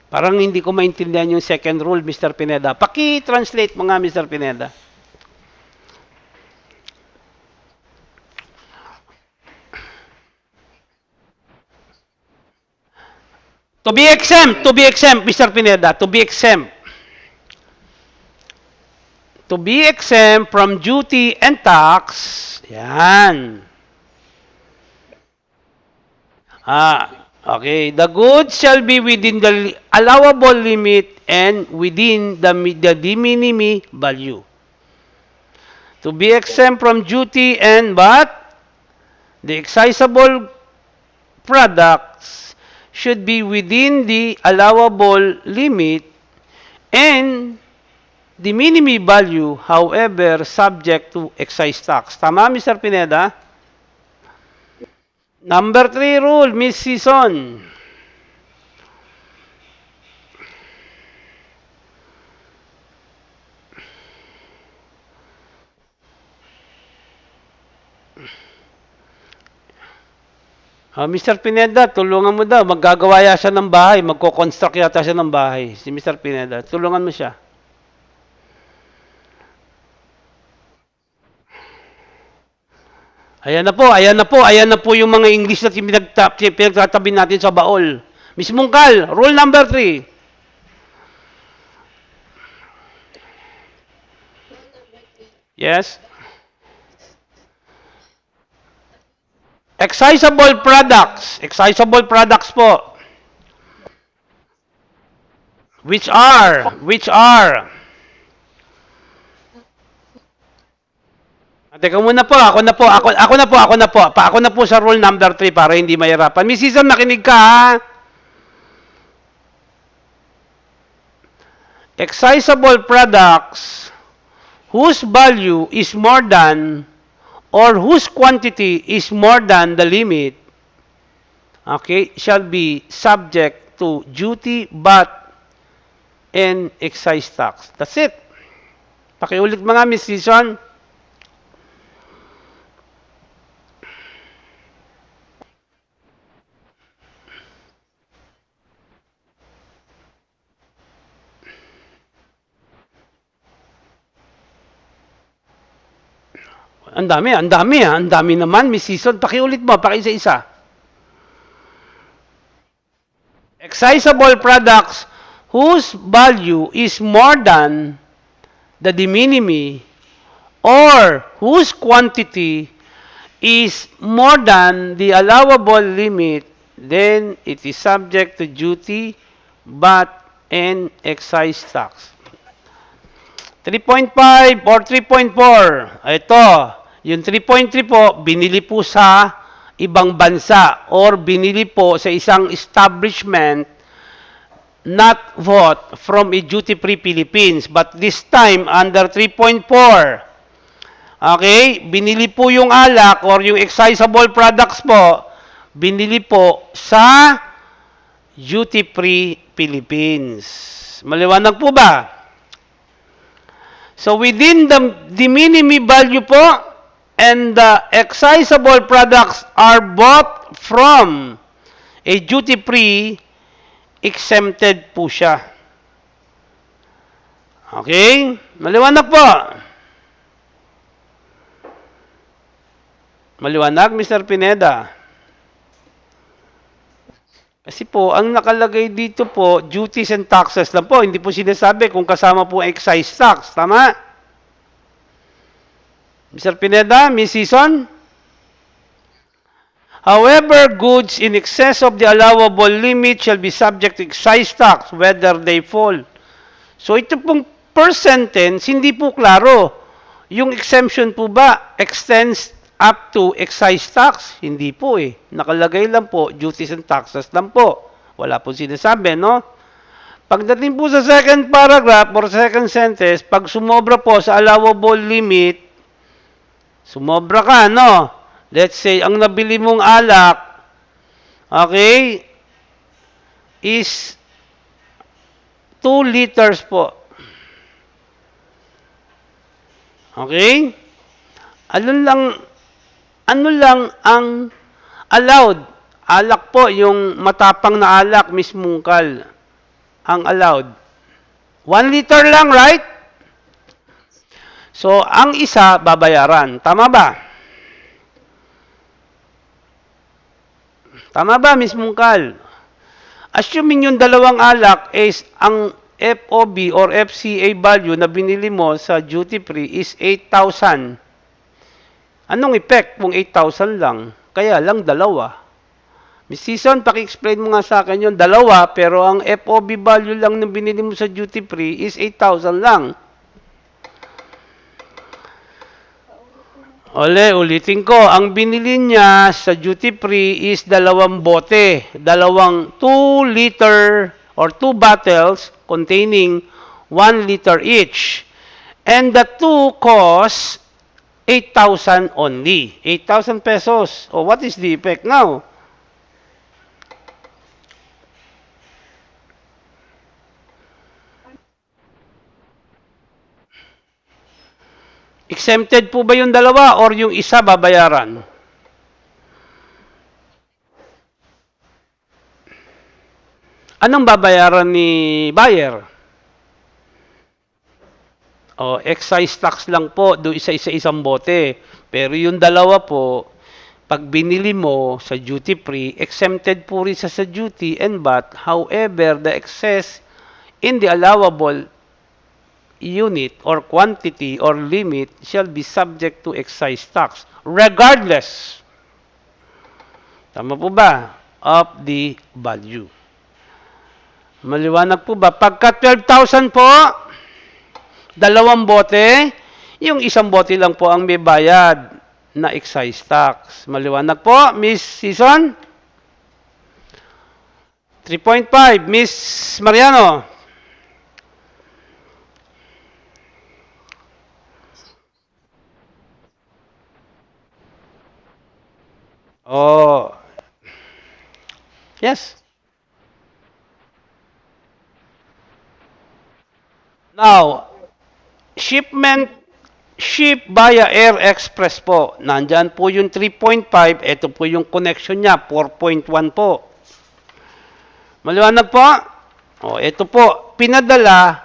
Parang hindi ko maintindihan yung second rule, Mr. Pineda. Paki-translate mo nga, Mr. Pineda. To be exempt, Mr. Pineda, to be exempt. To be exempt from duty and tax, yan. Okay. The goods shall be within the allowable limit and within the de minimis value. To be exempt from duty and but the excisable products should be within the allowable limit and the minimis value, however, subject to excise tax. Tama, Mr. Pineda? Number 3 rule, Miss Season. Mr. Pineda, tulungan mo daw. Maggagawa siya ng bahay. Magko-construct yata siya ng bahay. Si Mr. Pineda. Tulungan mo siya. Ayan na po, ayan na po, ayan na po yung mga English na pinagtatabi natin sa baol. Miss Mungkal, rule number 3. Yes? Excisable products. Excisable products po. Which are. Teka muna po, ako na po sa rule number 3 para hindi mahirapan. Miss Susan, nakinig ka ha? Excisable products whose value is more than or whose quantity is more than the limit, okay, shall be subject to duty, VAT, and excise tax. That's it. Pakiulit mga Miss Susan. Ang dami naman, Miss Season. Pakiulit mo, pakiisa-isa. Excisable products whose value is more than the de minimis or whose quantity is more than the allowable limit, then it is subject to duty, VAT, and excise tax. 3.5 or 3.4. Ito, yung 3.3 po, binili po sa ibang bansa or binili po sa isang establishment not what from a duty-free Philippines. But this time, under 3.4, okay, binili po yung alak or yung excisable products po, binili po sa duty-free Philippines. Maliwanag po ba? So within the minimis value po and the excisable products are bought from a duty-free, exempted po siya. Okay? Maliwanag po. Maliwanag, Mr. Pineda. Kasi po, ang nakalagay dito po, duties and taxes lang po. Hindi po sinasabi kung kasama po excise tax. Tama? Mr. Pineda, Miss Season? However, goods in excess of the allowable limit shall be subject to excise tax, whether they fall So ito pong first sentence, hindi po klaro. Yung exemption po ba extends up to excise tax? Hindi po eh. Nakalagay lang po, duties and taxes lang po. Wala po sinasabi, no? Pagdating po sa second paragraph or second sentence, pag sumobra po sa allowable limit, sumobra ka, no? Let's say, ang nabili mong alak, okay, is 2 liters po. Okay? Ano lang ang allowed? Alak po, yung matapang na alak, mismungkal. Ang allowed. 1 liter lang, right? So, ang isa, babayaran. Tama ba? Tama ba, mismungkal? Assuming yung dalawang alak is ang FOB or FCA value na binili mo sa duty free is 8,000. Anong effect kung 8,000 lang? Kaya lang dalawa. Miss Season, paki-explain mo nga sa akin yung dalawa, pero ang FOB value lang na binili mo sa duty free is 8,000 lang. Ulitin ko. Ang binili niya sa duty free is dalawang bote. Dalawang 2 liter or 2 bottles containing 1 liter each. And the two cost 8,000 only. 8,000 pesos. Oh, what is the effect now? Exempted po ba yung dalawa or yung isa babayaran? Anong babayaran ni buyer? O, excise tax lang po do isa-isang bote. Pero yung dalawa po, pag binili mo sa duty free, exempted po rin sa duty and VAT. However, the excess in the allowable unit or quantity or limit shall be subject to excise tax regardless. Tama po ba? Of the value. Maliwanag po ba? Pagka 12,000 po, dalawang bote, yung isang bote lang po ang may bayad na excise tax. Maliwanag po, Miss Season? 3.5, Miss Mariano? Oh, yes. Now, ship via air express po. Nandyan po yung 3.5. Ito po yung connection niya, 4.1 po. Maliwanag po? O, ito po. Pinadala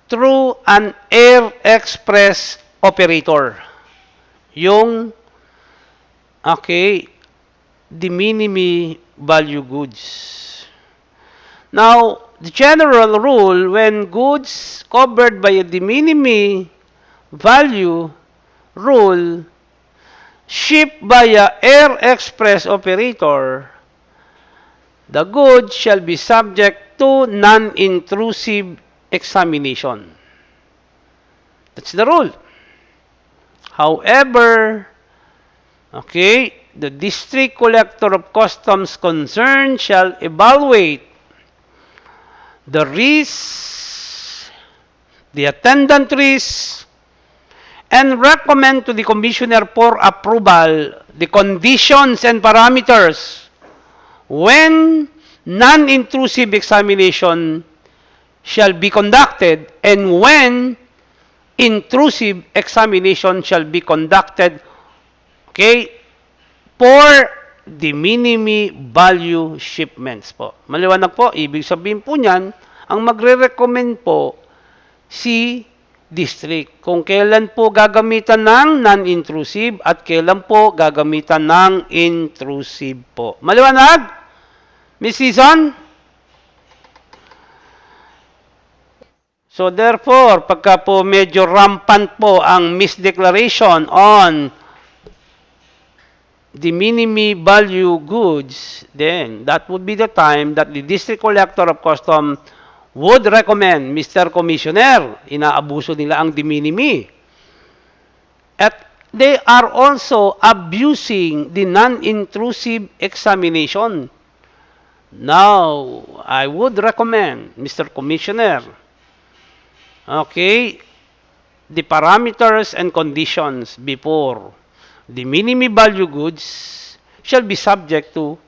through an air express operator. Yung, okay, de minimis value goods. Now, the general rule, when goods covered by a de minimis value rule shipped via air express operator, the goods shall be subject to non-intrusive examination. That's the rule. However, okay, the district collector of customs concerned shall evaluate the risks, the attendant risks, and recommend to the commissioner for approval the conditions and parameters when non-intrusive examination shall be conducted and when intrusive examination shall be conducted, okay, for the minimis value shipments po. Maliwanag po, ibig sabihin po niyan, ang magre-recommend po si district kung kailan po gagamitan ng non-intrusive at kailan po gagamitan ng intrusive po. Maliwanag? Miss Season? So therefore, pagka po medyo rampant po ang misdeclaration on the minimis value goods, then that would be the time that the district collector of custom would recommend, Mr. Commissioner, inaabuso nila ang de minimis. At they are also abusing the non-intrusive examination. Now, I would recommend, Mr. Commissioner, okay, the parameters and conditions before the minimum value goods shall be subject to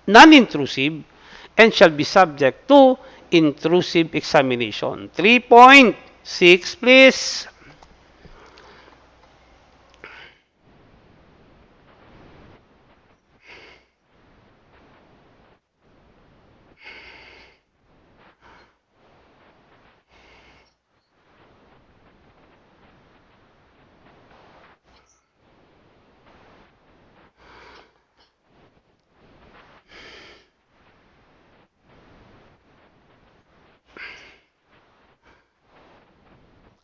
non-intrusive and shall be subject to intrusive examination. 3.6, please.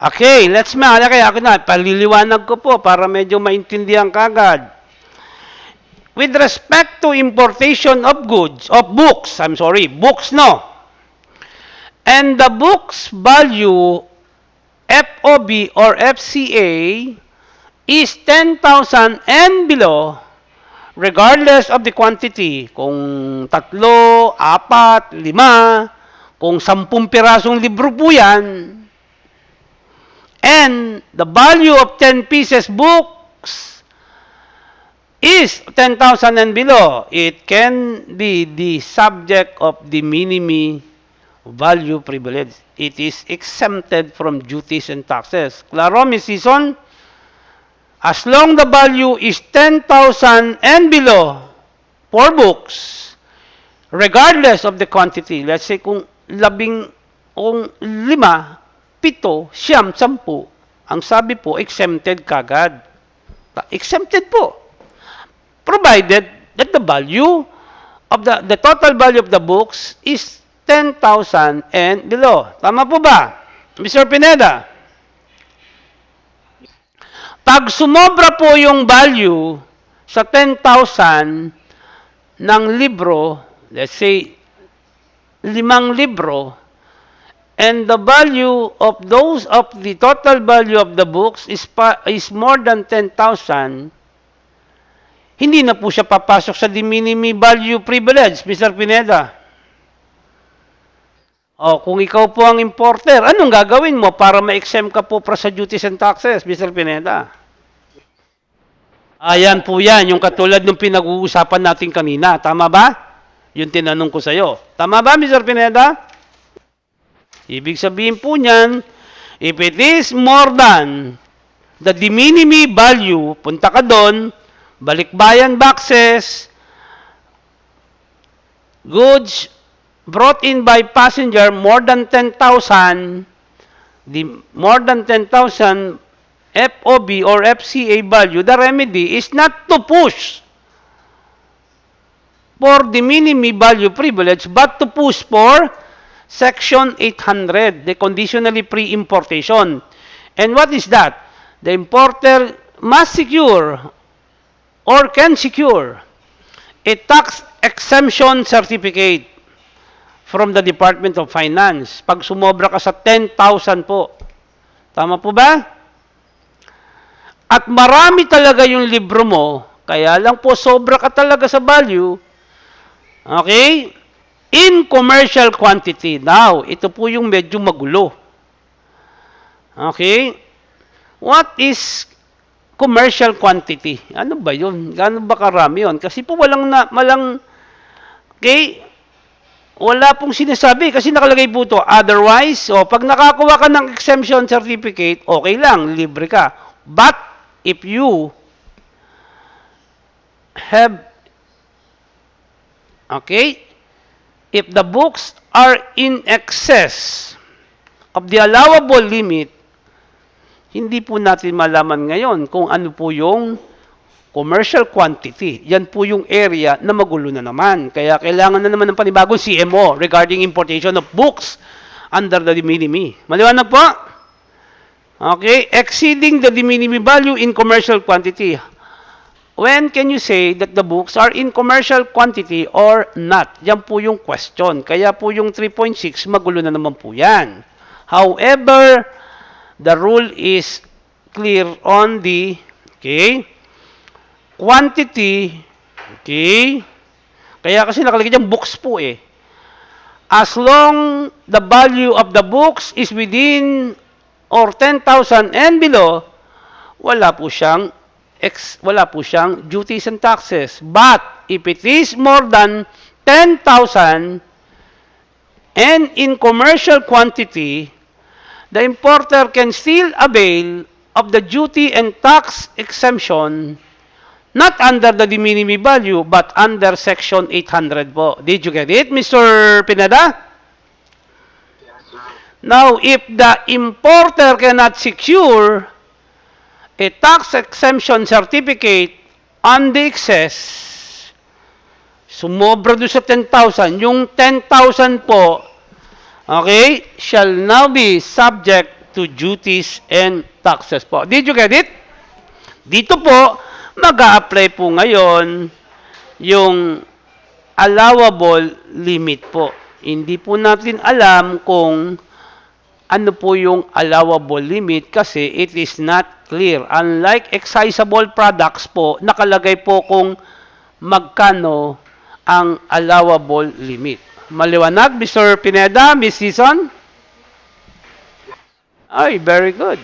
Okay, let's malaki. Ako na, paliliwanag ko po para medyo maintindihan kagad. With respect to importation of goods, of books, books no. And the book's value, FOB or FCA, is 10,000 and below, regardless of the quantity. Kung 3, 4, 5, kung 10 pirasong libro po yan, and the value of 10 pieces books is 10,000 and below, it can be the subject of the minimum value privilege. It is exempted from duties and taxes. Klaro, Ms. Season? As long the value is 10,000 and below for books, regardless of the quantity, let's say kung 5, 7, 10, ang sabi po, exempted kagad. Exempted po. Provided that the value of the total value of the books is 10,000 and below. Tama po ba? Mr. Pineda? Pag sumobra po yung value sa 10,000 ng libro, let's say, 5 libro, and the value of the total value of the books is more than 10,000, hindi na po siya papasok sa de minimis value privilege, Mr. Pineda. O, kung ikaw po ang importer, anong gagawin mo para ma-exempt ka po sa duties and taxes, Mr. Pineda? Ayan po yan, yung katulad ng pinag-uusapan natin kanina. Tama ba? Yung tinanong ko sa'yo. Tama ba, Mr. Pineda? Ibig sabihin po niyan, if it is more than the de minimis value, punta ka doon, balikbayan boxes, goods brought in by passenger more than 10,000, the more than 10,000 FOB or FCA value, the remedy is not to push for the minimum value privilege, but to push for Section 800, the conditionally pre-importation. And what is that? The importer must secure or can secure a tax exemption certificate from the Department of Finance. Pag sumobra ka sa 10,000 po. Tama po ba? At marami talaga yung libro mo, kaya lang po sobra ka talaga sa value. Okay? In commercial quantity. Now, ito po yung medyo magulo. Okay? What is commercial quantity? Ano ba yun? Gaano ba karami yun? Kasi po okay, wala pong sinasabi kasi nakalagay po ito. Otherwise, pag nakakuha ka ng exemption certificate, okay lang, libre ka. But, if you have, okay, if the books are in excess of the allowable limit, hindi po natin malaman ngayon kung ano po yung commercial quantity. Yan po yung area na magulo na naman. Kaya kailangan na naman ng panibagong CMO regarding importation of books under the de minimis. Maliwanag po? Okay, exceeding the de minimis value in commercial quantity. when can you say that the books are in commercial quantity or not? Yan po yung question. Kaya po yung 3.6, magulo na naman po yan. However, the rule is clear on the, okay, quantity, okay, kaya kasi nakalagay dyan books po eh. As long the value of the books is within or 10,000 and below, wala po siyang duties and taxes. But if it is more than 10,000 and in commercial quantity, the importer can still avail of the duty and tax exemption not under the de minimis value but under section 800 po. Did you get it, Mr. Pineda? Now, if the importer cannot secure a tax exemption certificate on the excess, sumobra doon sa 10,000, yung 10,000 po, okay, shall now be subject to duties and taxes po. Did you get it? Dito po, mag-a-apply po ngayon yung allowable limit po. Hindi po natin alam kung ano po yung allowable limit kasi it is not clear. Unlike excisable products po, nakalagay po kung magkano ang allowable limit. Maliwanag, Mr. Pineda, Ms. Season? Ay, very good.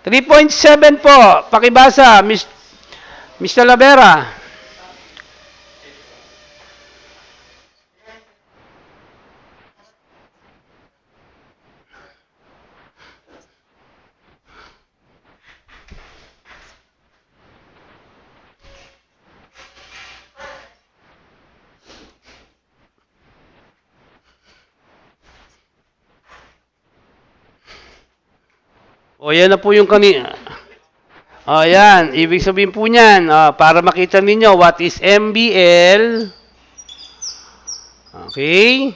3.7 po, pakibasa, Mr. Lavera. O, yan na po yung kanina. O, yan. Ibig sabihin po niyan, para makita ninyo, what is MBL? Okay.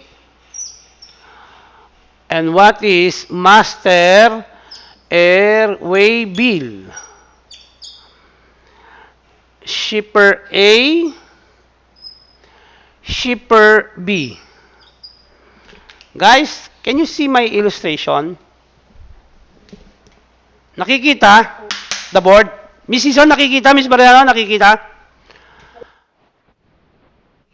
And what is Master Airway Bill? Shipper A, Shipper B. Guys, can you see my illustration? Nakikita? The board? Miss Ison, nakikita? Miss Mariano, nakikita?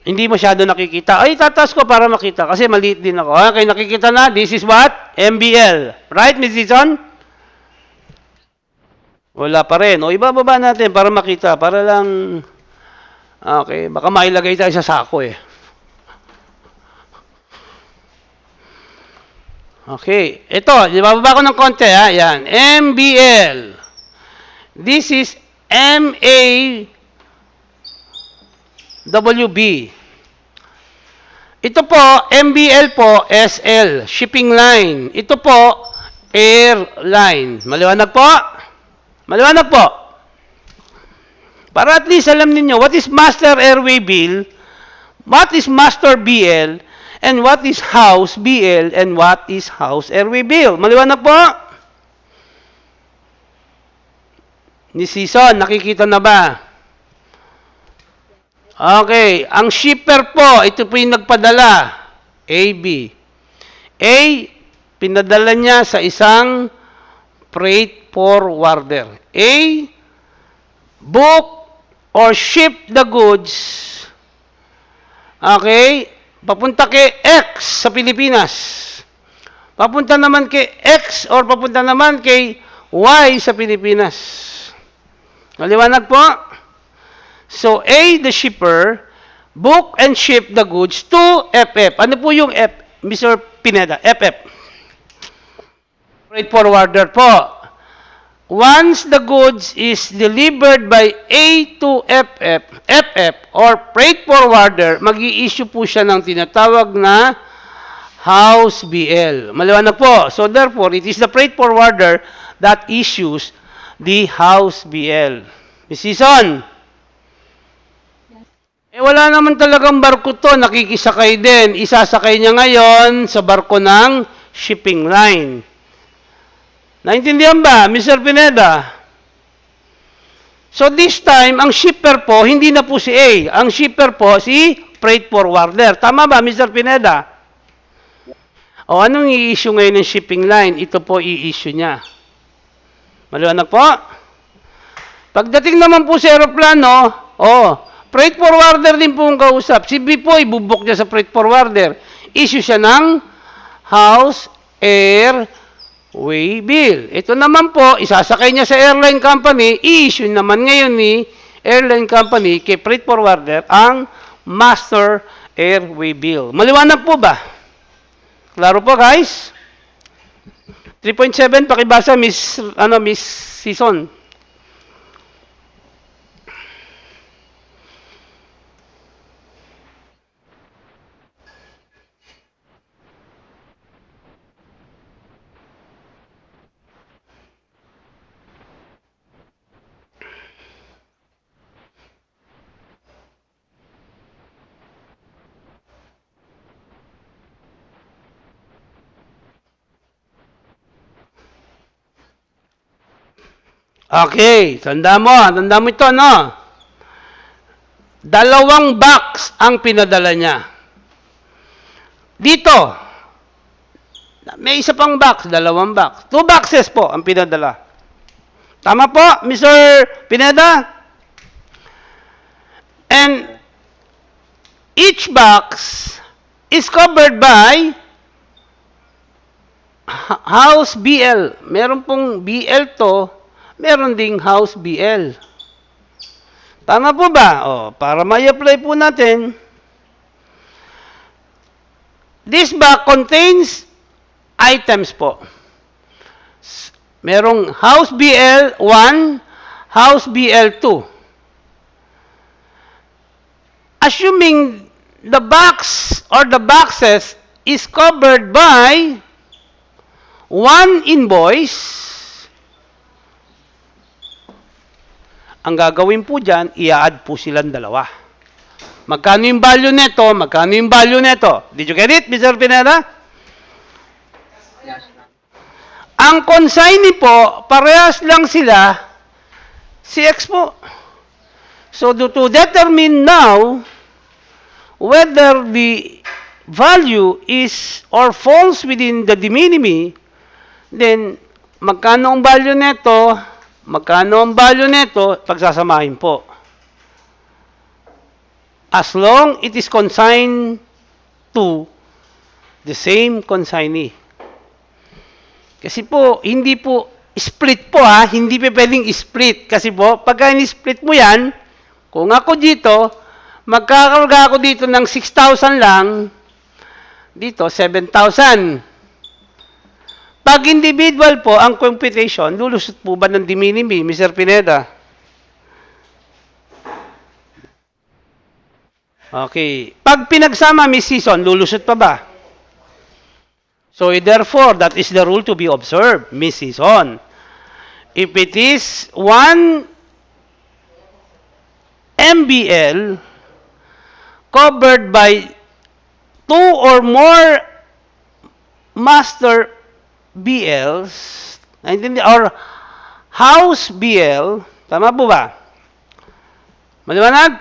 Hindi masyado nakikita. Ay, tataas ko para makita kasi maliit din ako. Okay, nakikita na. This is what? MBL. Right, Miss Ison? Wala pa rin. O, ibababa natin para makita. Para lang... Okay, baka mailagay tayo sa sako eh. Okay, ito, ibababa ko ng konti ha, yan, MBL. This is MAWB. Ito po, MBL po, SL, shipping line. Ito po, airline. Maliwanag po? Maliwanag po. Para at least alam niyo what is Master Airway Bill, what is Master BL, and what is House BL, and what is House Airway Bill. Maliwanag po? Ni Season, nakikita na ba? Okay, ang shipper po, ito po yung nagpadala. AB. A, pinadala niya sa isang freight forwarder. A, book or ship the goods. Okay, papunta kay X sa Pilipinas. Papunta naman kay X or papunta naman kay Y sa Pilipinas. Maliwanag po? So, A, the shipper, book and ship the goods to FF. Ano po yung F, Mr. Pineda? FF. Freight forwarder po. Once the goods is delivered by A to FF or freight forwarder, mag-i-issue po siya ng tinatawag na House BL. Maliwanag po. So therefore, it is the freight forwarder that issues the House BL. Miss Season? Wala naman talagang barko to. Nakikisakay din. Isasakay niya ngayon sa barko ng shipping line. Naintindihan ba, Mr. Pineda? So this time, ang shipper po, hindi na po si A. Ang shipper po, si freight forwarder. Tama ba, Mr. Pineda? O anong i-issue ngayon ng shipping line? Ito po i-issue niya. Maliwanag po? Pagdating naman po sa aeroplano, freight forwarder din po ang kausap. Si B po, ibubok niya sa freight forwarder. Issue siya ng house airway bill. Ito naman po, isasakay niya sa airline company, i-issue naman ngayon ni airline company kay freight forwarder ang master airway bill. Maliwanag po ba? Klaro po, guys? 3.7, pakibasa, Miss Season. Okay, tanda mo ito, no? Dalawang box ang pinadala niya. Dito, may isa pang box, dalawang box. 2 boxes po ang pinadala. Tama po, Mr. Pineda? And each box is covered by house BL. Meron pong BL to, meron ding house BL. Tama po ba? Para ma-apply po natin, this box contains items po. Merong house BL 1, house BL 2. Assuming the box or the boxes is covered by one invoice, ang gagawin po dyan, i-add po silang dalawa. Magkano yung value neto? Magkano yung value neto? Did you get it, Mr. Pineda? Yes. Ang consignee po, parehas lang sila, CX po. So, to determine now whether the value is or falls within the de minimis, then magkano ang value neto? Magkano ang value neto? Pagsasamahin po. As long it is consigned to the same consignee. Kasi po, hindi po split po hindi pa pwedeng split. Kasi po, pagka in-split mo yan, kung ako dito, magkakarga ako dito ng 6,000 lang, dito 7,000. Pag individual po, ang computation, lulusot po ba ng de minimis, Mr. Pineda? Okay. Pag pinagsama, Miss Season, lulusot pa ba? So, therefore, that is the rule to be observed, Miss Season. If it is 1 MBL covered by 2 or more master BLs, or house BL, tama po ba? Maliwanag?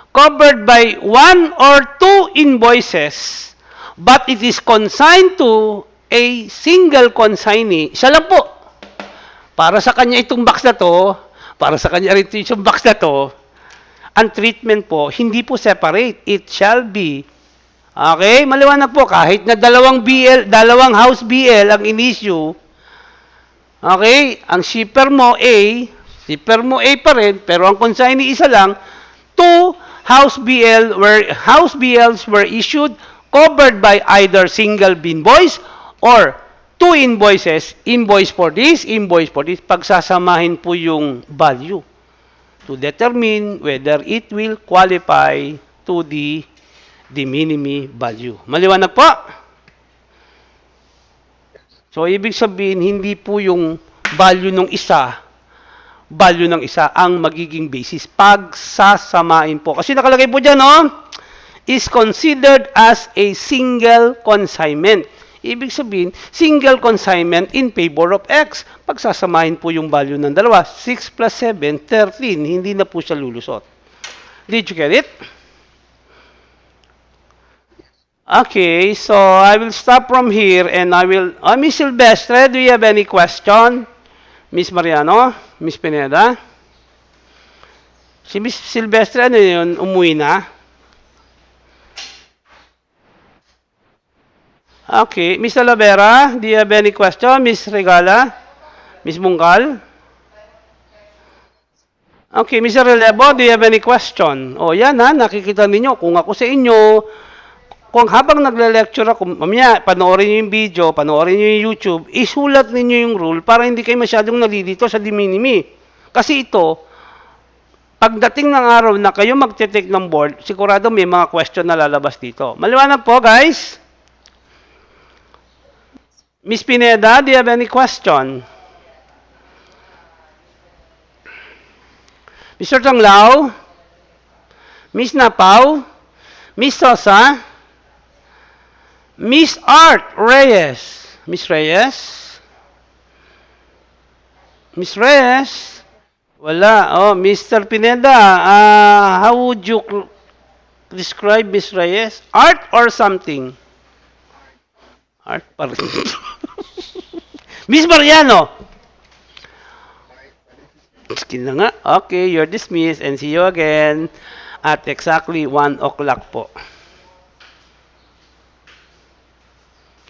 Covered by 1 or 2 invoices, but it is consigned to a single consignee, siya lang po. Para sa kanya itong box na to, para sa kanya rin itong box na to, ang treatment po, hindi po separate. It shall be. Okay? Maliwanag po, kahit na dalawang house BL ang in-issue, okay? Ang shipper mo A pa rin, pero ang consignee isa lang, 2 house BLs were issued covered by either single invoice or 2 invoices, invoice for this, pagsasamahin po yung value to determine whether it will qualify to the de minimis value. Maliwanag po? So, ibig sabihin, hindi po yung value ng isa ang magiging basis. Pagsasamain po. Kasi nakalagay po dyan, is considered as a single consignment. Ibig sabihin, single consignment in favor of X. Pagsasamahin po yung value ng dalawa, 6 plus 7, 13. Hindi na po siya lulusot. Did you get it? Okay, so I will stop from here and I will... Miss Silvestre, do you have any question? Miss Mariano? Miss Pineda? Si Miss Silvestre, ano yun? Umuwi na? Okay. Miss Talavera, do you have any question? Miss Regala? Miss Mungkal? Okay, Mr. Relebo, do you have any question? O yan ha, nakikita ninyo, kung ako sa inyo, kung habang nagle-lecture ako, mamaya, panoorin nyo yung video, panoorin nyo yung YouTube, isulat ninyo yung rule para hindi kayo masyadong nalilito sa diminimi. Kasi ito, pagdating ng araw na kayo magte-take ng board, sigurado may mga question na lalabas dito. Maliwanag po, guys? Miss Pineda, do you have any question? Mr. Tanglao? Miss Napaw? Miss Sosa? Miss Art Reyes? Miss Reyes? Miss Reyes? Wala. Oh, Mr. Pineda, how would you describe Miss Reyes? Art or something? Art pa rin. Miss Mariano? Skin na nga. Okay, you're dismissed and see you again at exactly 1 o'clock po.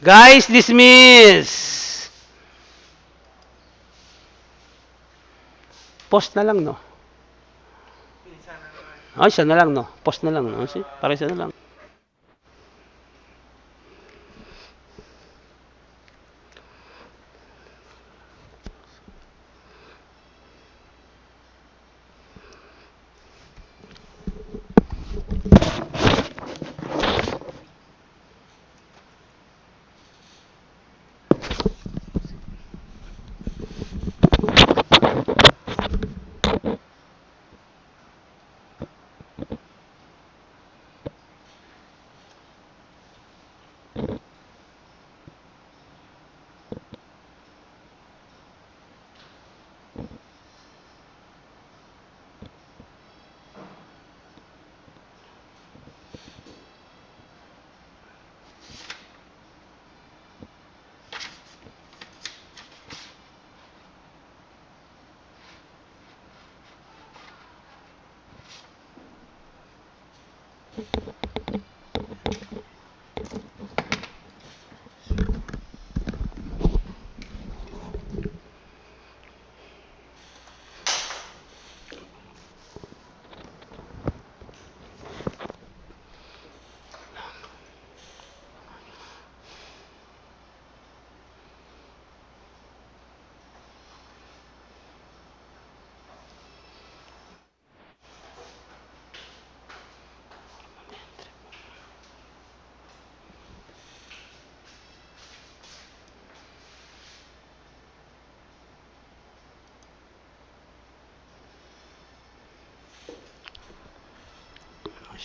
Guys, dismiss! Post na lang, no? Ay, isa na lang, no? Post na lang, no? Para isa na lang.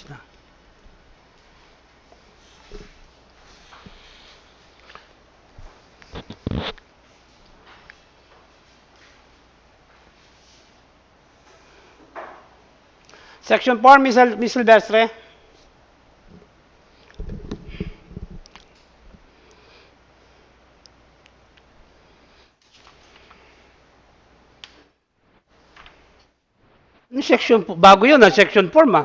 Na. Section 4, Miss Silvestre. Section, bago yun, section 4, ma.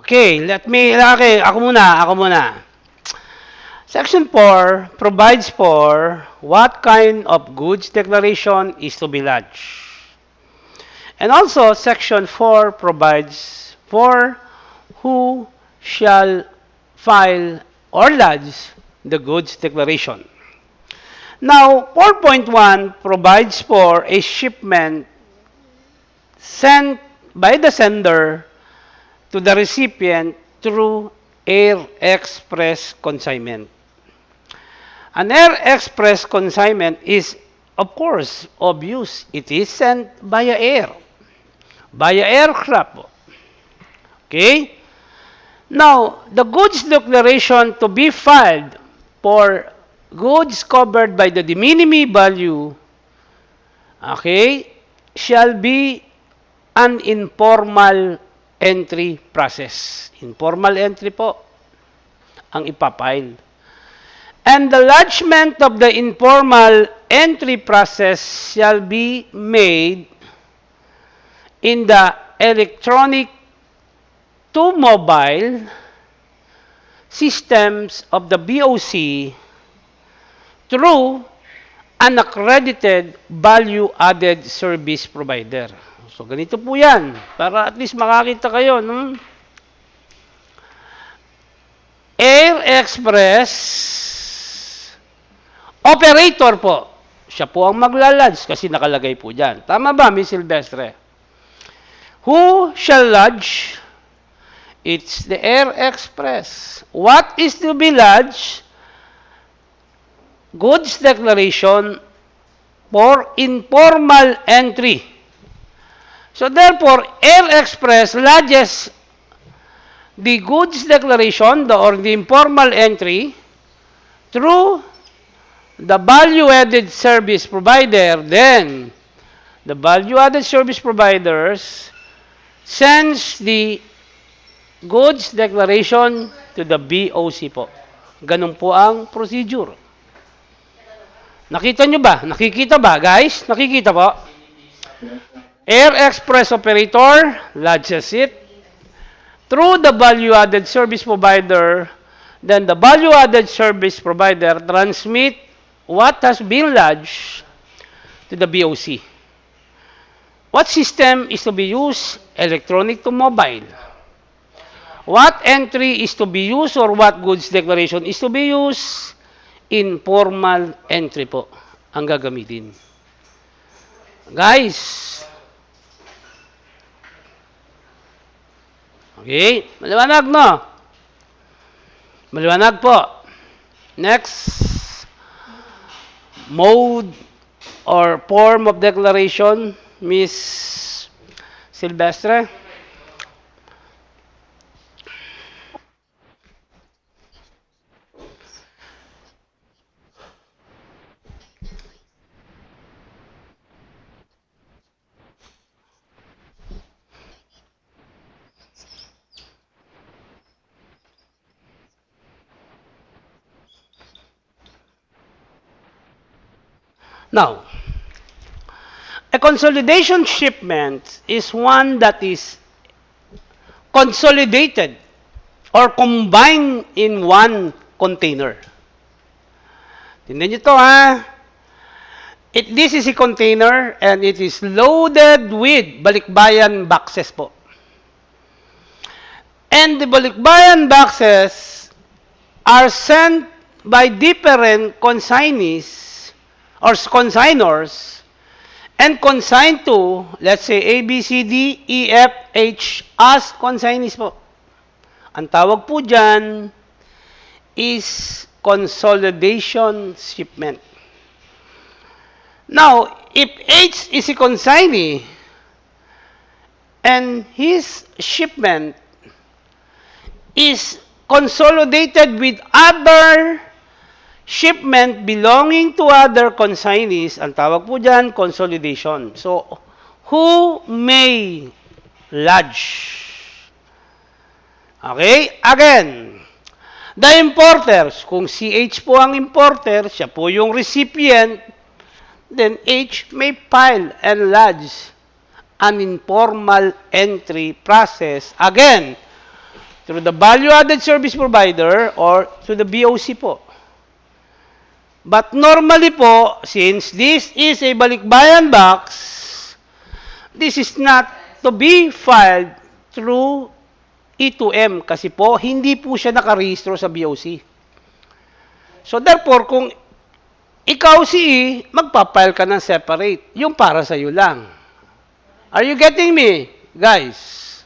Okay, ako muna. Section 4 provides for what kind of goods declaration is to be lodged. And also, Section 4 provides for who shall file or lodge the goods declaration. Now, 4.1 provides for a shipment sent by the sender to the recipient through air express consignment. An air express consignment is, of course, obvious. It is sent via air. via aircraft po. Okay? Now, the goods declaration to be filed for goods covered by the de minimis value, okay, shall be an informal entry process. Informal entry po ang ipapile. And the lodgement of the informal entry process shall be made in the electronic to mobile systems of the BOC through an accredited value-added service provider. So, ganito po yan. Para at least makakita kayo. No? Air Express operator po. Siya po ang maglalodge kasi nakalagay po dyan. Tama ba, Ms. Silvestre? Who shall lodge? It's the Air Express. What is to be lodged? Goods declaration for informal entry. So therefore, Air Express lodges the goods declaration or the informal entry through the value-added service provider. Then, the value-added service providers sends the goods declaration to the BOC po. Ganun po ang procedure. Nakita nyo ba? Nakikita ba, guys? Nakikita po? Air Express operator lodges it through the value-added service provider. Then the value-added service provider transmit what has been lodged to the BOC. What system is to be used? Electronic to mobile. What entry is to be used or what goods declaration is to be used? Informal entry po ang gagamitin. Guys, okay, maliwanag no? Maliwanag po. Next. Mode or form of declaration, Miss Silvestre? Now, a consolidation shipment is one that is consolidated or combined in one container. Tingnan nyo to ha. This is a container and it is loaded with balikbayan boxes po. And the balikbayan boxes are sent by different consignees or consignors and consigned to, let's say, A, B, C, D, E, F, H as consignees po. Ang tawag po dyan is consolidation shipment. Now, if H is a consignee and his shipment is consolidated with other shipment belonging to other consignees, ang tawag po dyan, consolidation. So, who may lodge? Okay? Again, the importers, kung si H po ang importer, siya po yung recipient, then H may file and lodge an informal entry process, again, through the value-added service provider or through the BOC po. But normally po, since this is a balikbayan box, this is not to be filed through E2M kasi po, hindi po siya nakarehistro sa BOC. So therefore, kung ikaw si E, magpapile ka ng separate. Yung para sa iyo lang. Are you getting me, guys?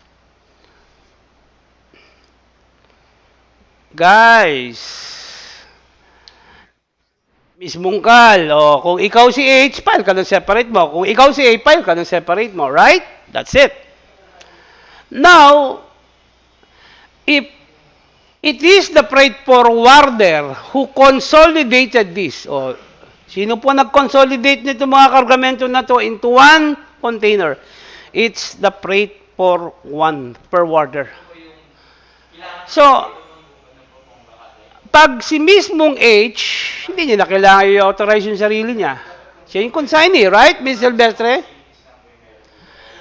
Guys. Miss Mungkal, o kung ikaw si H, file ka ng separate mo. Kung ikaw si A, file ka ng separate mo. Right? That's it. Now, if it is the freight forwarder who consolidated this, o sino po nag-consolidate nito mga kargamento na to into one container? It's the freight forwarder. So, pag si mismong H, hindi niya na kailangan i-authorize yung sarili niya. Siya yung consignee, right, Ms. Silvestre?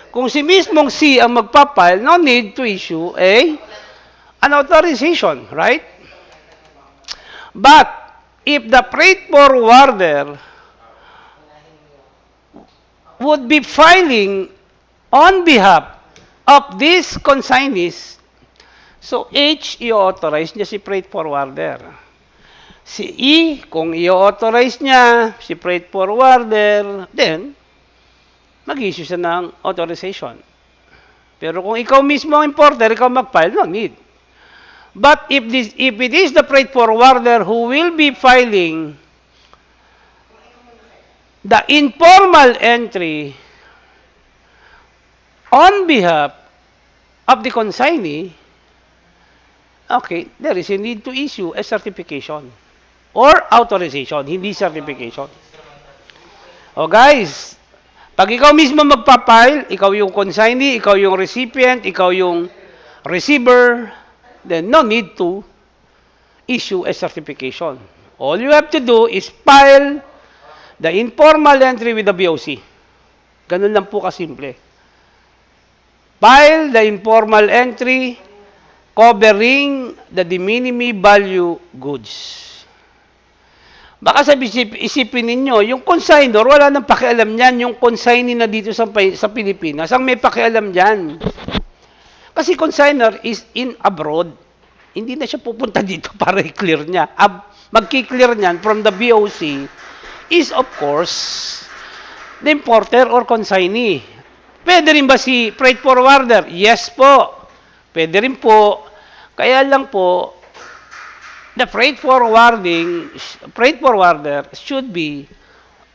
Kung si mismong C ang magpapile, no need to issue an authorization, right? But, if the freight forwarder would be filing on behalf of these consignees, so H, i-authorize niya si freight forwarder. Si E, kung i-authorize niya si freight forwarder, then, mag-issue siya ng authorization. Pero kung ikaw mismo ang importer, ikaw mag-file, no need. But if it is the freight forwarder who will be filing the informal entry on behalf of the consignee, okay, there is a need to issue a certification or authorization, hindi certification. O guys, pag ikaw mismo magpapile, ikaw yung consignee, ikaw yung recipient, ikaw yung receiver, then no need to issue a certification. All you have to do is file the informal entry with the BOC. Ganun lang po kasimple. File the informal entry covering the de minimis value goods. Baka isipin ninyo, yung consignor, wala nang pakialam niyan. Yung consignee na dito sa Pilipinas, ang may pakialam diyan. Kasi consignor is in abroad. Hindi na siya pupunta dito para i-clear niya. Magki-clear niyan from the BOC is, of course, the importer or consignee. Pwede rin ba si freight forwarder? Yes po. Pwede rin po. Kaya lang po, the freight forwarder should be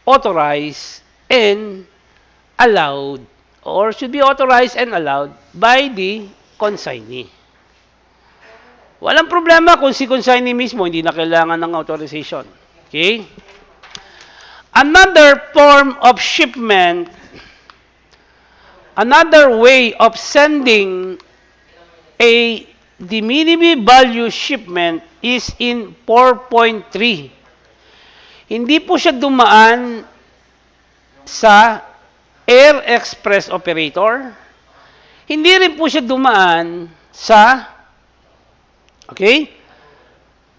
authorized and allowed, or should be authorized and allowed by the consignee. Walang problema kung si consignee mismo hindi na kailangan ng authorization. Okay? Another form of shipment, another way of sending a de minimis value shipment is in 4.3. Hindi po siya dumaan sa air express operator. Hindi rin po siya dumaan sa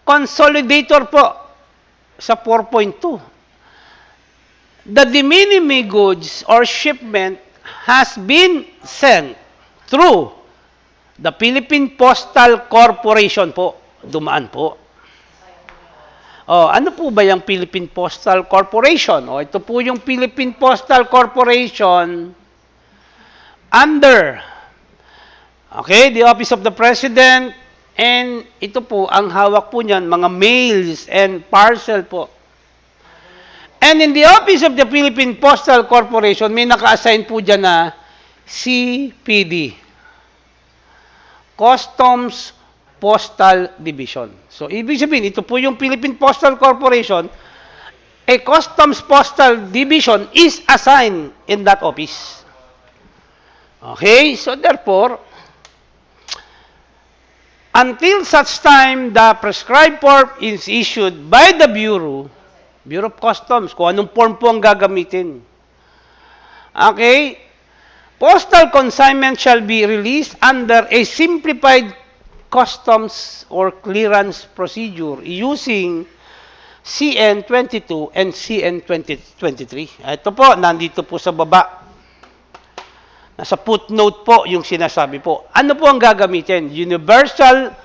consolidator po sa 4.2. The de minimis goods or shipment has been sent through the Philippine Postal Corporation po. Dumaan po. Ano po ba yung Philippine Postal Corporation? Ito po yung Philippine Postal Corporation under the Office of the President, and ito po, ang hawak po niyan, mga mails and parcel po. And in the Office of the Philippine Postal Corporation, may naka-assign po dyan na CPD, Customs Postal Division. So, ibig sabihin, ito po yung Philippine Postal Corporation, a Customs Postal Division is assigned in that office. Okay? So, therefore, until such time the prescribed form is issued by the Bureau of Customs, kung anong form po ang gagamitin. Okay? Postal consignment shall be released under a simplified customs or clearance procedure using CN22 and CN23. Ito po, nandito po sa baba. Nasa footnote po yung sinasabi po. Ano po ang gagamitin? Universal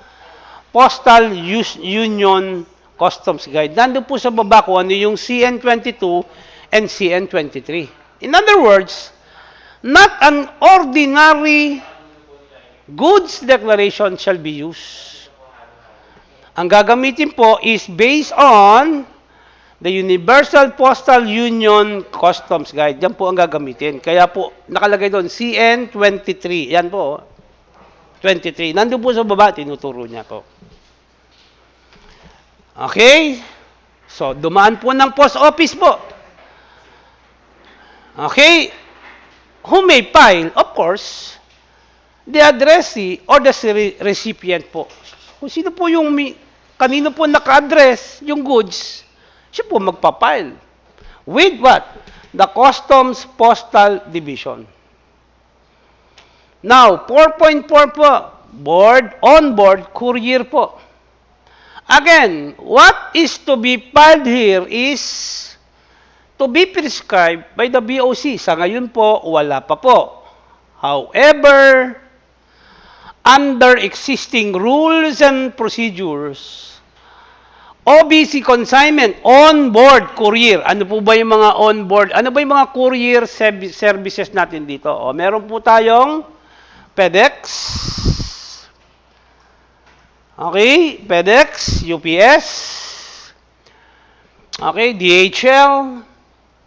Postal Union Customs Guide. Nandito po sa baba ko ano yung CN22 and CN23. In other words, not an ordinary goods declaration shall be used. Ang gagamitin po is based on the Universal Postal Union Customs Guide. Yan po ang gagamitin. Kaya po, nakalagay doon, CN23. Yan po. 23. Nandun po sa baba, tinuturo niya po. Okay? So, dumaan po ng post office po. Okay? Who may file, of course, the addressee or the recipient po. Kung sino po yung kanino po naka-address yung goods, siya po magpa-file. With what? The Customs Postal Division. Now, 4.4 po, on-board courier po. Again, what is to be filed here is to be prescribed by the BOC. Sa ngayon po, wala pa po. However, under existing rules and procedures, OBC consignment, on-board courier. Ano po ba yung mga on-board? Ano ba yung mga courier services natin dito? O, meron po tayong FedEx. Okay, FedEx, UPS. Okay, DHL.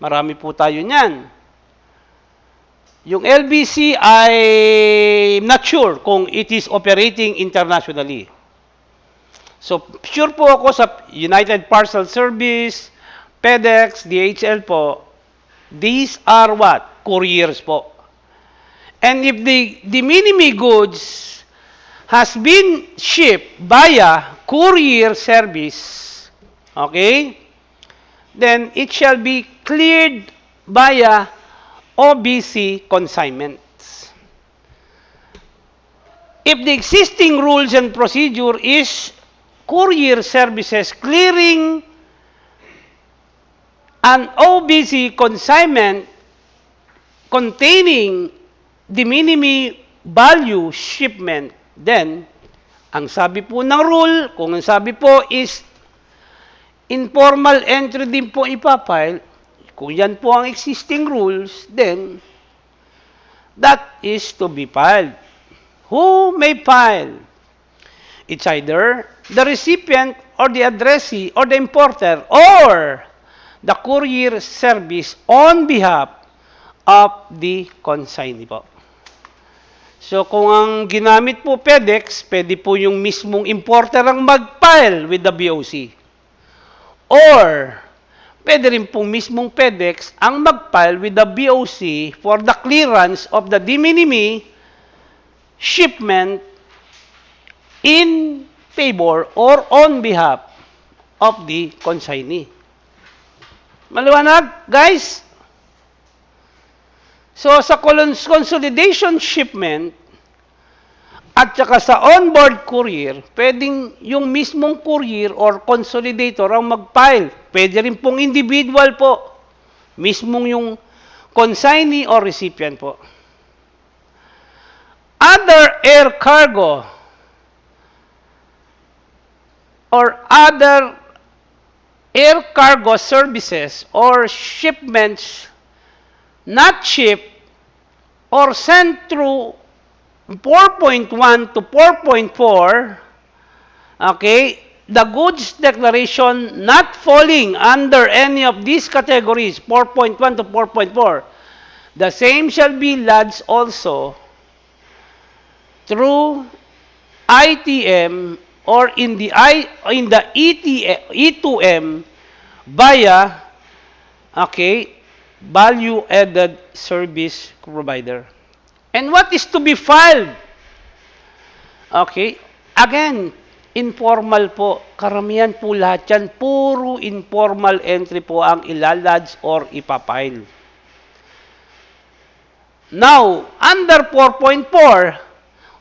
Marami po tayo niyan. Yung LBC ay not sure kung it is operating internationally. So, sure po ako sa United Parcel Service, FedEx, DHL po, these are what? Couriers po. And if the minimum goods has been shipped via courier service, okay, then it shall be cleared via OBC consignments. If the existing rules and procedure is courier services clearing an OBC consignment containing the minimum value shipment, then, ang sabi po ng rule, kung ang sabi po is informal entry din po ipapile, kung yan po ang existing rules, then, that is to be filed. Who may file? It's either the recipient or the addressee or the importer or the courier service on behalf of the consignee po. So, kung ang ginamit po FedEx, pwede po yung mismong importer ang mag-file with the BOC. Or, pwede rin po mismong FedEx ang mag-file with the BOC for the clearance of the de minimis shipment in favor or on behalf of the consignee. Maliwanag, guys? So, sa consolidation shipment at saka sa onboard courier, pwedeng yung mismong courier or consolidator ang mag-file. Pwede rin pong individual po. Mismong yung consignee or recipient po. Other air cargo or other air cargo services or shipments not shipped or sent through 4.1 to 4.4, okay, the goods declaration not falling under any of these categories, 4.1 to 4.4, the same shall be lodged also through ITM or in the E2M via, okay, value-added service provider. And what is to be filed? Okay, again, informal po. Karamihan po lahat yan, puro informal entry po ang ilalodge or ipapile. Now, under 4.4,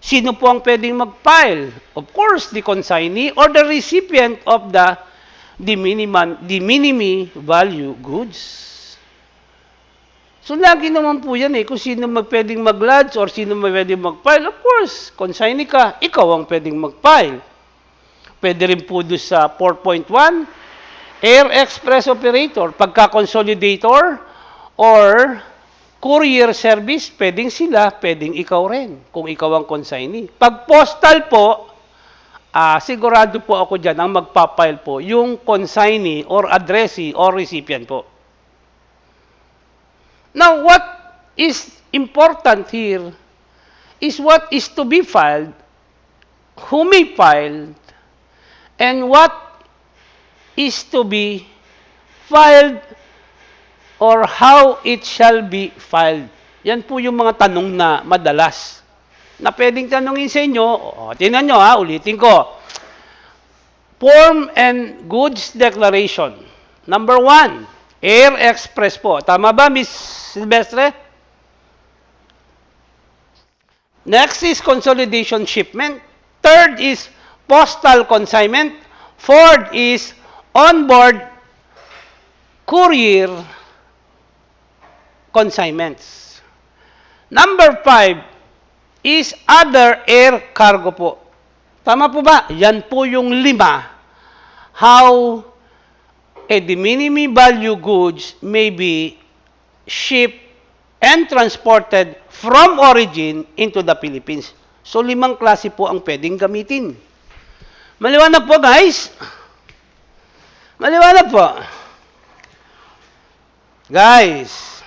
sino po ang pwedeng mag-file? Of course, the consignee or the recipient of the minimum value goods. So, lagi naman po yan kung sino pwedeng mag-lodge or sino pwedeng mag-file. Of course, consignee ka, ikaw ang pwedeng mag-file. Pwede rin po doon sa 4.1, Air Express Operator, pagka-consolidator, or courier service, pwedeng sila, pwedeng ikaw rin, kung ikaw ang consignee. Pag postal po, sigurado po ako dyan, ang magpapile po, yung consignee or addressee or recipient po. Now, what is important here is what is to be filed who may file, and what is to be filed or how it shall be filed. Yan po yung mga tanong na madalas na pwedeng tanongin sa inyo. Tingnan nyo ha, ulitin ko. Form and goods declaration. Number 1, air express po. Tama ba, Miss Silvestre? Next is consolidation shipment. Third is postal consignment. Fourth is onboard courier consignments. Number 5 is other air cargo po. Tama po ba? Yan po yung 5. How a de minimis value goods may be shipped and transported from origin into the Philippines. So, 5 klase po ang pwedeng gamitin. Maliwanag po, guys. Maliwanag po. Guys.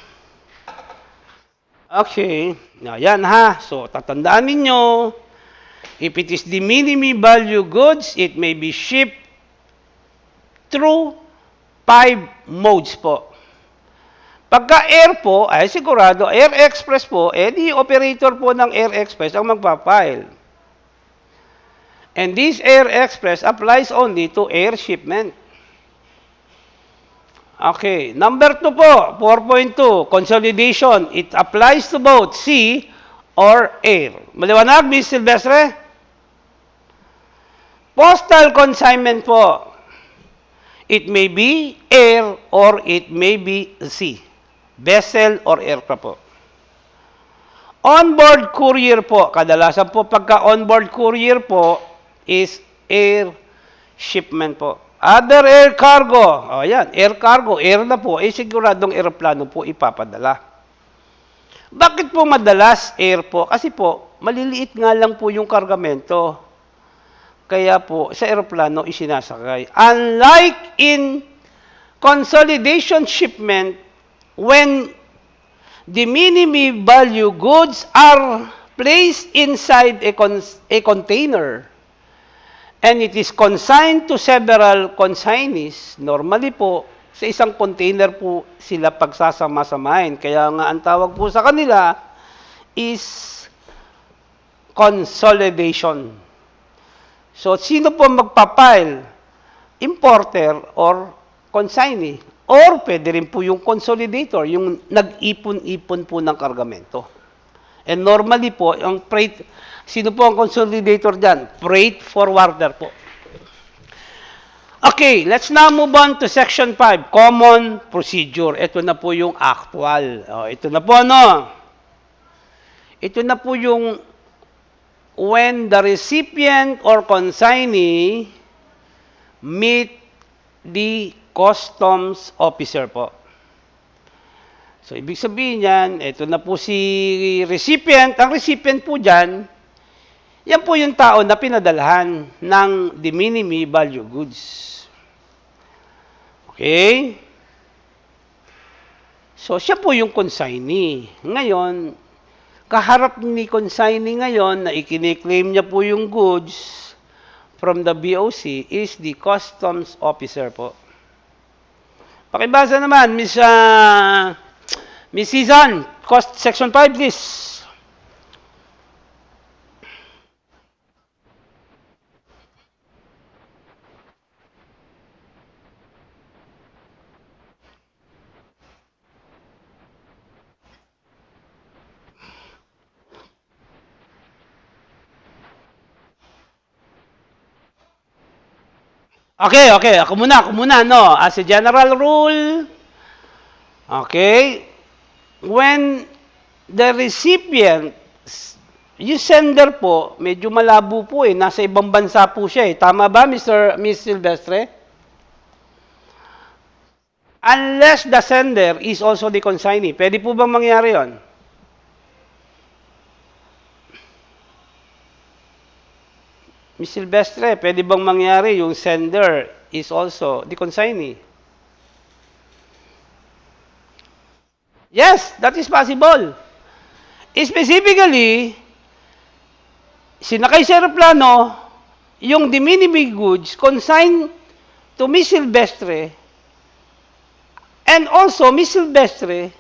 Okay. Yan ha. So, tatandaan ninyo, if it is the minimum value goods, it may be shipped through 5 modes po. Pagka air po, ay sigurado, air express po, di operator po ng air express ang magpapile. And this air express applies only to air shipment. Okay, number 2 po, 4.2, consolidation. It applies to both sea or air. Maliwanag, Ms. Silvestre? Postal consignment po. It may be air or it may be sea. Vessel or aircraft po. Onboard courier po. Kadalasan po pagka onboard courier po is air shipment po. Other air cargo. O yan, air cargo. Air na po. Siguradong aeroplano po ipapadala. Bakit po madalas air po? Kasi po, maliliit nga lang po yung kargamento. Kaya po, sa aeroplano isinasakay. Unlike in consolidation shipment, when the minimum value goods are placed inside a container and it is consigned to several consignees, normally po, sa isang container po sila pagsasama-samahin. Kaya nga ang tawag po sa kanila is consolidation. So, sino po magpapile? Importer or consignee. Or pwede rin po yung consolidator, yung nag-ipon-ipon po ng kargamento. And normally po, ang freight, sino po ang consolidator dyan? Freight forwarder po. Okay, let's now move on to section 5, common procedure. Ito na po yung actual. Ito na po ano? Ito na po yung when the recipient or consignee meet the customs officer po. So, ibig sabihin yan, ito na po si recipient. Ang recipient po dyan, yan po yung tao na pinadalhan ng de minimis value goods. Okay? So, siya po yung consignee. Ngayon, kaharap ni consignee ngayon na ikiniklaim niya po yung goods from the BOC is the customs officer po. Pakibasa naman, Miss Season, section 5, please. Okay. Ako muna, no? As a general rule, okay, when the recipient, yung sender po, medyo malabo po nasa ibang bansa po siya Tama ba, Miss Silvestre? Unless the sender is also the consignee. Pwede po bang mangyari yon? Miss Silvestre, pwede bang mangyari yung sender is also the consignee? Yes, that is possible. Specifically, sinakay sa aeroplano, yung de minimis goods consigned to Miss Silvestre, and also Miss Silvestre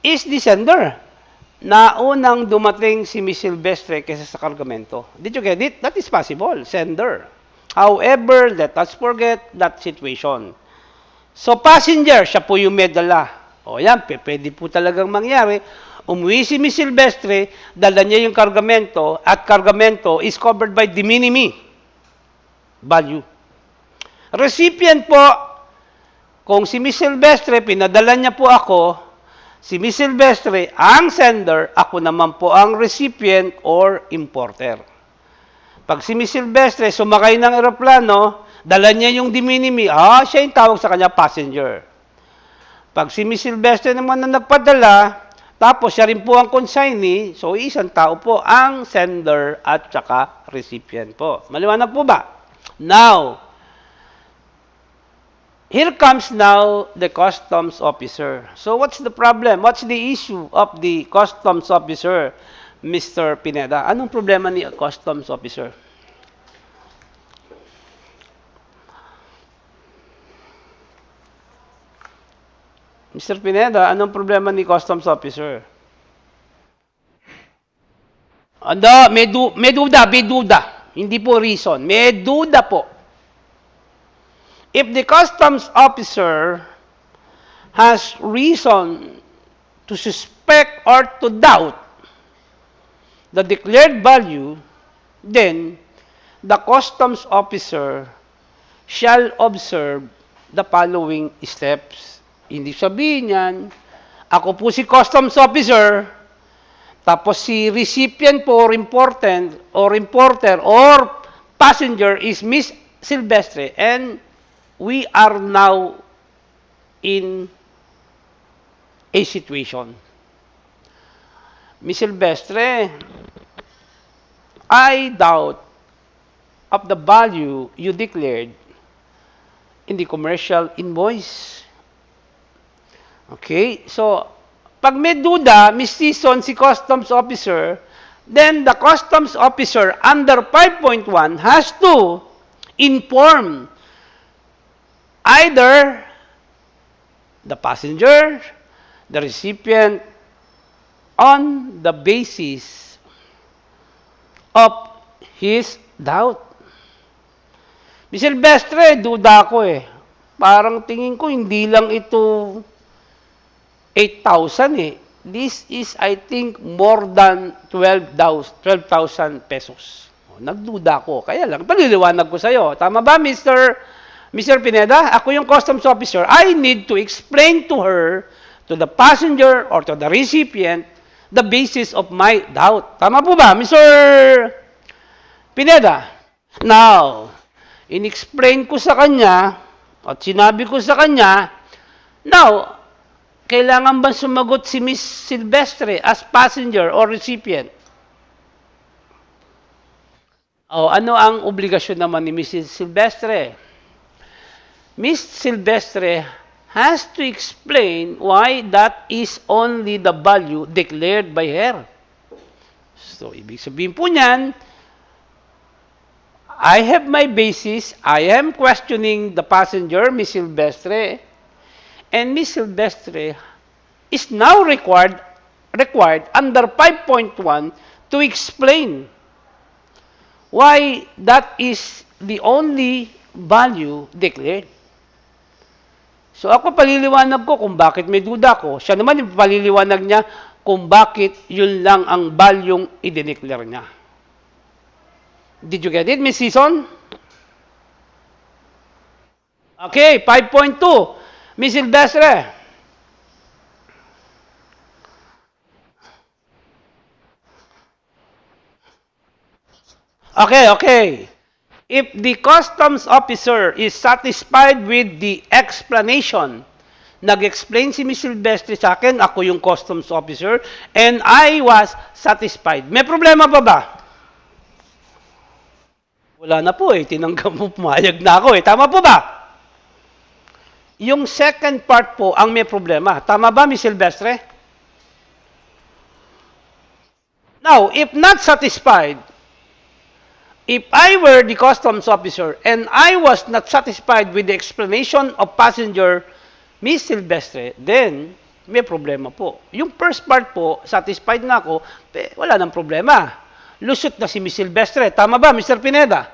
is the sender. Naunang dumating si Miss Silvestre kaysa sa kargamento. Did you get it? That is possible. Sender. However, let us forget that situation. So, passenger, siya po yung may dala. O yan, pwede po talagang mangyari. Umuwi si Miss Silvestre, dala niya yung kargamento, at kargamento is covered by de minimis value. Recipient po, kung si Miss Silvestre, pinadala niya po ako, si Miss Silvestre ang sender, ako naman po ang recipient or importer. Pag si Miss Silvestre sumakay ng eroplano, dala niya yung de minimis, siya yung tawag sa kanya passenger. Pag si Miss Silvestre naman na nagpadala, tapos siya rin po ang consignee, so isang tao po ang sender at saka recipient po. Maliwanag po ba? Now, here comes now the customs officer. So what's the problem? What's the issue of the customs officer, Mr. Pineda? Anong problema ni customs officer? Mr. Pineda, anong problema ni customs officer? May duda. Hindi po reason. May duda po. If the customs officer has reason to suspect or to doubt the declared value, then the customs officer shall observe the following steps. Hindi sabihin yan, ako po si customs officer, tapos si recipient po or importer or passenger is Miss Silvestre, and we are now in a situation. Miss Silvestre, I doubt of the value you declared in the commercial invoice. Okay, so pag may duda, misseason si customs officer, then the customs officer under 5.1 has to inform either the passenger, the recipient, on the basis of his doubt. Miss Silvestre, duda ko eh. Parang tingin ko hindi lang ito 8,000 eh. This is, I think, more than 12,000 pesos. Nagduda ko. Kaya lang, paliliwanag ko sa'yo. Tama ba, Mr. Pineda? Ako yung customs officer. I need to explain to her, to the passenger, or to the recipient, the basis of my doubt. Tama po ba, Mr. Pineda? Now, in-explain ko sa kanya, at sinabi ko sa kanya, now, kailangan ba sumagot si Miss Silvestre as passenger or recipient? Ano ang obligasyon naman ni Miss Silvestre? Miss Silvestre has to explain why that is only the value declared by her. So, ibig sabihin po niyan, I have my basis, I am questioning the passenger, Miss Silvestre, and Miss Silvestre is now required under 5.1 to explain why that is the only value declared. So ako paliliwanag ko kung bakit may duda ko. Siya naman yung paliliwanag niya kung bakit yun lang ang valueng i-declare niya. Did you get it, Miss Season? Okay, 5.2. Miss Silvestre. Okay. If the customs officer is satisfied with the explanation, nag-explain si Miss Silvestre sa akin, ako yung customs officer, and I was satisfied. May problema pa ba? Wala na po eh. Tinanggap mo, pumayag na ako eh. Tama po ba? Yung second part po ang may problema. Tama ba, Miss Silvestre? Now, if not satisfied If I were the customs officer and I was not satisfied with the explanation of passenger Miss Silvestre, then may problema po. Yung first part po, satisfied na ako, wala nang problema. Lusot na si Miss Silvestre. Tama ba, Mr. Pineda?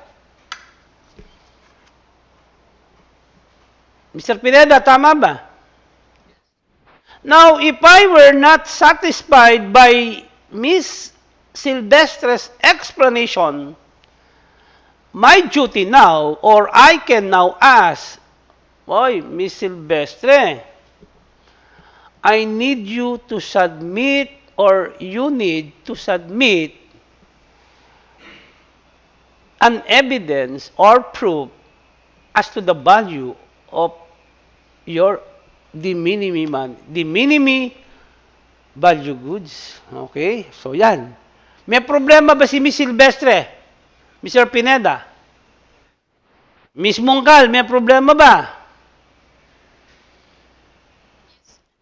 Mr. Pineda, tama ba? Now, if I were not satisfied by Miss Silvestre's explanation, my duty now, or I can now ask, Oy, Miss Silvestre, I need you to submit, or you need to submit an evidence or proof as to the value of your de minimis value goods. Okay? So, yan. May problema ba si Miss Silvestre? Mr. Pineda? Miss Mongcal, may problema ba?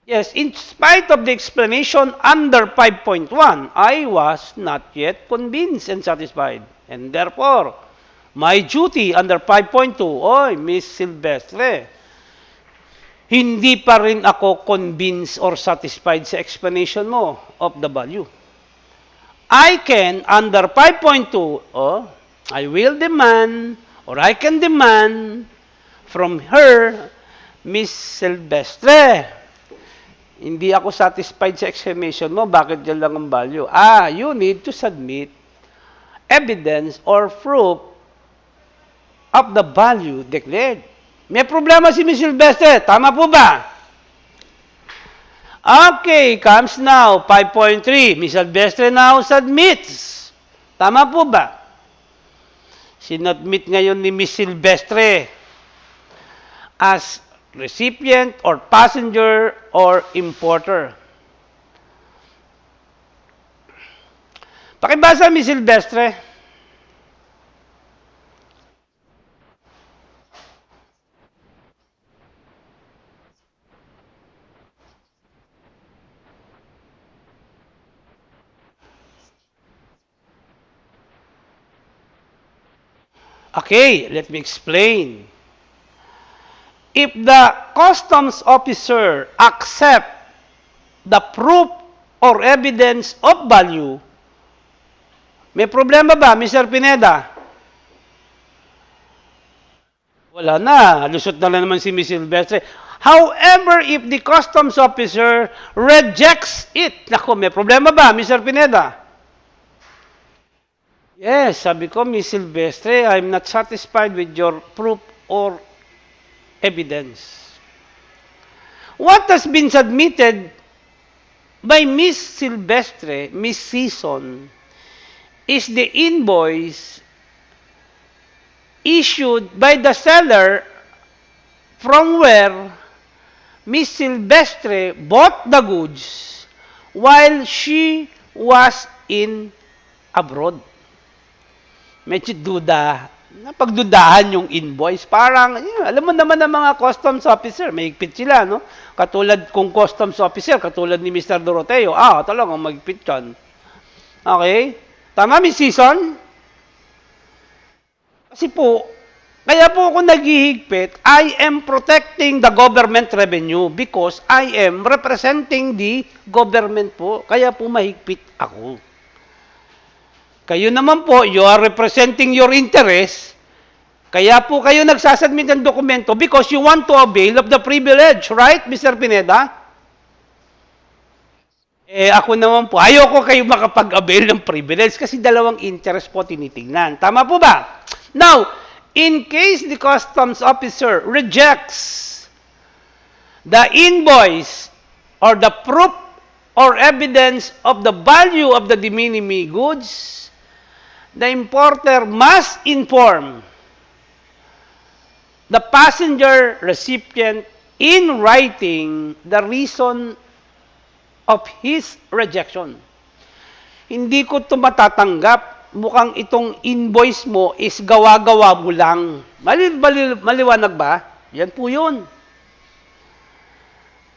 Yes, in spite of the explanation under 5.1, I was not yet convinced and satisfied. And therefore, my duty under 5.2, oy, Miss Silvestre, hindi pa rin ako convinced or satisfied sa explanation mo of the value. I can, under 5.2, I will demand, or I can demand from her, Miss Silvestre, hindi ako satisfied sa explanation mo, bakit yan lang ang value? You need to submit evidence or proof of the value declared. May problema si Miss Silvestre. Tama po ba? Okay, comes now. 5.3. Miss Silvestre now submits. Tama po ba? Sinadmit ngayon ni Miss Silvestre as recipient or passenger or importer. Pakibasa, Miss Silvestre. Okay, let me explain. If the customs officer accept the proof or evidence of value, may problema ba, Mr. Pineda? Wala na. Lusot na naman si Miss Silvestre. However, if the customs officer rejects it, naku, may problema ba, Mr. Pineda? Yes, sabi ko, Miss Silvestre, I'm not satisfied with your proof or evidence. What has been submitted by Miss Silvestre, Miss Season, is the invoice issued by the seller from where Miss Silvestre bought the goods while she was in abroad. Medyo duda. Napagdudahan yung invoice. Parang, alam mo naman ng mga customs officer, may higpit sila, no? Katulad kung customs officer, katulad ni Mr. Doroteo, talagang magpit yan. Okay? Tama, Miss Season? Kasi po, kaya po ako naghihigpit, I am protecting the government revenue because I am representing the government po. Kaya po mahigpit ako. Kayo naman po, you are representing your interest. Kaya po kayo nagsasubmit ng dokumento because you want to avail of the privilege, right, Mr. Pineda? Ako naman po, ayoko kayo makapag-avail ng privilege kasi dalawang interest po tinitingnan. Tama po ba? Now, in case the customs officer rejects the invoice or the proof or evidence of the value of the de minimis goods, the importer must inform the passenger recipient in writing the reason of his rejection. Hindi ko ito matatanggap. Mukhang itong invoice mo is gawa-gawa mo lang. Maliwanag ba? Yan po yun.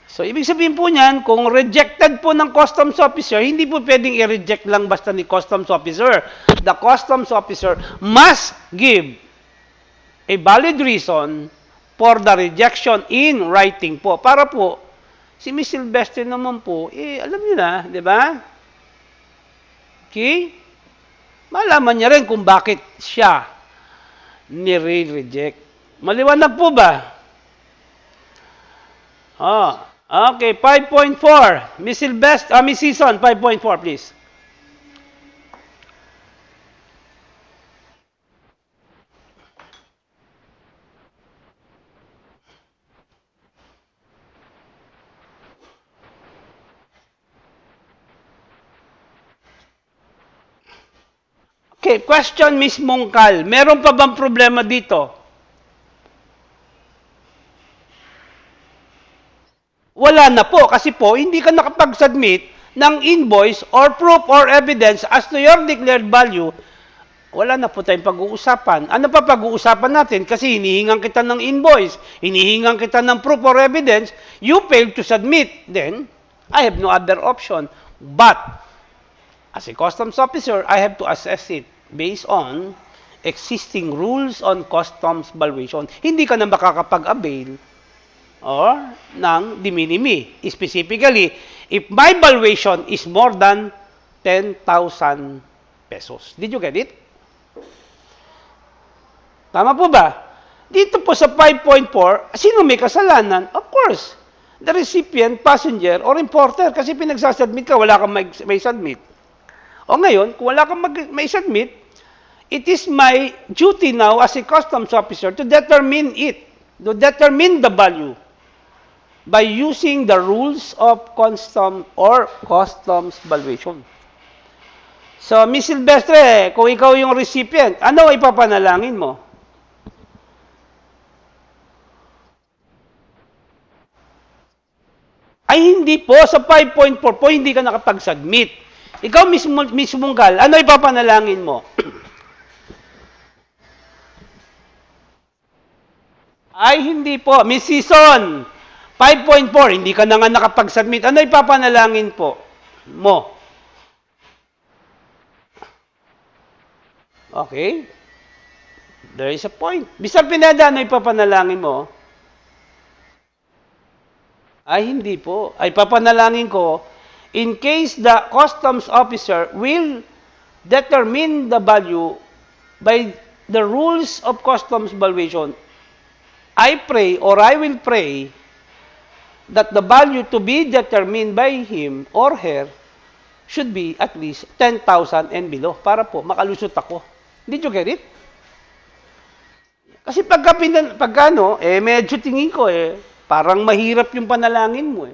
So, ibig sabihin po niyan, kung rejected po ng customs officer, hindi po pwedeng i-reject lang basta ni customs officer. The customs officer must give a valid reason for the rejection in writing po. Para po, si Miss Silvestre naman po, alam niyo na, di ba? Okay? Malaman niya rin kung bakit siya nire-reject. Maliwanag po ba? Oh, okay, 5.4. Miss Silvestre, Miss Season, 5.4, please. Okay, question, Miss Mongkal. Meron pa bang problema dito? Wala na po, kasi po, hindi ka nakapag-submit ng invoice or proof or evidence as to your declared value. Wala na po tayong pag-uusapan. Ano pa pag-uusapan natin? Kasi hinihingan kita ng invoice, hinihingan kita ng proof or evidence, you failed to submit. Then, I have no other option. But, as a customs officer, I have to assess it based on existing rules on customs valuation. Hindi ka na makakapag-avail or ng de minimis. Specifically, if my valuation is more than 10,000 pesos. Did you get it? Tama po ba? Dito po sa 5.4, sino may kasalanan? Of course, the recipient, passenger, or importer. Kasi pinagsasubmit ka, wala kang may submit. O ngayon, kung wala kang may submit, it is my duty now as a customs officer to determine it, to determine the value by using the rules of customs or customs valuation. So, Miss Silvestre, kung ikaw yung recipient, ano ipapanalangin mo? Ay, hindi po. Sa 5.4 po, hindi ka nakapag-submit. Ikaw, Miss Munggal, ano ipapanalangin mo? Ay, hindi po. Miss Season, 5.4, hindi ka na nga nakapag-submit. Ano ipapanalangin po mo? Okay? There is a point. Bisang Pineda, ano ipapanalangin mo? Ay, hindi po. Ay, papanalangin ko, in case the customs officer will determine the value by the rules of customs valuation, I pray or I will pray that the value to be determined by him or her should be at least 10,000 and below para po makalusot ako. Did you get it? Kasi pagka medyo tingin ko parang mahirap yung panalangin mo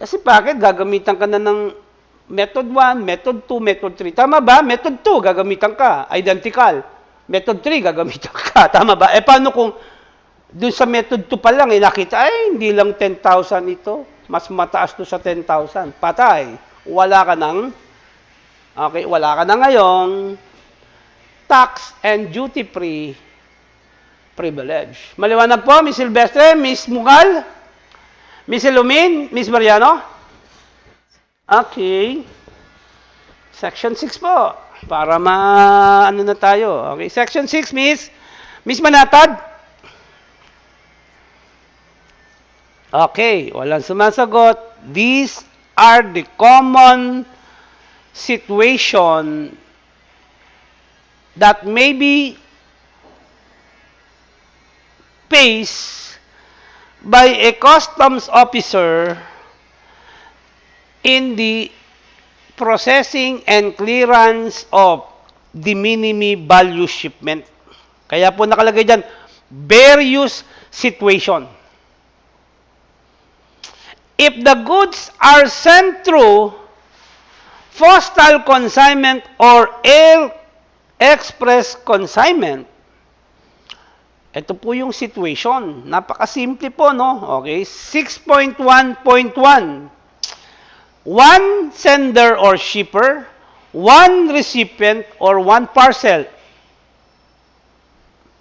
Kasi bakit? Gagamitan ka na ng method 1, method 2, method 3. Tama ba? Method 2, gagamitan ka. Identical. Method 3, gagamitan ka. Tama ba? Paano kung doon sa method 2 pa lang, nakita, hindi lang 10,000 ito. Mas mataas to sa 10,000. Patay. Wala ka na ngayong tax and duty-free privilege. Maliwanag po, Miss Silvestre, Miss Mugal, Miss Ilumin, Miss Mariano? Okay. Section 6 po. Para ano na tayo. Okay, Section 6, Miss Manatad? Okay, walang sumasagot. These are the common situation that may be faced by a customs officer in the processing and clearance of de minimis value shipment. Kaya po nakalagay dyan, various situation. If the goods are sent through postal consignment or air express consignment, ito po yung situation. Napakasimple po, no? Okay, 6.1.1. One sender or shipper, one recipient, or one parcel.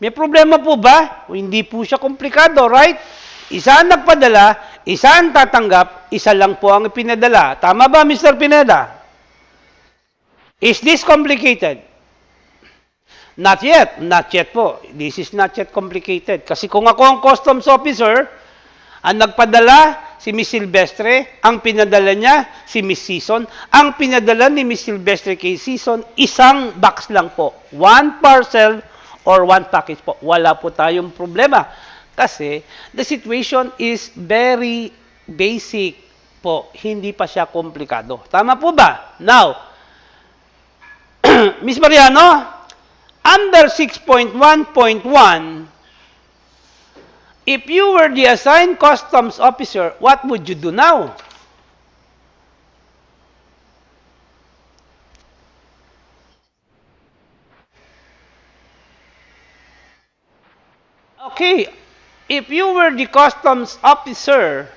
May problema po ba? O, hindi po siya komplikado, right? Isa ang nagpadala, isa ang tatanggap, isa lang po ang pinadala. Tama ba, Mr. Pineda? Is this complicated? Not yet. Not yet po. This is not yet complicated. Kasi kung ako ang customs officer, ang nagpadala, si Miss Silvestre, ang pinadala niya, si Miss Season. Ang pinadala ni Miss Silvestre kay Season, isang box lang po. One parcel or one package po. Wala po tayong problema. Kasi the situation is very basic po. Hindi pa siya komplikado. Tama po ba? Now, Miss Mariano, under 6.1.1, if you were the assigned customs officer, what would you do now? Okay, if you were the customs officer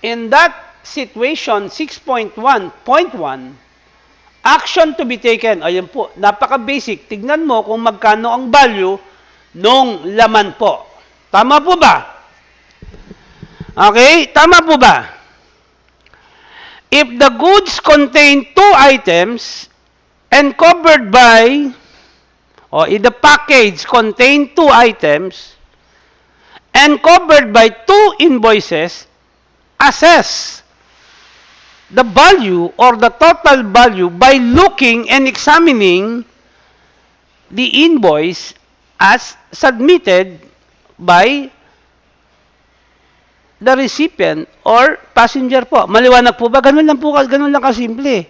in that situation, 6.1.1, action to be taken. Ayan po, napaka-basic. Tignan mo kung magkano ang value nung laman po. Tama po ba? Okay, tama po ba? If the goods contain two items and covered by, or if the package contain two items and covered by two invoices, assess the value or the total value by looking and examining the invoice as submitted by the recipient or passenger po. Maliwanag po ba? Ganun lang kasimple.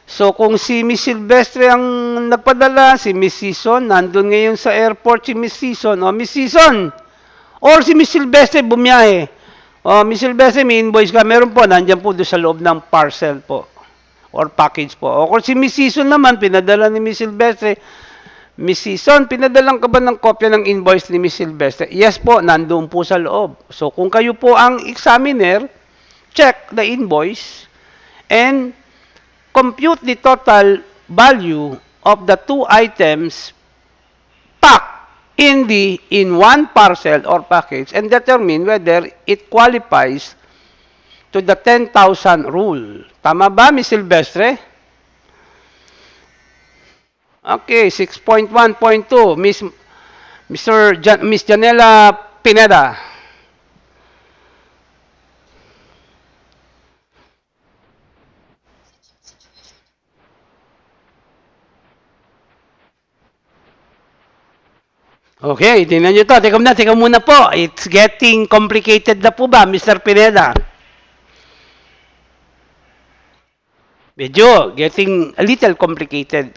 So, kung si Miss Silvestre ang nagpadala, si Miss Season, nandun ngayon sa airport si Miss Season, o Miss Season, or si Miss Silvestre bumiyahe, o Miss Silvestre, may invoice ka, meron po, nandyan po doon sa loob ng parcel po, or package po. O kung si Miss Season naman, pinadala ni Miss Silvestre, Miss Season, pinadalang ka ba ng kopya ng invoice ni Miss Silvestre? Yes po, nandun po sa loob. So, kung kayo po ang examiner, check the invoice and compute the total value of the two items packed in one parcel or package and determine whether it qualifies to the 10,000 rule. Tama ba, Miss Silvestre? Okay, 6.1.2, Miss Janela Pineda. Okay, tingnan nyo to. Teka muna po. It's getting complicated na po ba, Mr. Pineda? Medyo getting a little complicated.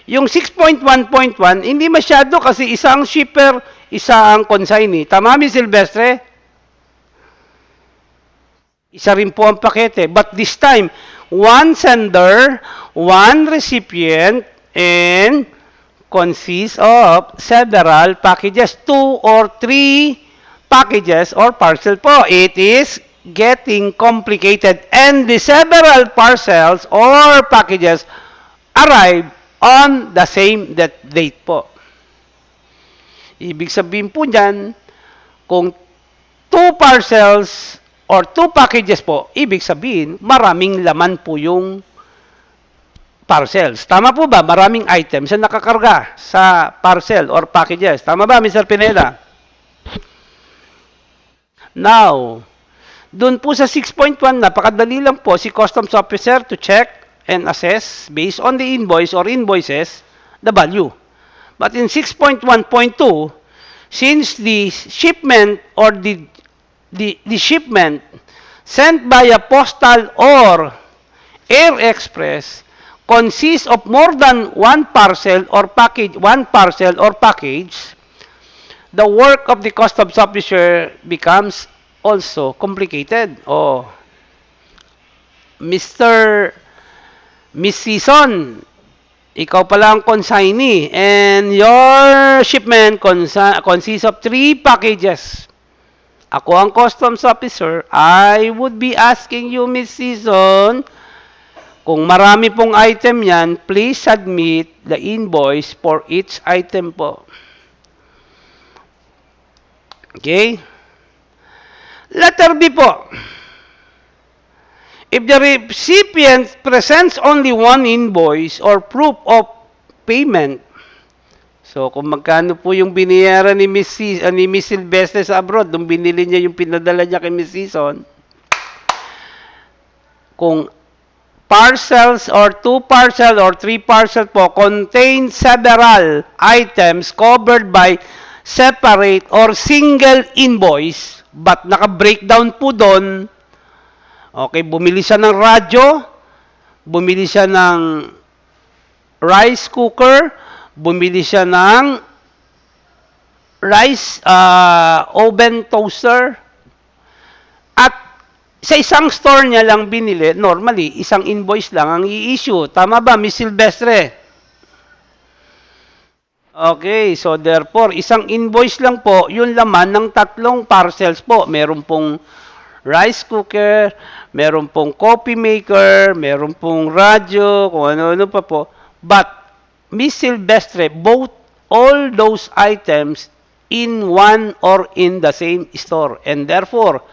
Yung 6.1.1, hindi masyado kasi isang shipper, isa ang consignee. Tama, Miss Silvestre? Isa rin po ang pakete. But this time, one sender, one recipient, and consists of several packages, 2 or 3 packages or parcel po. It is getting complicated. And the several parcels or packages arrive on the same date po. Ibig sabihin po dyan, kung 2 parcels or 2 packages po, ibig sabihin, maraming laman po yung parcels. Tama po ba? Maraming items na nakakarga sa parcel or packages. Tama ba, Mr. Pineda? Now, dun po sa 6.1, napakadali lang po si Customs Officer to check and assess based on the invoice or invoices the value. But in 6.1.2, since the shipment or the shipment sent by a postal or air express consists of more than one parcel or package, the work of the customs officer becomes also complicated. Oh, Miss Season, ikaw pala ang consignee and your shipment consists of 3 packages. Ako ang customs officer, I would be asking you, Miss Season, kung marami pong item yan, please submit the invoice for each item po. Okay? Letter B po. If the recipient presents only one invoice or proof of payment, so kung magkano po yung binayaran ni Miss Silvestre sa abroad, nung binili niya yung pinadala niya kay Miss Season, kung parcels or 2 parcel or 3 parcel po contain several items covered by separate or single invoice, but naka-breakdown po doon. Okay, bumili siya ng radyo, bumili siya ng rice cooker, bumili siya ng rice oven toaster, at sa isang store niya lang binili, normally, isang invoice lang ang i-issue. Tama ba, Miss Silvestre? Okay, so therefore, isang invoice lang po, yung laman ng 3 parcels po. Meron pong rice cooker, meron pong coffee maker, meron pong radyo, kung ano-ano pa po. But, Miss Silvestre bought all those items in one or in the same store. And therefore,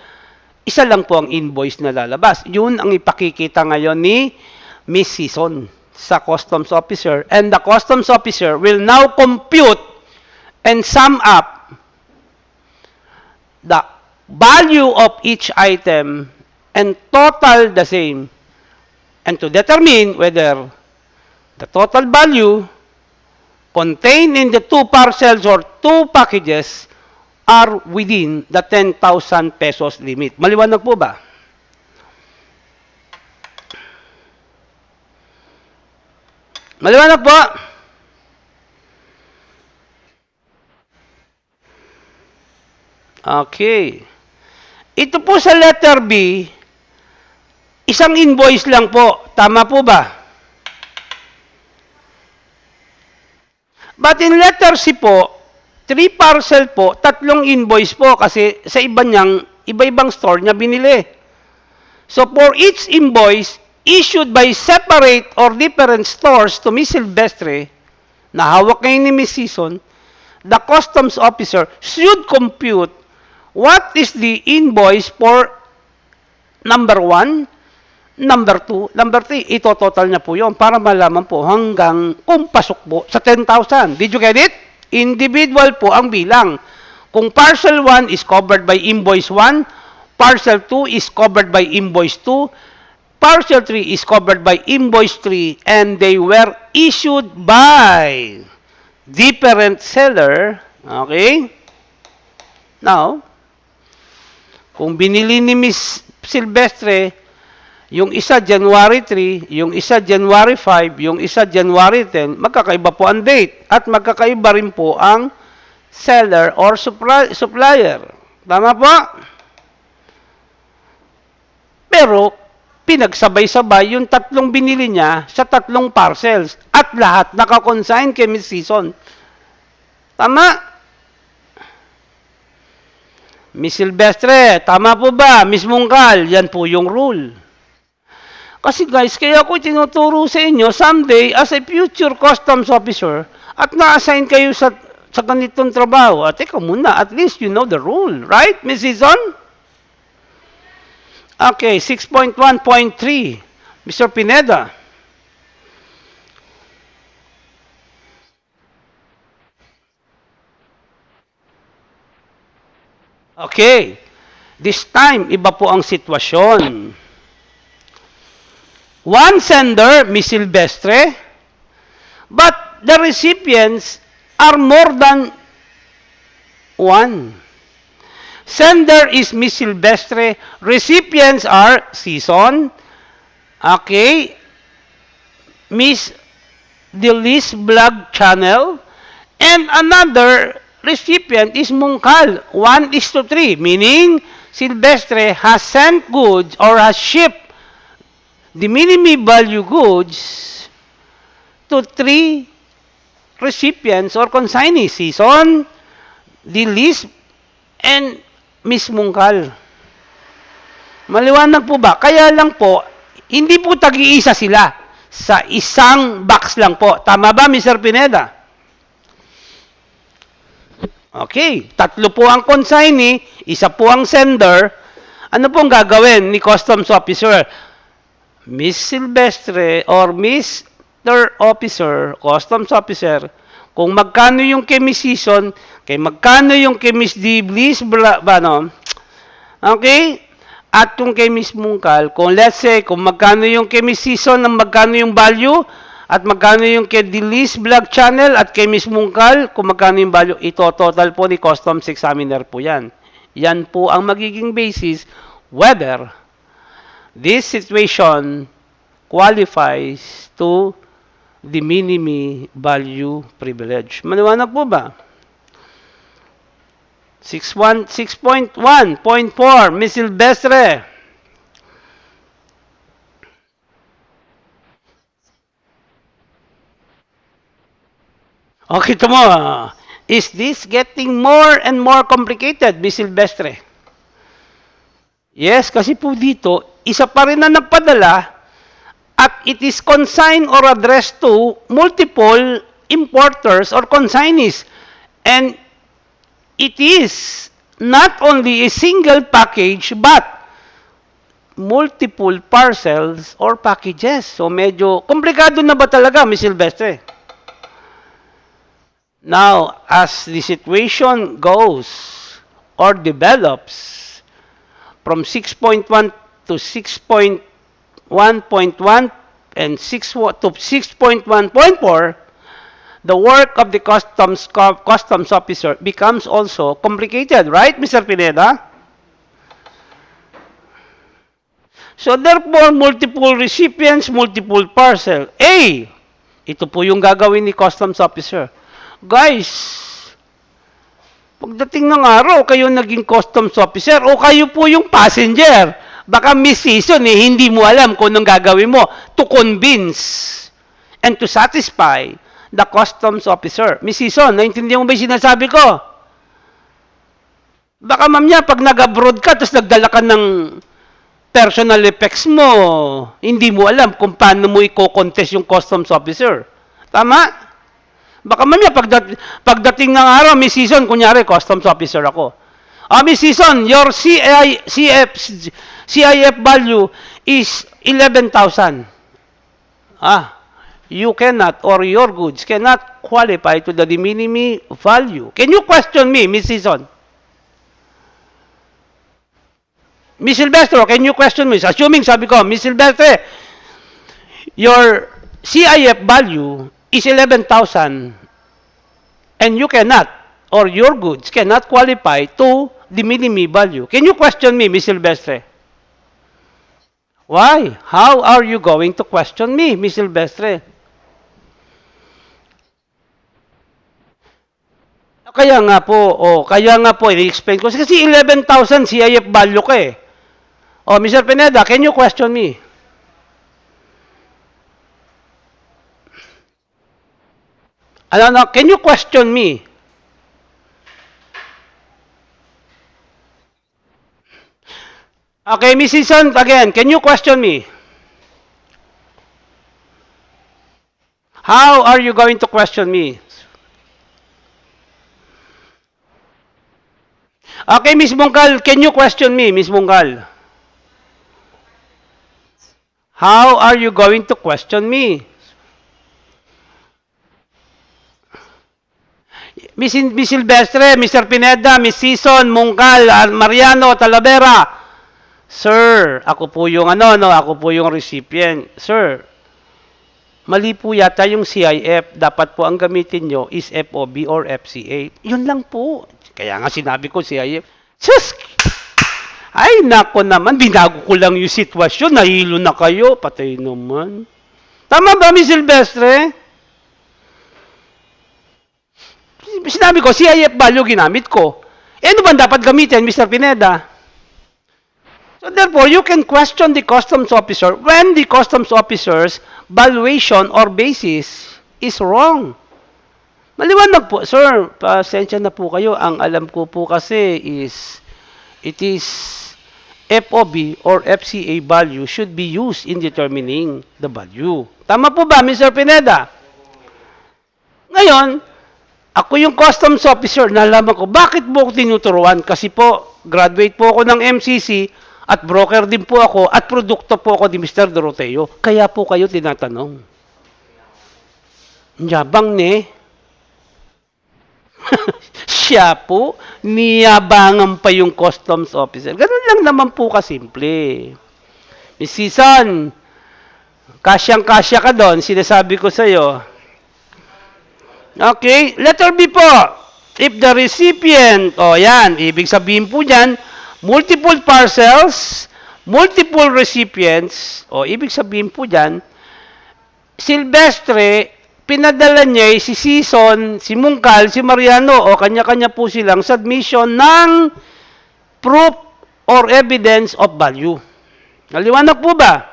isa lang po ang invoice na lalabas. Yun ang ipakikita ngayon ni Miss Season sa Customs Officer. And the Customs Officer will now compute and sum up the value of each item and total the same. And to determine whether the total value contained in the 2 parcels or 2 packages are within the 10,000 pesos limit. Maliwanag po ba? Maliwanag po? Okay. Ito po sa letter B, isang invoice lang po. Tama po ba? But in letter C po, 3 parcel po, 3 invoice po kasi sa iba-ibang store niya binili. So for each invoice issued by separate or different stores to Miss Silvestre, na hawak ngayon ni Miss Season, the customs officer should compute what is the invoice for number 1, number 2, number 3. Ito total niya po yun para malaman po hanggang kung pasok po sa 10,000. Did you get it? Individual po ang bilang. Kung parcel 1 is covered by invoice 1, parcel 2 is covered by invoice 2, parcel 3 is covered by invoice 3, and they were issued by different seller. Okay? Now, kung binili ni Miss Silvestre, yung isa January 3, yung isa January 5, yung isa January 10, magkakaiba po ang date at magkakaiba rin po ang seller or supplier. Tama po? Pero, pinagsabay-sabay yung 3 binili niya sa 3 parcels at lahat nakakonsign kay Miss Season. Tama? Miss Silvestre, tama po ba? Miss Mungkal, yan po yung rule. Kasi guys, kaya ako tinuturo sa inyo, someday, as a future customs officer, at na-assign kayo sa ganitong trabaho, teka muna, at least you know the rule, right, Miss Season? Okay, 6.1.3, Mr. Pineda. Okay, this time, iba po ang sitwasyon. One sender, Miss Silvestre, but the recipients are more than one. Sender is Miss Silvestre, recipients are Season, okay, Miss Delis Vlog Channel, and another recipient is Mungkal, 1:3, meaning Silvestre has sent goods or has shipped the minimum value goods to 3 recipients or consignees, Season, Delis, and Miss Mungkal. Maliwanag po ba? Kaya lang po, hindi po tag-iisa sila. Sa isang box lang po. Tama ba, Mr. Pineda? Okay, 3 po ang consignee, 1 po ang sender, Ano pong gagawin ni Customs Officer? Miss Silvestre or Mr. Officer, Customs Officer, kung magkano yung kay Miss Season, kay magkano yung kay Miss D. Bliss, ano, okay? At yung kay Miss Mungkal, kung let's say, kung magkano yung kay Miss Season, magkano yung value, at magkano yung kay Dilis Vlog Channel at kay Miss Mungkal, kung magkano yung value, ito total po ni Customs Examiner po yan. Yan po ang magiging basis whether this situation qualifies to the minimum value privilege. Maliwanag po ba? 6.1.4, Ms. Silvestre. Okay, ito mo. Is this getting more and more complicated, Ms. Silvestre? Yes, kasi po dito, isa pa rin na nagpadala at it is consigned or addressed to multiple importers or consignees. And it is not only a single package but multiple parcels or packages. So medyo komplikado na ba talaga, Ms. Silvestre? Now, as the situation goes or develops from 6.1 to 6.1.1 and 6 to 6.1.4, the work of the customs officer becomes also complicated, right, Mr. Pineda? So therefore, multiple recipients, multiple parcel. A, ito po yung gagawin ni customs officer. Guys, pagdating ng araw, kayo naging customs officer o kayo po yung passenger. Baka miss season hindi mo alam kung anong gagawin mo to convince and to satisfy the customs officer. Miss Season, naintindihan mo ba yung sinasabi ko? Baka mamaya, pag nag-abroad ka, tapos nagdala ka ng personal effects mo, hindi mo alam kung paano mo i-contest yung customs officer. Tama? Baka mamaya, pagdating ng araw, Miss Season, kunyari, customs officer ako. Miss Season, your CIF value is 11,000. You cannot or your goods cannot qualify to the de minimis value. Can you question me, Miss Season? Miss Silvestre, can you question me? Assuming, sabi ko, Miss Silvestre, your CIF value is 11,000 and you cannot or your goods cannot qualify to the minimum value. Can you question me, Miss Silvestre? Why? How are you going to question me, Miss Silvestre? Kaya nga po, i-explain ko. Kasi 11,000 CIF value ka eh. Mr. Pineda, can you question me? Can you question me? Okay, Miss Season, again, can you question me? How are you going to question me? Okay, Miss Mungkal, can you question me, Miss Mungkal? How are you going to question me? Miss Silvestre, Mr. Pineda, Miss Season, Mungkal, Mariano, Talavera. Sir, ako po yung ako po yung recipient. Sir, mali po yata yung CIF. Dapat po ang gamitin nyo is FOB or FCA. Yun lang po. Kaya nga sinabi ko CIF. Sus! Ay, nako naman. Binago ko lang yung sitwasyon. Nahilo na kayo. Patay naman. Tama ba, Miss Silvestre? Sinabi ko, CIF value ginamit ko. Ano ba dapat gamitin, Mr. Pineda? So therefore, you can question the customs officer when the customs officer's valuation or basis is wrong. Maliwanag po, sir, pasensya na po kayo. Ang alam ko po kasi is, it is FOB or FCA value should be used in determining the value. Tama po ba, Mr. Pineda? Ngayon, ako yung customs officer, nalaman ko, bakit mo ako tinuturuan? Kasi po, graduate po ako ng MCC, At broker din po ako at produkto po ako ni Mr. Doroteo. Kaya po kayo tinatanong. Yabang ni. Siya po, niyabangan pa yung customs officer. Ganun lang naman po kasimple. Miss Season, kasyang-kasya ka doon, sinasabi ko sa'yo. Okay, letter B po. If the recipient, yan, ibig sabihin po dyan, multiple parcels, multiple recipients, ibig sabihin po dyan, Silvestre, pinadala niya si Season, si Mungkal, si Mariano, kanya-kanya po silang submission ng proof or evidence of value. Maliwanag po ba?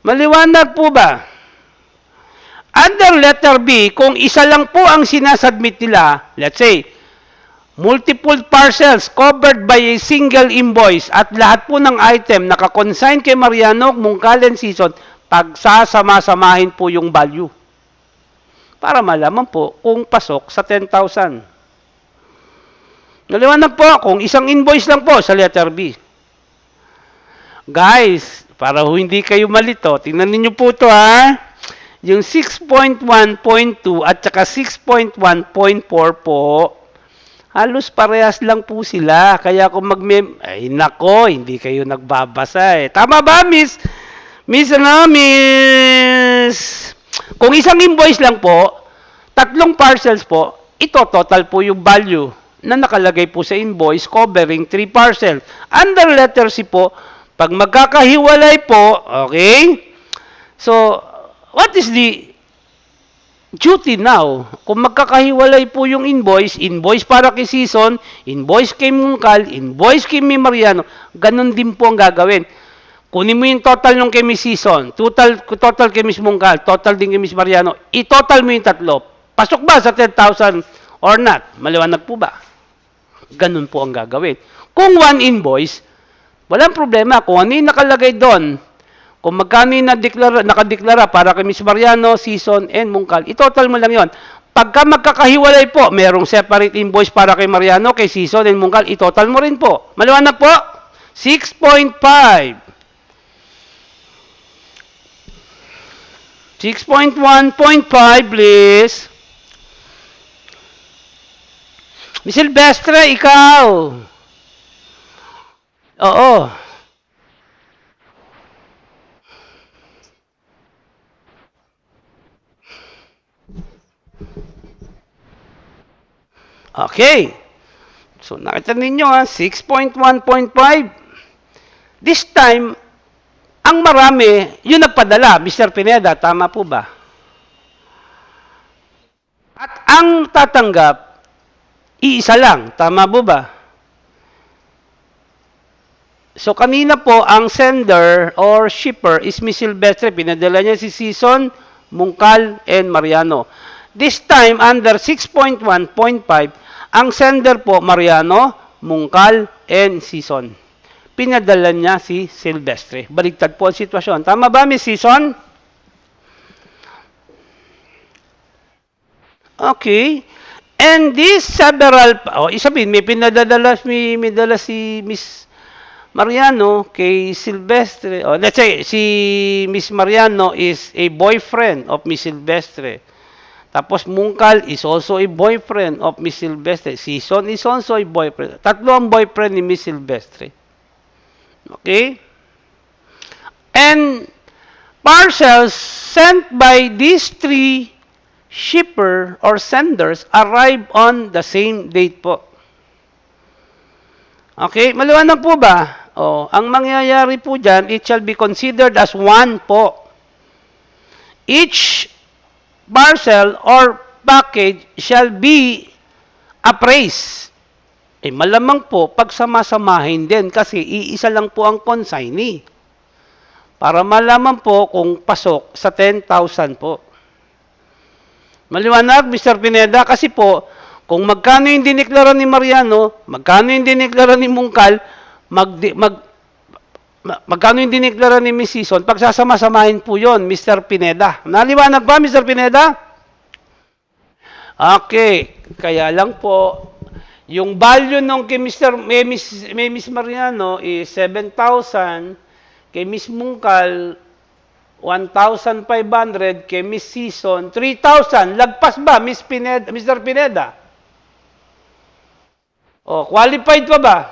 Maliwanag po ba? Under letter B, kung isa lang po ang sinasubmit nila, let's say, multiple parcels covered by a single invoice at lahat po ng item nakakonsign kay Mariano, Mungkal, and Season, pagsasama-samahin po yung value. Para malaman po kung pasok sa 10,000. Naliwanag po kung isang invoice lang po sa letter B. Guys, para hindi kayo malito, tingnan niyo po ito ha. Yung 6.1.2 at saka 6.1.4 po, halos parehas lang po sila. Kaya kung ay nako, hindi kayo nagbabasa eh. Tama ba, Miss? Miss? Kung isang invoice lang po, 3 parcels po, ito total po yung value na nakalagay po sa invoice covering 3 parcels. Under letter C po, pag magkakahiwalay po, okay? So, what is the duty now? Kung magkakahiwalay po yung invoice para kay Season, invoice kay Mungkal, invoice kay Mariano, ganun din po ang gagawin. Kunin mo yung total nung kay Miss Season, total kay Miss Mungkal, total din kay Miss Mariano, i-total mo yung tatlo. Pasok ba sa 10,000 or not? Maliwanag po ba? Ganun po ang gagawin. Kung one invoice, walang problema. Kung ano yung nakalagay doon, kung magkano yung nakadeklara para kay Miss Mariano, Season, and Mungkal, i-total mo lang yon. Pagka magkakahiwalay po, merong separate invoice para kay Mariano, kay Season, and Mungkal, i-total mo rin po. Maliwanag po? 6.5. 6.1.5, please. Miss Silvestre, ikaw. Oo. Okay. So, nakita ninyo 6.1.5. This time, ang marami, yun nagpadala, Mr. Pineda, tama po ba? At ang tatanggap, iisa lang, tama po ba? So, kanina po, ang sender or shipper is Miss Silvestre. Pinadala niya si Season, Mungkal, and Mariano. This time, under 6.1.5, ang sender po, Mariano, Mungkal, and Season. Pinadala niya si Silvestre. Baligtad po ang sitwasyon. Tama ba, Miss Season? Okay. And this several, isabihin, may pinadala si Miss Mariano kay Silvestre. Let's say, si Miss Mariano is a boyfriend of Miss Silvestre. Tapos Mungkal is also a boyfriend of Miss Silvestre. Season is also a boyfriend. Tatlo ang boyfriend ni Miss Silvestre. Okay? And parcels sent by these 3 shipper or senders arrive on the same date po. Okay? Maliwanag po ba? Ang mangyayari po dyan, it shall be considered as one po. Each parcel or package shall be appraised. Malamang po, pagsamasamahin din kasi iisa lang po ang consignee. Para malaman po kung pasok sa 10,000 po. Maliwanag, Mr. Pineda, kasi po, kung magkano yung dineklara ni Mariano, magkano yung dineklara ni Mungkal, magkano yung dineklara ni Miss Season, pagsasama-samahin po yon, Mr. Pineda. Naliwanag ba, Mr. Pineda? Okay, kaya lang po, Yung value nung kay Miss Mariano is 7,000, kay Miss Mungkal 1,500, kay Miss Season 3,000. Lagpas ba Mr. Pineda? O, qualified pa ba?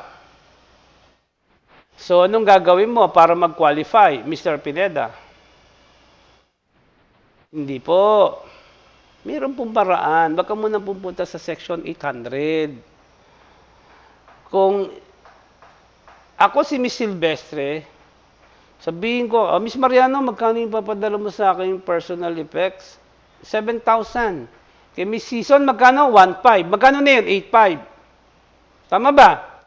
So, anong gagawin mo para mag-qualify, Mr. Pineda? Hindi po. Mayroon pong paraan. Baka muna pupunta sa Section 800. Kung ako si Miss Silvestre, sabihin ko, Miss Mariano, magkano yung papadala mo sa akin yung personal effects? 7,000. Kay Miss Season, magkano? 1,500. Magkano na yun? 8,500. Tama ba?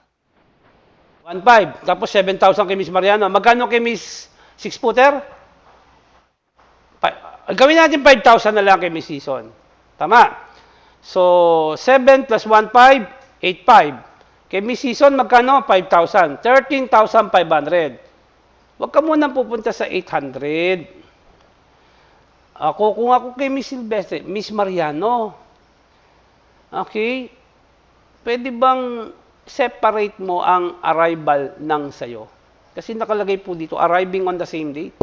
1,500. Tapos 7,000 kay Miss Mariano. Magkano kay Miss Six-Footer? Gawin natin 5,000 na lang kay Miss Season. Tama. So, 7 plus 1,500, 8,500. Kay Miss Season, magkano? 5,000. 13,500. Huwag ka muna pupunta sa 800. Kung ako kay Miss Silvestre, Miss Mariano, okay, pwede bang separate mo ang arrival ng sayo? Kasi nakalagay po dito, arriving on the same date.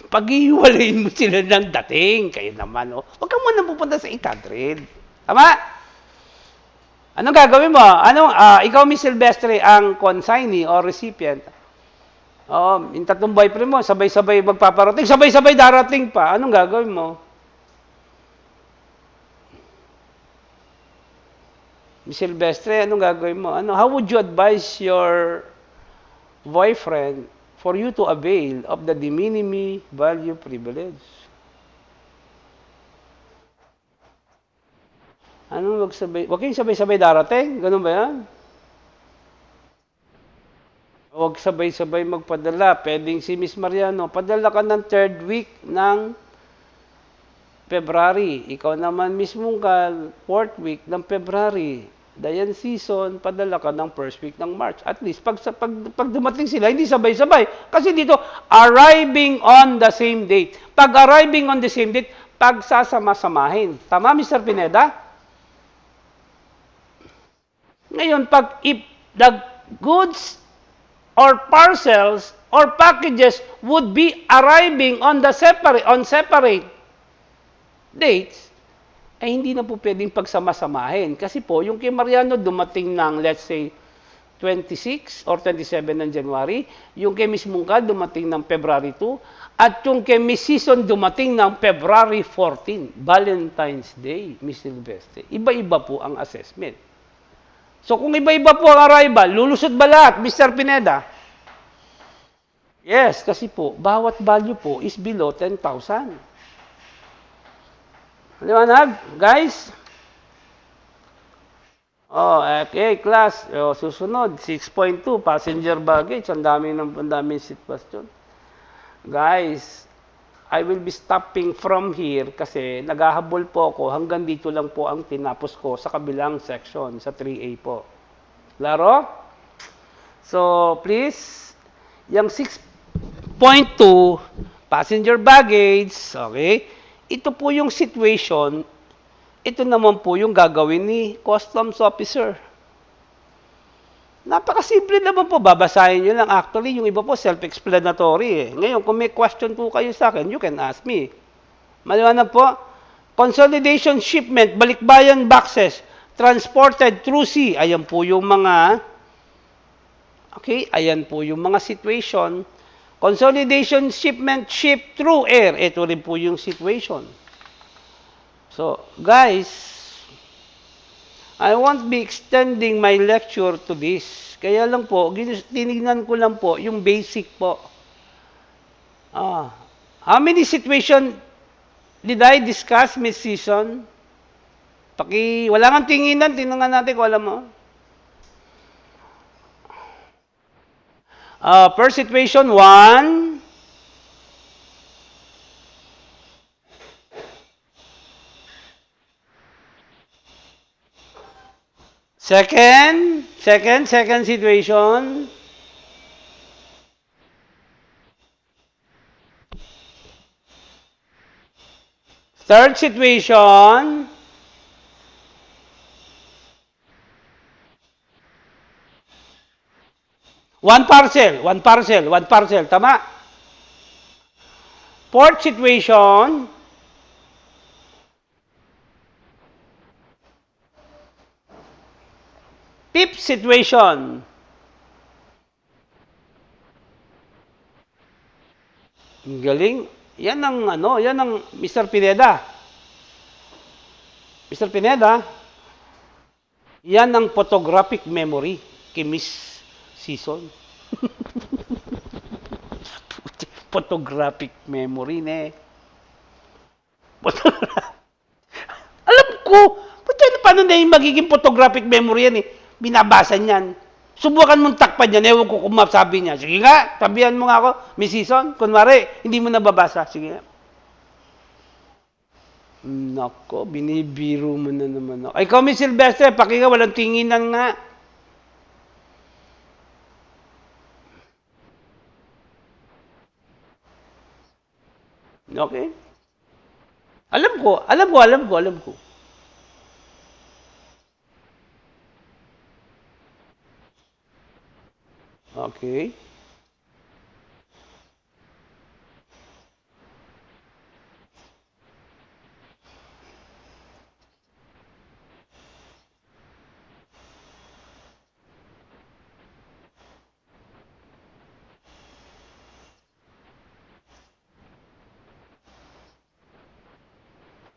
Pag-iwalayin mo sila ng dating, kayo naman, oh. Huwag ka muna pupunta sa 800. Tama? Anong gagawin mo? Ikaw, Miss Silvestre, ang consignee or recipient. Yung tatlong boyfriend mo, sabay-sabay magpaparating, sabay-sabay darating pa. Anong gagawin mo? Miss Silvestre, anong gagawin mo? How would you advise your boyfriend for you to avail of the de minimis value privilege? Wag kayong sabay-sabay darating? Ganun ba yan? Huwag sabay-sabay magpadala. Pwedeng si Miss Mariano, padala ka ng 3rd week ng February. Ikaw naman, Miss Mungkal, 4th week ng February. Dayan Season, padala ka ng 1st week ng March. At least, pag dumating sila, hindi sabay-sabay. Kasi dito, arriving on the same date. Pag arriving on the same date, pagsasama-samahin. Tama, Mr. Pineda? Ngayon, if the goods or parcels or packages would be arriving on separate dates, ay hindi na po pwedeng pagsama-samahin. Kasi po, yung kay Mariano dumating ng, let's say, 26 or 27 ng January, yung kay Miss Mungkal dumating ng February 2, at yung kay Miss Season dumating ng February 14, Valentine's Day, Miss Silvestre. Iba-iba po ang assessment. So kung iba-iba po ang arrival, lulusot ba lahat, Mr. Pineda? Yes, kasi po, bawat value po is below 10,000. Liwanag, guys? Okay, class. Susunod, 6.2, passenger baggage. Ang daming seat question. Guys, I will be stopping from here kasi naghahabol po ako. Hanggang dito lang po ang tinapos ko sa kabilang section, sa 3A po. Klaro? So, please, yung 6.2, passenger baggage, okay? Ito po yung situation. Ito naman po yung gagawin ni customs officer. Napakasimple naman po. Babasahin nyo lang. Actually, yung iba po self-explanatory. Ngayon, kung may question po kayo sa akin, you can ask me. Maliwanag po? Consolidation shipment, balikbayan boxes, transported through sea. Ayan po yung mga, okay, ayan po yung mga situation. Consolidation shipment, ship through air. Ito rin po yung situation. So, guys, I won't be extending my lecture to this. Kaya lang po, tinignan ko lang po yung basic po. How many situation did I discuss, Miss Season? Wala nga tinginan, tinangan natin kung alam mo. First situation, 1. Second situation. Third situation. One parcel, tama? Fourth situation, fifth situation. Ang galing. Yan ang ano, yan ang Mr. Pineda. Mr. Pineda, yan ang photographic memory kay Miss Season. Photographic memory ne. Alam ko, paano na yung magiging photographic memory yan eh? Binabasa niyan. Subukan mong takpan yan, ewan ko kung masabi niya. Sige nga, sabihan mo nga ako, Miss Season, kunwari, hindi mo nababasa. Sige nga. Nako, binibiro mo na naman ako. Ay, ikaw, Miss Silvestre, pakinggan, walang tinginan nga. Okay? Alam ko. Okay.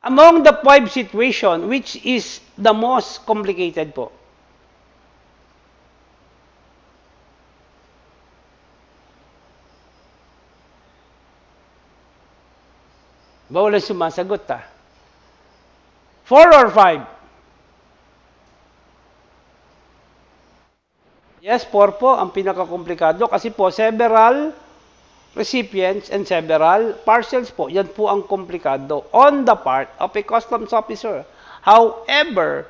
Among the five situation, which is the most complicated po? Bawal ang sumasagot ha. 4 or 5? Yes, 4 po ang pinakakomplikado kasi po several recipients and several parcels po. Yan po ang komplikado on the part of a customs officer. However,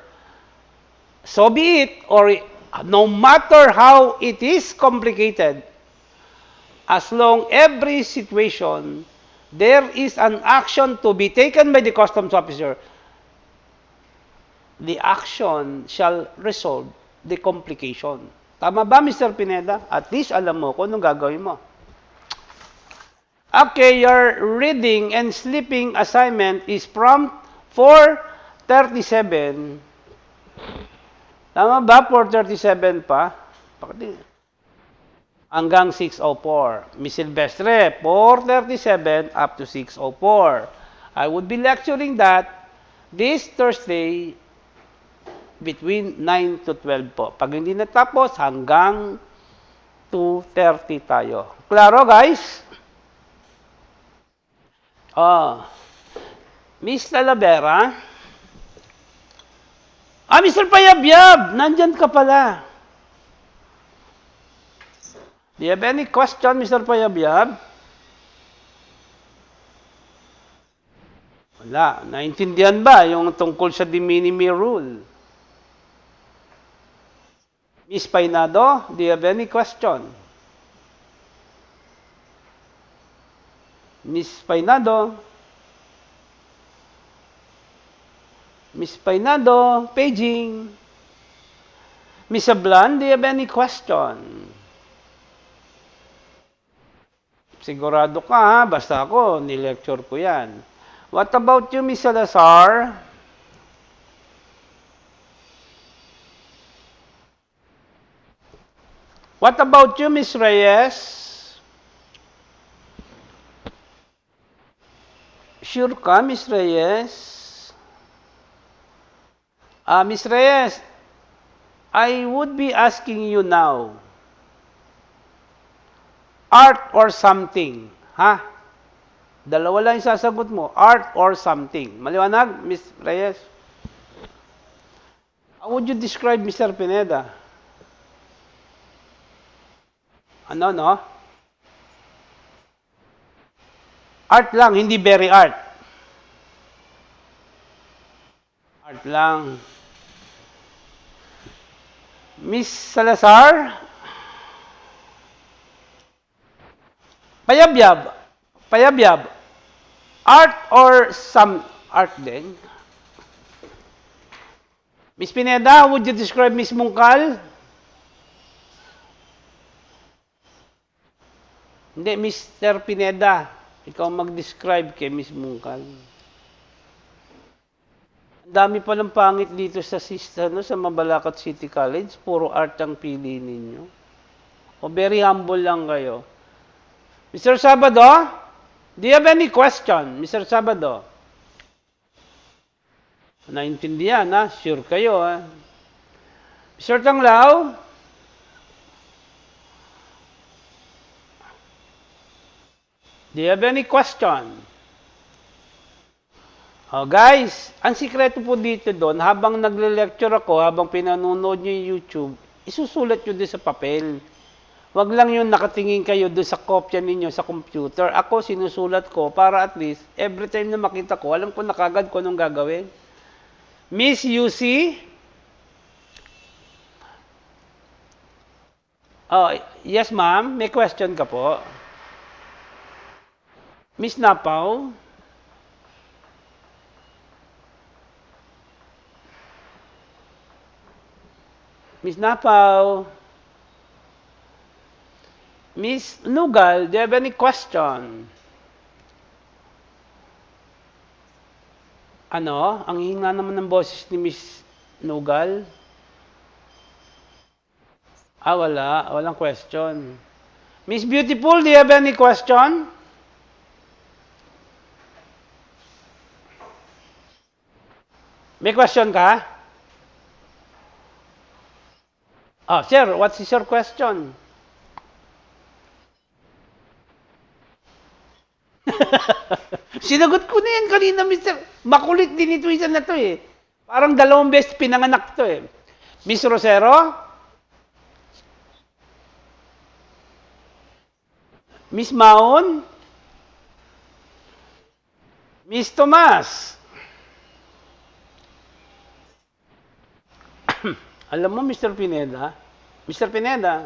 so be it, or no matter how it is complicated, as long every situation, there is an action to be taken by the customs officer, the action shall resolve the complication. Tama ba, Mr. Pineda? At least alam mo kung anong gagawin mo. Okay, your reading and sleeping assignment is from 4:37. Tama ba? 4:37 pa? Hanggang 6:04. Miss Silvestre, 4:37 up to 6:04. I would be lecturing that this Thursday between 9 to 12 po. Pag hindi natapos, hanggang 2:30 tayo. Klaro, guys? Miss Talavera? Mr. Payabyab! Nandyan ka pala. Do you have any question, Mr. Payabyab? Wala. Naintindihan ba yung tungkol sa de minimis rule? Miss Painado, do you have any question? Miss Painado? Miss Painado, paging. Miss Ablan, do you have any question? Sigurado ka ha, basta ako, nilecture ko yan. What about you, Miss Salazar? What about you, Miss Reyes? Sure ka, Miss Reyes? Miss Reyes, I would be asking you now, art or something, ha? Dalawa lang yung sasagot mo, art or something. Maliwanag, Miss Reyes? How would you describe Mr. Pineda? Ano, no? Art lang, hindi very art. Art lang. Miss Salazar? Payabyab. Art or some art din? Miss Pineda, would you describe Miss Mungkal? Hindi, Mr. Pineda. Ikaw mag-describe kay Miss Mungkal. Ang dami palang pangit dito sa no, sa Mabalacat City College. Puro art ang pili ninyo. O very humble lang kayo. Mr. Sabado, do you have any question, Mr. Sabado? Naintindihan, ha? Sure kayo, ha? Mr. Tanglao? Do you have any question? Oh, guys, ang sikreto po dito doon, habang nagle-lecture ako, habang pinanonood nyo yung YouTube, isusulat nyo doon sa papel. Wag lang yung nakatingin kayo doon sa kopya ninyo sa computer. Ako, sinusulat ko para at least, every time na makita ko, alam ko na kagad kung anong gagawin. Miss UC? Oh, yes ma'am, may question ka po. Miss Napaw? Miss Napaw? Miss Nugal, do you have any question? Ano? Ang hina naman ng boses ni Miss Nugal. Ah, wala. Walang question. Miss Beautiful, do you have any question? May question ka? Oh, sir, what is your question? Sinagot ko na yan kanina, Mr. Makulit din ito isa na to eh. Parang 2 beses pinanganak to eh. Miss Rosero? Miss Maon? Miss Tomas? Alam mo, Mr. Pineda? Mr. Pineda,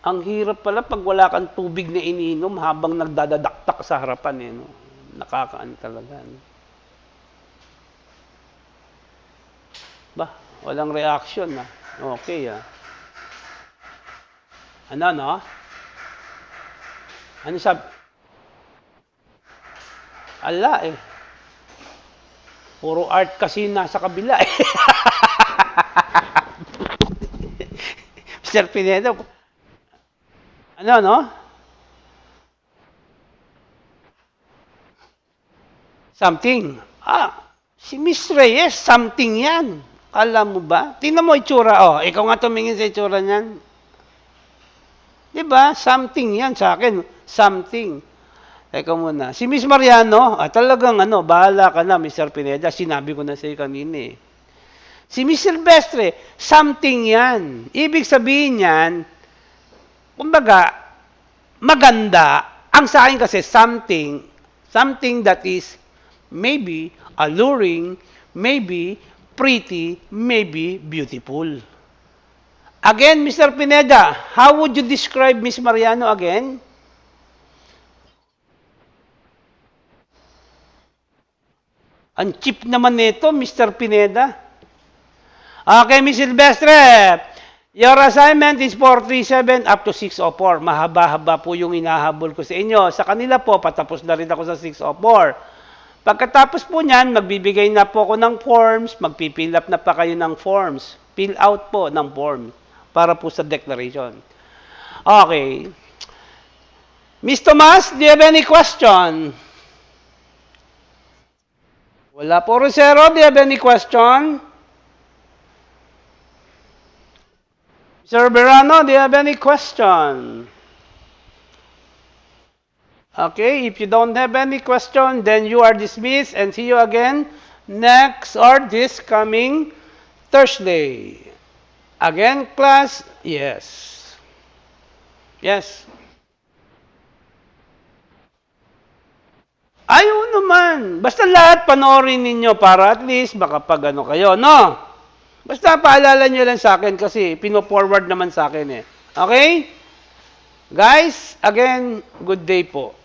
ang hirap pala pag wala kang tubig na iniinom habang nagdadadaktak sa harapan eh. No? Nakakaan talaga. No? Ba, walang reaction na. Okay ah. Ano, no? Ano sabi? Ala eh. Puro art kasi nasa kabila eh. Mr. Pineda, ano, no? Something. Ah, si Miss Reyes, something yan. Alam mo ba? Tingnan mo itsura. Oh, ikaw nga tumingin sa itsura niyan. Diba? Something yan sa akin. Something. Teka muna. Si Miss Mariano, talagang bahala ka na, Mr. Pineda. Sinabi ko na sa iyo kanina eh. Si Miss Silvestre, something yan. Ibig sabihin yan, kumbaga, maganda. Ang sa akin kasi, something that is maybe alluring, maybe pretty, maybe beautiful. Again, Mr. Pineda, how would you describe Miss Mariano again? Ang cheap naman nito, Mr. Pineda. Okay, Miss Silvestre, your assignment is 437 up to 604. Mahaba-haba po yung inahabol ko sa inyo. Sa kanila po, patapos na rin ako sa 604. Pagkatapos po niyan, magbibigay na po ako ng forms, magpipill up na pa kayo ng forms. Fill out po ng form para po sa declaration. Okay. Miss Tomas, do you have any question? Wala po, Rosero. Do you have any question? Sir Verano, do you have any question? Okay, if you don't have any question, then you are dismissed and see you again next or this coming Thursday. Again, class? Yes. Yes. Ayaw naman. Basta lahat panoorin ninyo para at least baka pag kayo, no? Basta paalala nyo lang sa akin kasi pino-forward naman sa akin eh. Okay? Guys, again, good day po.